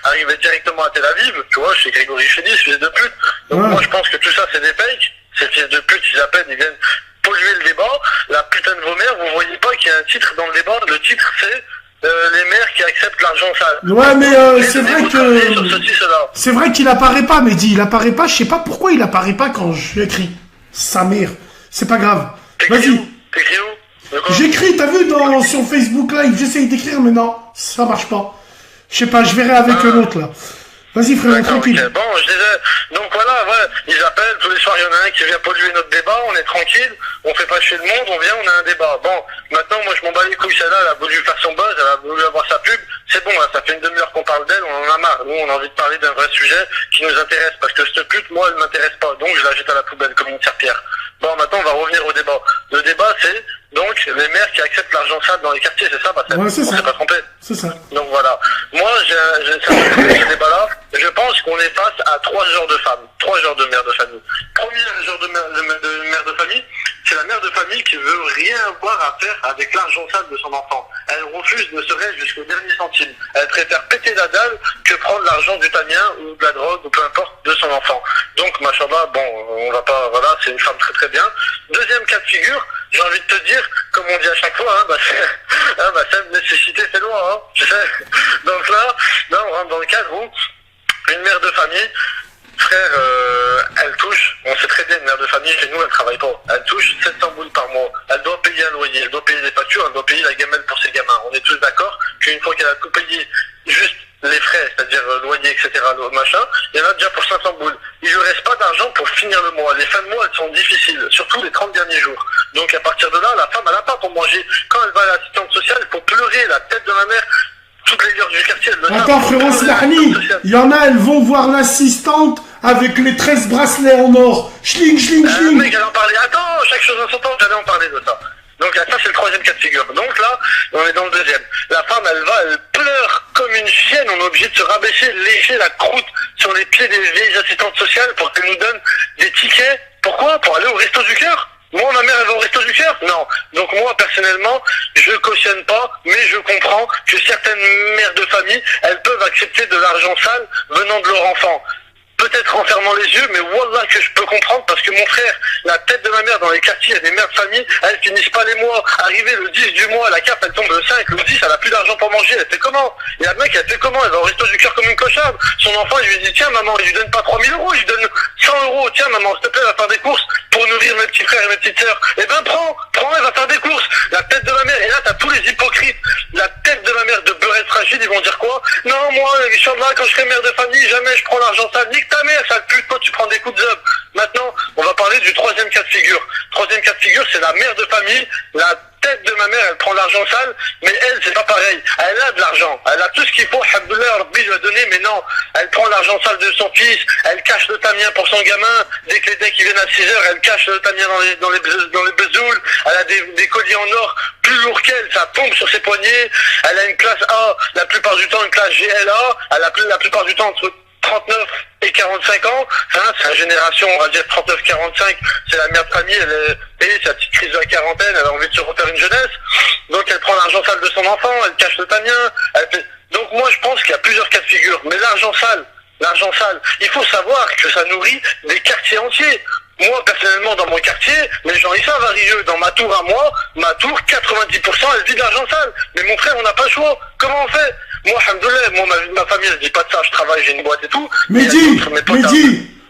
arriver directement à Tel Aviv. Tu vois, chez Grégory Chédis, fils de pute. Donc moi, je pense que tout ça, c'est des fakes. Ces fils de pute, ils appellent, ils viennent polluer le débat. La putain de vos mères, vous voyez pas qu'il y a un titre dans le débat. Le titre, c'est les mères qui acceptent l'argent sale. Ouais, mais c'est vrai que... C'est vrai qu'il apparaît pas, Mehdi. Il apparaît pas. Je sais pas pourquoi il apparaît pas quand je l'écris. Sa mère. C'est pas grave. Vas-y. T'écris où? J'écris, t'as vu sur Facebook Live, j'essaye d'écrire, mais non, ça marche pas. Je sais pas, je verrai avec l'autre là. Vas-y frère, tranquille. Okay. Bon, je disais, donc voilà, ouais, ils appellent, tous les soirs il y en a un qui vient polluer notre débat, on est tranquille, on fait pas chier le monde, on vient, on a un débat. Bon, maintenant moi je m'en bats les couilles, celle-là, elle a voulu faire son buzz, elle a voulu avoir sa pub, c'est bon, là, ça fait une demi-heure qu'on parle d'elle, on en a marre. Nous on a envie de parler d'un vrai sujet qui nous intéresse, parce que cette pute, moi elle m'intéresse pas, donc je la jette à la poubelle comme une serpillère. Bon, maintenant on va revenir au débat. Le débat c'est donc les maires qui acceptent l'argent sale dans les quartiers, c'est ça, parce que ouais, c'est ça. On s'est pas trompé. C'est ça. Donc voilà. Moi, ce débat-là, je pense qu'on est face à 3 genres de femmes, 3 genres de mères de famille. Premier genre de mère de famille, c'est la mère de famille qui veut rien avoir à faire avec l'argent sale de son enfant. Elle refuse ne serait jusqu'au dernier centime. Elle préfère péter la dalle que prendre l'argent du tamien ou de la drogue ou peu importe de son enfant. Donc, machallah, bon, on va pas, voilà, c'est une femme très très bien. Deuxième cas de figure, j'ai envie de te dire, comme on dit à chaque fois, c'est nécessité fait loi, hein, tu sais. Donc là, on rentre dans le cadre où une mère de famille, frère, elle touche, on sait très bien, une mère de famille, chez nous, elle travaille pas. Elle touche 700 boules par mois. Elle doit payer un loyer, elle doit payer les factures, elle doit payer la gamelle pour ses gamins. On est tous d'accord qu'une fois qu'elle a tout payé, juste les frais, c'est-à-dire loyer, etc., machin, il y en a déjà pour 500 boules. Il lui reste pas d'argent pour finir le mois. Les fins de mois, elles sont difficiles, surtout les 30 derniers jours. Donc à partir de là, la femme, elle n'a pas pour manger. Quand elle va à l'assistante sociale, il faut pleurer la tête de ma mère. toutes les gars du quartier, elles le savent. Attends, frérot Slahni, il y en a, elles vont voir l'assistante avec les 13 bracelets en or. Schling, schling, schling. Mec, j'allais en parler. Attends, chaque chose en son temps, j'allais en parler de ça. Donc là, ça c'est le troisième cas de figure. Donc là, on est dans le deuxième. La femme, elle pleure comme une chienne. On est obligé de se rabaisser, lécher la croûte sur les pieds des vieilles assistantes sociales pour qu'elles nous donnent des tickets. Pourquoi? Pour aller au resto du cœur? Moi, ma mère, elle va au resto du cœur? Non. Donc moi, personnellement, je cautionne pas, mais je comprends que certaines mères de famille, elles peuvent accepter de l'argent sale venant de leur enfant. Peut-être en fermant les yeux, mais wallah que je peux comprendre parce que mon frère, la tête de ma mère dans les quartiers, il y a des mères de famille, elles finissent pas les mois. Arrivé le 10 du mois, la carte elle tombe le 5, le 10, elle a plus d'argent pour manger, elle fait comment? Et la mec, elle fait comment? Elle va au resto du cœur comme une cocharde. Son enfant, il lui dit, tiens maman, il lui donne pas 3000 euros, il lui donne 100 euros. Tiens maman, s'il te plaît, va faire des courses pour nourrir mes petits frères et mes petites sœurs. Eh ben prends, elle va faire des courses. La tête de ma mère, et là t'as tous les hypocrites. La tête de ma mère de Beurette Rachid, ils vont dire quoi? Non, moi, Inch'Allah, quand je serai mère de famille, jamais je prends l'argent sale. Nique ta mère, sale pute, toi tu prends des coups de zob. Maintenant, on va parler du troisième cas de figure. Troisième cas de figure, c'est la mère de famille. La tête de ma mère, elle prend l'argent sale, mais elle, c'est pas pareil. Elle a de l'argent. Elle a tout ce qu'il faut. Alhamdoulilah, Rabbi lui a donné, mais non. Elle prend l'argent sale de son fils. Elle cache le tamien pour son gamin. Dès que les decks viennent à 6 heures, elle cache le tamien dans les bezouls. Elle a des colliers en or plus lourds qu'elle. Ça tombe sur ses poignets. Elle a une classe A, la plupart du temps, une classe GLA. Elle a la plupart du temps entre 39 et 45 ans, hein, c'est la génération, on va dire 39-45, c'est la mère de famille, elle est payée, c'est la petite crise de la quarantaine, elle a envie de se refaire une jeunesse, donc elle prend l'argent sale de son enfant, elle cache le tamien, donc moi je pense qu'il y a plusieurs cas de figure, mais l'argent sale, il faut savoir que ça nourrit des quartiers entiers. Moi, personnellement, dans mon quartier, les gens, ils savent à Rieux, dans ma tour à moi, 90%, elle vit de l'argent sale. Mais mon frère, on n'a pas le choix. Comment on fait? Moi, alhamdoulilah, moi, ma famille, elle dit pas de ça, je travaille, j'ai une boîte et tout. Mehdi,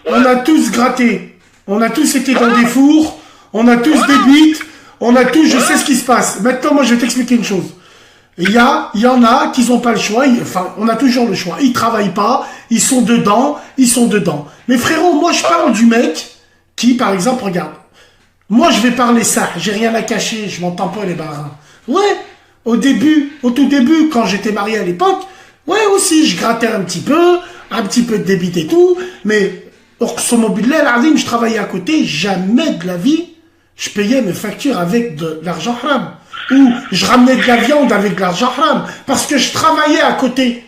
on a tous gratté. On a tous été dans des fours, on a tous des bites, on a tous, je sais ce qui se passe. Maintenant, moi, je vais t'expliquer une chose. Il y en a qui n'ont pas le choix, enfin, on a toujours le choix. Ils travaillent pas, ils sont dedans. Mais frérot, moi, je parle du mec qui, par exemple, regarde, moi je vais parler ça, j'ai rien à cacher, je m'entends pas les barres. Ouais, au tout début, quand j'étais marié à l'époque, ouais aussi, je grattais un petit peu de débit et tout, mais je travaillais à côté, jamais de la vie, je payais mes factures avec de l'argent haram. Ou je ramenais de la viande avec de l'argent haram, parce que je travaillais à côté.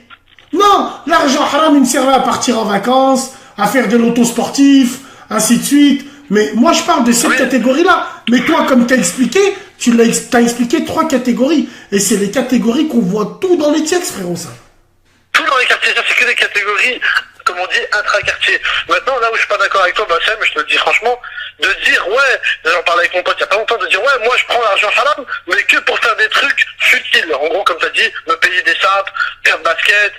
Non, l'argent haram, il me servait à partir en vacances, à faire de l'auto sportif, ainsi de suite. Mais moi, je parle de cette catégorie-là. Mais toi, comme tu as expliqué, t'as expliqué 3 catégories. Et c'est les catégories qu'on voit tout dans les textes, frérot, ça. Tout dans les quartiers, ça, c'est que des catégories, comme on dit, intra-quartier. Maintenant, là où je suis pas d'accord avec toi, Bassem, je te le dis franchement, de dire, ouais, j'en parlais avec mon pote il y a pas longtemps, de dire, ouais, moi, je prends l'argent haram, mais que pour faire des trucs futiles. En gros, comme tu as dit, me payer des sapes, faire de basket,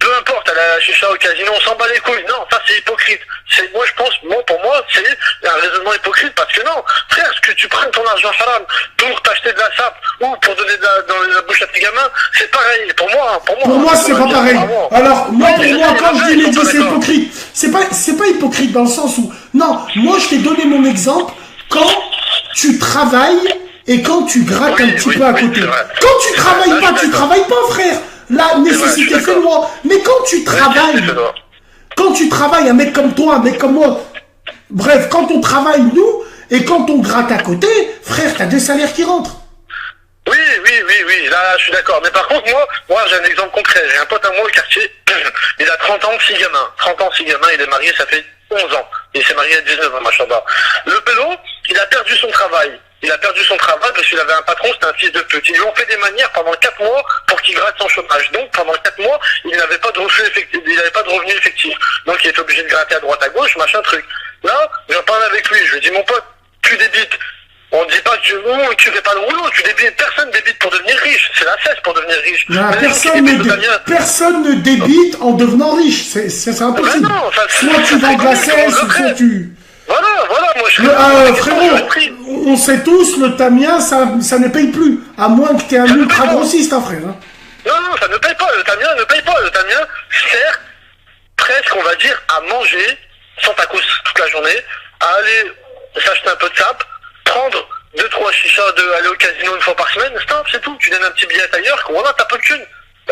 peu importe, aller à la chicha au casino, on s'en bat les couilles. Non, ça c'est hypocrite. Moi je pense, pour moi, c'est un raisonnement hypocrite parce que non, frère, est-ce que tu prennes ton argent haram pour t'acheter de la sape ou pour donner dans la bouche à tes gamins, c'est pareil. Pour moi, c'est pas pareil. Alors, moi, quand je dis Mehdi, c'est hypocrite. C'est pas hypocrite dans le sens où, non, moi je t'ai donné mon exemple quand tu travailles et quand tu grattes un petit peu à côté. Quand tu travailles pas, tu travailles pas, frère. La nécessité fait loi. Mais quand tu travailles, un mec comme toi, un mec comme moi, bref, quand on travaille, nous, et quand on gratte à côté, frère, t'as 2 salaires qui rentrent. Oui, là, je suis d'accord. Mais par contre, moi, j'ai un exemple concret. J'ai un pote à moi au quartier, il a 30 ans, 6 gamins. 30 ans, 6 gamins, il est marié, ça fait 11 ans. Il s'est marié à 19 ans, machallah. Le pélo, il a perdu son travail. Parce qu'il avait un patron, c'était un fils de pute. Ils lui ont fait des manières pendant 4 mois pour qu'il gratte son chômage. Donc, pendant 4 mois, il n'avait pas de revenu effectif. Donc, il était obligé de gratter à droite, à gauche, machin truc. Là, j'en parle avec lui. Je lui dis, mon pote, tu débites. On ne dit pas que tu fais pas le rouleau, tu débites. Personne débite pour devenir riche. C'est la cesse pour devenir riche. Personne ne débite en devenant riche. C'est impossible. Soit tu vends de la cesse, soit tu... Voilà, moi je frérot, on sait tous, le tamien, ça ne paye plus. À moins que tu aies un ultra grossiste, hein, frère. Non, ça ne paye pas. Le tamien ne paye pas. Le tamien sert presque, on va dire, à manger, sans tacos toute la journée, à aller s'acheter un peu de sap, prendre 2-3 chichas, aller au casino une fois par semaine, stop, c'est tout. Tu donnes un petit billet ailleurs, voilà, t'as peu de thunes.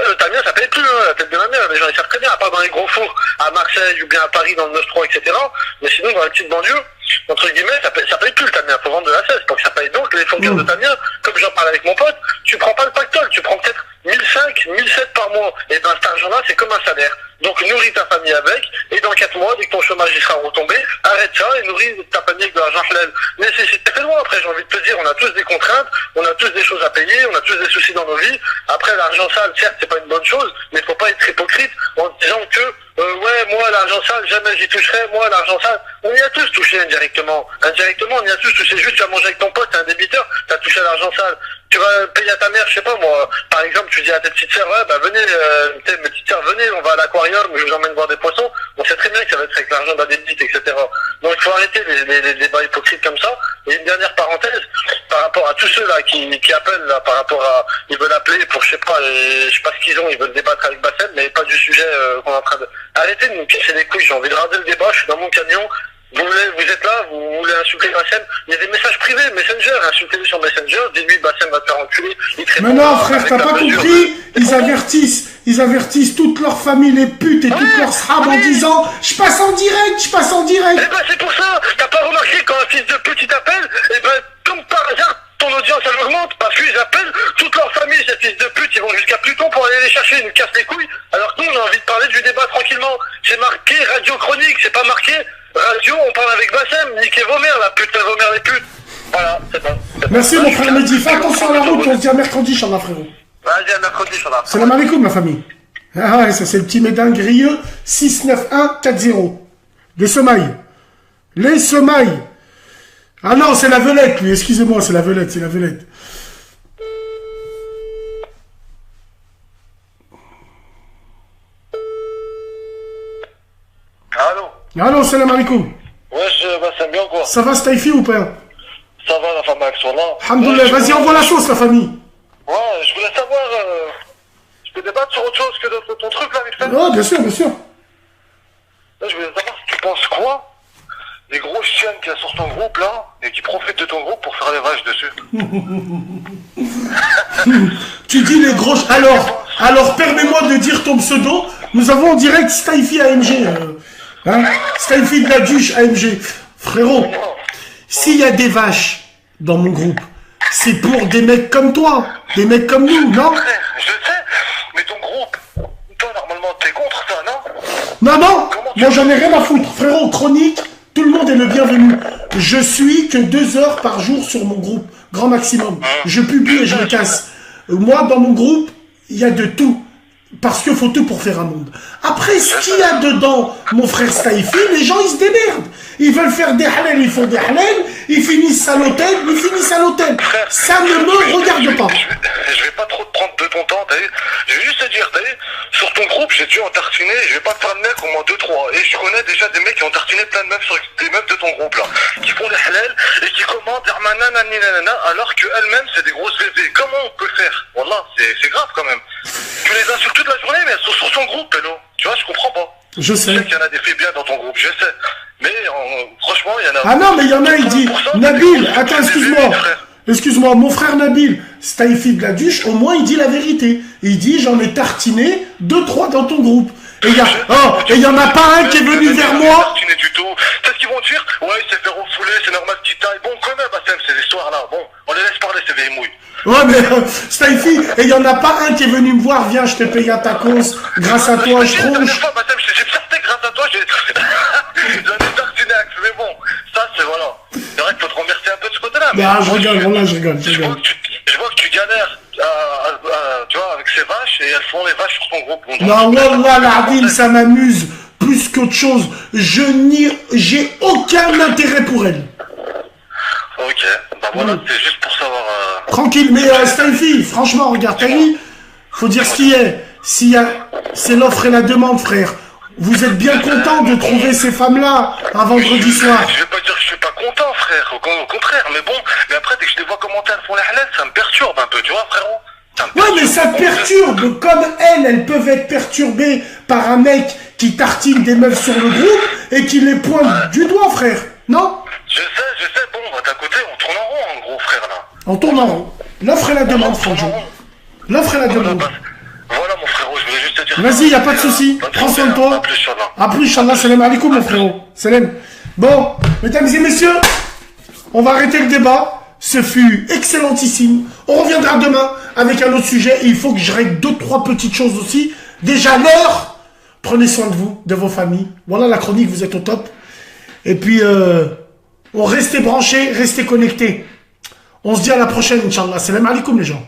Le Tamien, ça paye plus, hein, la tête de ma mère. Les gens, ils savent très bien, à part dans les gros fours, à Marseille ou bien à Paris, dans le 9-3, etc. Mais sinon, dans la petite banlieue, entre guillemets, ça paye plus le Tamien. Faut vendre de la cesse pour que ça paye. Donc, les fournières de Tamien, comme j'en parle avec mon pote, tu prends pas le pactole, tu prends peut-être 1005, 1007 par mois. Et ben, cet argent-là, c'est comme un salaire. Donc, nourris ta famille avec, et dans 4 mois, dès que ton chômage il sera retombé, arrête ça et nourris ta famille avec de l'argent halal. Mais c'est très loin après, j'ai envie de te dire, on a tous des contraintes, on a tous des choses à payer, on a tous des soucis dans nos vies. Après, l'argent sale, certes, c'est pas une bonne chose, mais faut pas être hypocrite en disant que, ouais, moi, l'argent sale, jamais j'y toucherai, moi, l'argent sale, on y a tous touché indirectement. Indirectement, on y a tous touché. Juste, tu as mangé avec ton pote, t'es un débiteur, t'as touché à l'argent sale. Tu vas payer à ta mère, je sais pas moi, par exemple, tu dis à ta petite sœur, ouais, bah venez, mes petites sœurs, venez, on va à l'aquarium, je vous emmène voir des poissons. On sait très bien que ça va être avec l'argent d'un débit, etc. Donc il faut arrêter les débats hypocrites comme ça. Et une dernière parenthèse, par rapport à tous ceux là qui appellent là, par rapport à, ils veulent appeler pour je sais pas ce qu'ils ont, ils veulent débattre avec Bassem, mais pas du sujet qu'on est en train de. Arrêtez de nous casser les couilles, j'ai envie de raser le débat, je suis dans mon camion. Vous êtes là, vous voulez insulter Bassem, il y a des messages privés, Messenger, insultez-le sur Messenger, dites-lui Bassem va te faire enculer. Mais non frère, t'as pas compris, ils avertissent toute leur famille, les putes et toutes leurs srabs en disant je passe en direct. Eh ben c'est pour ça, t'as pas remarqué quand un fils de pute il t'appelle, eh ben comme par hasard, ton audience elle augmente, parce qu'ils appellent toute leur famille, ces fils de pute, ils vont jusqu'à Pluton pour aller les chercher, ils nous cassent les couilles, alors que nous on a envie de parler du débat tranquillement. C'est marqué radio chronique, c'est pas marqué radio, on parle avec Bassem, niquez vos mères la pute, vos mères les putes. Voilà, c'est bon. Merci mon frère Mehdi, fais attention à la route, on se dit à mercredi, Inch'Allah frérot. Vas-y, à mercredi, Inch'Allah. Salam alaikum la famille. Ah ouais, ça c'est le petit Médin grilleux 69140. Les semailles. Les semailles. Ah non, c'est la velette lui, excusez-moi, c'est la velette. Allô, salam alaikum. Wesh, Bassem, bien quoi? Ça va Staifi ou pas? Ça va la femme avec soi là. Alhamdoulilah, vas-y envoie la sauce la famille. Ouais, je voulais savoir, je peux débattre sur autre chose que ton truc là, vite fait? Oh, bien sûr. Là, je voulais savoir si tu penses quoi des grosses chiennes qu'il y a sur ton groupe là, et qui profitent de ton groupe pour faire les vaches dessus. Tu dis les grosses... Alors permets-moi de dire ton pseudo. Nous avons en direct Staifi AMG. Staifi de la Duche AMG. Frérot, s'il y a des vaches dans mon groupe, c'est pour des mecs comme toi, des mecs comme nous, non? Je sais, mais ton groupe, toi normalement t'es contre ça, non? Non, moi j'en ai rien à foutre. Frérot, chronique, tout le monde est le bienvenu. Je suis que 2 heures par jour sur mon groupe, grand maximum. Je publie et je me casse. Moi, dans mon groupe, il y a de tout. Parce qu'il faut tout pour faire un monde. Après, ce qu'il y a dedans, mon frère Staifi, les gens, ils se démerdent. Ils veulent faire des halal, ils font des halal, ils finissent à l'hôtel, Ça ne me regarde pas. Je vais pas trop te prendre de ton temps, t'as vu. Je vais juste te dire, t'as vu, sur ton groupe, j'ai dû en tartiner, je vais pas te faire de mecs, au moins 2-3. Et je connais déjà des mecs qui ont tartiné plein de meufs sur des meufs de ton groupe, là. Qui font des halal, et qui commentent, alors qu'elles-mêmes, c'est des grosses bébés. Comment on peut faire? Wallah, c'est grave quand même. Tu les insultes toute la journée, mais elles sont sur ton groupe, Pélo. Tu vois, je comprends pas. Je sais. qu'il y en a des filles bien dans ton groupe, je sais. Mais franchement, il y en a... Ah non, mais il y en a, il dit... Nabil, attends, excuse-moi, mon frère Nabil, Staifi de la Duche, au moins il dit la vérité. Il dit, j'en ai tartiné 2-3 dans ton groupe. Et il y en a pas un qui est venu vers moi. C'est ce qu'ils vont dire. Ouais, il s'est fait refouler, c'est normal qu'il taille. Bon, quand même, Bassem, ces histoires-là. Bon, on les laisse parler, ces vieilles mouilles. Ouais, mais Staifi, et il n'y en a pas un qui est venu me voir, viens, je te paye à ta cause, grâce à toi, je ronge. J'ai certain grâce à toi, j'en ai tartiné, mais bon, ça, c'est voilà. C'est vrai qu'il faut te remercier un peu de ce côté-là. Bah, je rigole. Je vois que tu galères, tu vois, avec ces vaches, et elles font les vaches sur ton groupe. Non, wallah, l'adil, ça m'amuse plus qu'autre chose. J'ai aucun intérêt pour elle. Ok, bah voilà, c'est juste pour savoir... Tranquille, mais Staifi, franchement, regarde, t'as vu, faut dire ce qui est. C'est l'offre et la demande, frère. Vous êtes bien content de trouver ces femmes-là un vendredi soir. Je vais pas dire que je suis pas content, frère, au contraire, mais bon, mais après, dès que je te vois commenter elles font les halal, ça me perturbe un peu, tu vois, frérot. Ouais, mais ça te perturbe, comme elles peuvent être perturbées par un mec qui tartine des meufs sur le groupe et qui les pointe du doigt, frère, non? Je sais, bon, d'un côté, on tourne en rond, en gros, frère, là. On tourne en rond. L'offre et la demande, franchement. L'offre et la demande. Voilà, mon frère. Vas-y, y a pas de souci. Prends soin de toi. A plus, Inch'Allah. Salam alaikum, mon frérot. Salam. Bon, mesdames et messieurs, on va arrêter le débat. Ce fut excellentissime. On reviendra demain avec un autre sujet. Et il faut que je règle 2-3 petites choses aussi. Déjà, l'heure. Prenez soin de vous, de vos familles. Voilà la chronique, vous êtes au top. Et puis, on restez branchés, restez connectés. On se dit à la prochaine, Inch'Allah. Salam alaikum, les gens.